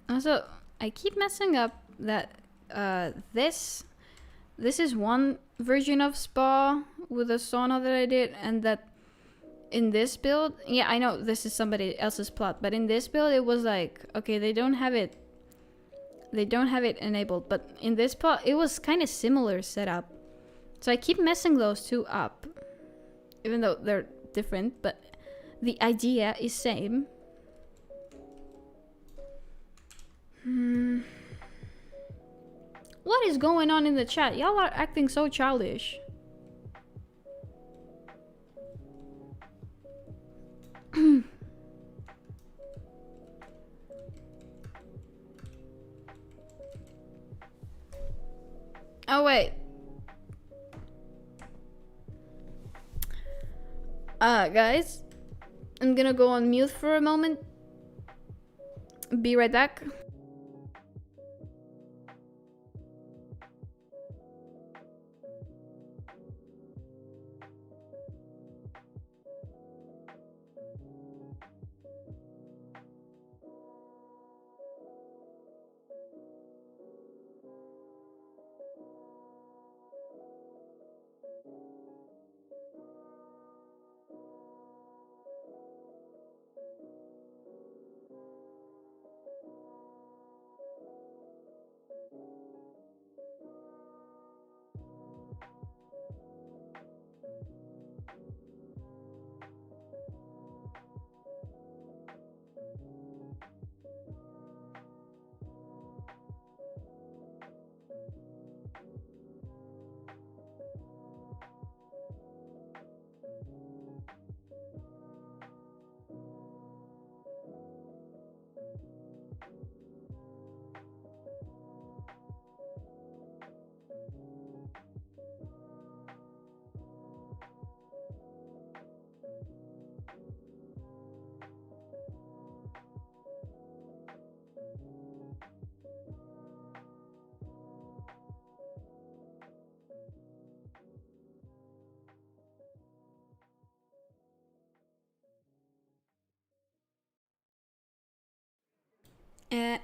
Also, I keep messing up that this is one version of spa with a sauna that I did, and that in this build, yeah, I know this is somebody else's plot, but in this build it was like, okay, they don't have it enabled, but in this plot it was kind of similar setup. So I keep messing those two up, even though they're different, but the idea is same. What is going on in the chat? Y'all are acting so childish. Oh wait. Guys, I'm gonna go on mute for a moment. Be right back.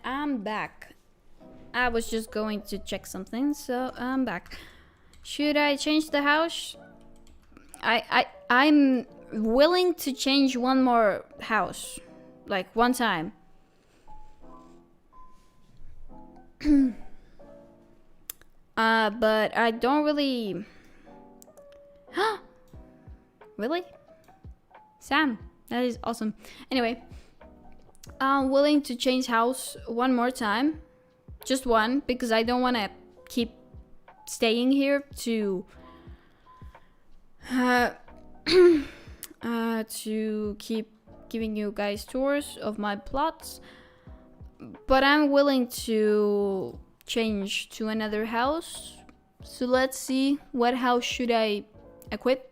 I'm back. I was just going to check something, so I'm back. Should I change the house? I'm willing to change one more house, like one time. But I don't really. Really? Sam, that is awesome. Anyway, I'm willing to change house one more time. Just one, because I don't want to keep staying here to to keep giving you guys tours of my plots. But I'm willing to change to another house. So let's see, what house should I equip?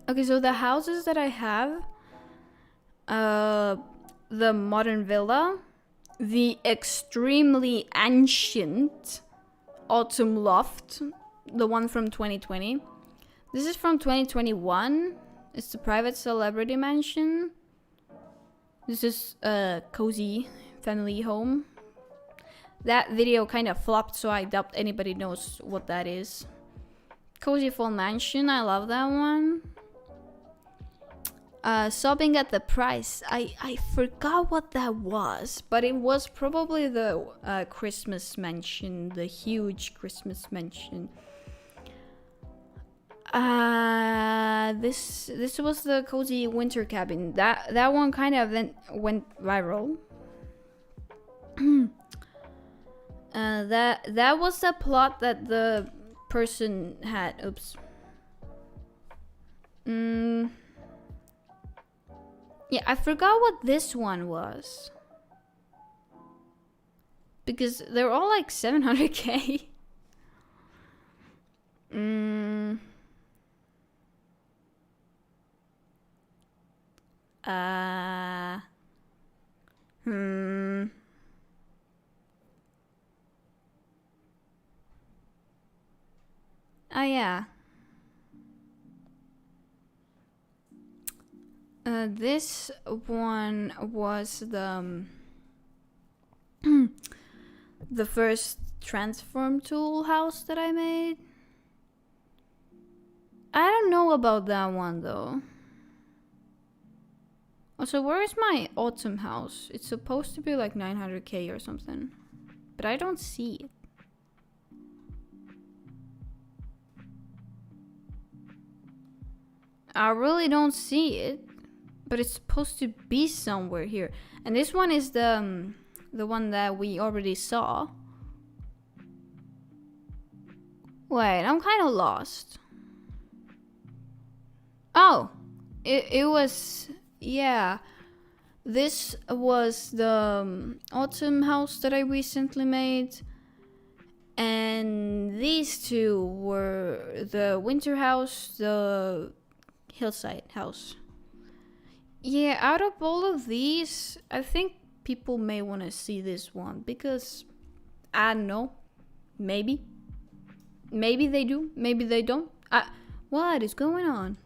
Okay, so the houses that I have, the modern villa, the extremely ancient autumn loft, the one from 2020. This is from 2021. It's the private celebrity mansion. This is a cozy family home. That video kind of flopped, so I doubt anybody knows what that is. Cozy full mansion, I love that one. Sobbing at the price. I forgot what that was, but it was probably the Christmas mansion, the huge Christmas mansion. This was the cozy winter cabin. That one kind of then went viral. That was the plot that the person had. Oops. Yeah, I forgot what this one was. because they're all like 700k. Oh yeah. This one was the first transform tool house that I made. I don't know about that one though. Also, where is my autumn house? It's supposed to be like 900k or something, but I don't see it. I really don't see it, but it's supposed to be somewhere here. And this one is the one that we already saw. Wait, I'm kind of lost. Oh, it was, yeah. This was the autumn house that I recently made. And these two were the winter house, the hillside house. Yeah, out of all of these, I think people may want to see this one because, I don't know, maybe they do, maybe they don't. What is going on?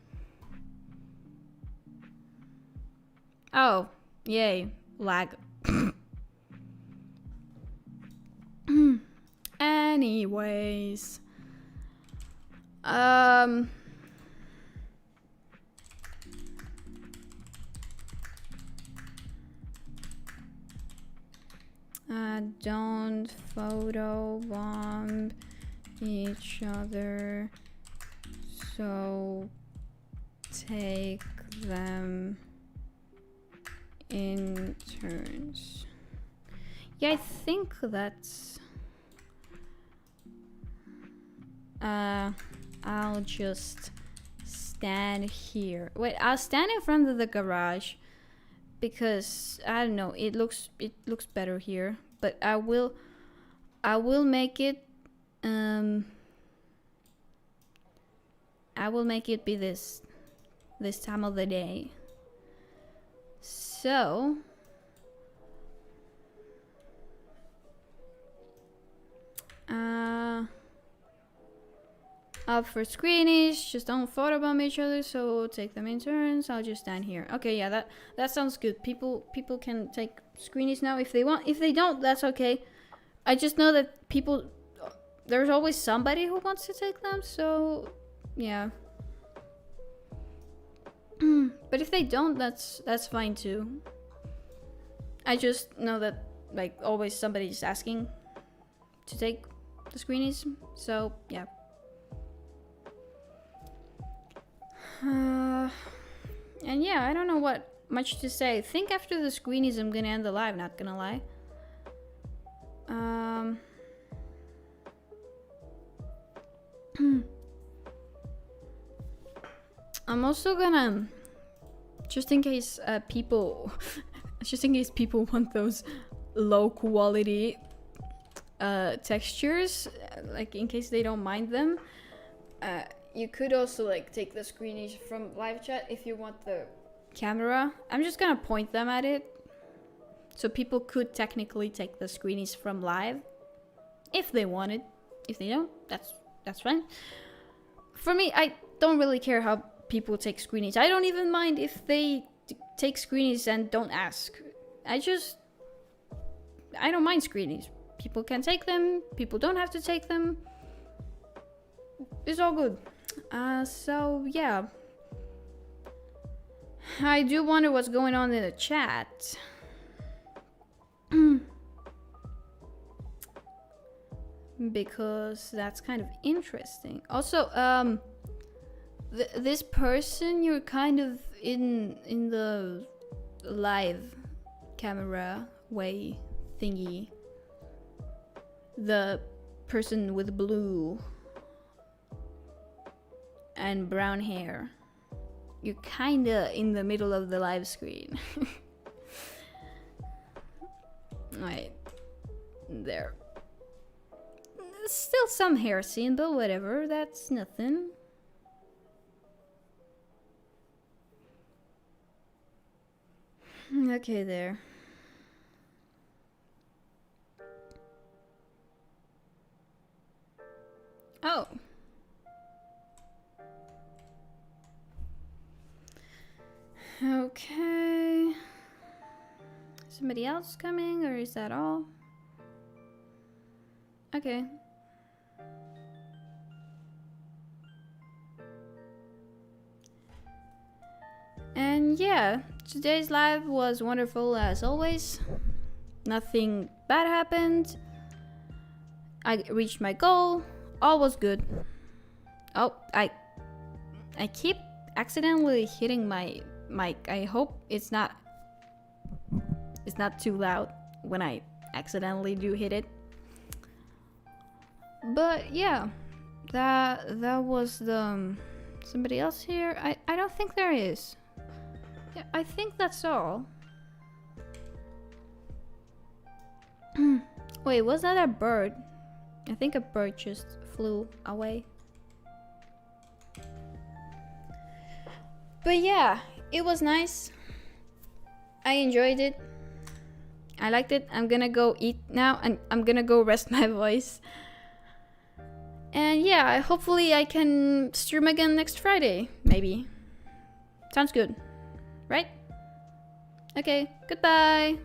Oh, yay, lag. Anyways, don't photo bomb each other, so take them in turns. Yeah, I think that's... I'll just stand here. Wait, I'll stand in front of the garage because I don't know, it looks better here. But I will make it I will make it be this time of the day. So up for screenies, just don't photobomb each other, so take them in turns. I'll just stand here. Okay, yeah, that sounds good. People can take screenies now if they want. If they don't, that's okay. I just know that there's always somebody who wants to take them, so yeah. But if they don't, that's fine too. I just know that like always somebody's asking to take the screenies, so yeah. And yeah, I don't know what much to say. I think after the screenies I'm gonna end the live, not gonna lie. I'm also gonna, just in case people want those low quality textures, like in case they don't mind them, you could also like take the screenies from live chat if you want the camera. I'm just gonna point them at it, so people could technically take the screenies from live if they wanted. If they don't, that's fine. For me, I don't really care how people take screenies. I don't even mind if they take screenies and don't ask. I don't mind screenies. People can take them, people don't have to take them. It's all good. So yeah, I do wonder what's going on in the chat. Because that's kind of interesting. Also, this person, you're kind of in the live camera way thingy. The person with blue and brown hair. You're kinda in the middle of the live screen. Right. there. Still some hair seen, but whatever, that's nothing. Okay, there. Oh. Okay. Somebody else coming, or is that all? Okay. And yeah, today's live was wonderful as always. Nothing bad happened. I reached my goal. All was good. Oh, I keep accidentally hitting my mic. I hope it's not too loud when I accidentally do hit it. But yeah, that was the somebody else here. I don't think there is. Yeah, I think that's all. Wait, was that a bird? I think a bird just flew away. But yeah, it was nice. I enjoyed it. I liked it. I'm gonna go eat now and I'm gonna go rest my voice. And yeah, hopefully I can stream again next Friday, maybe. Sounds good, right? Okay, goodbye.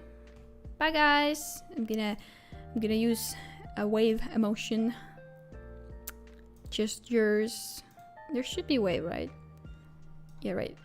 Bye guys. I'm gonna use a wave emotion. Just yours. There should be wave, right? Yeah, right.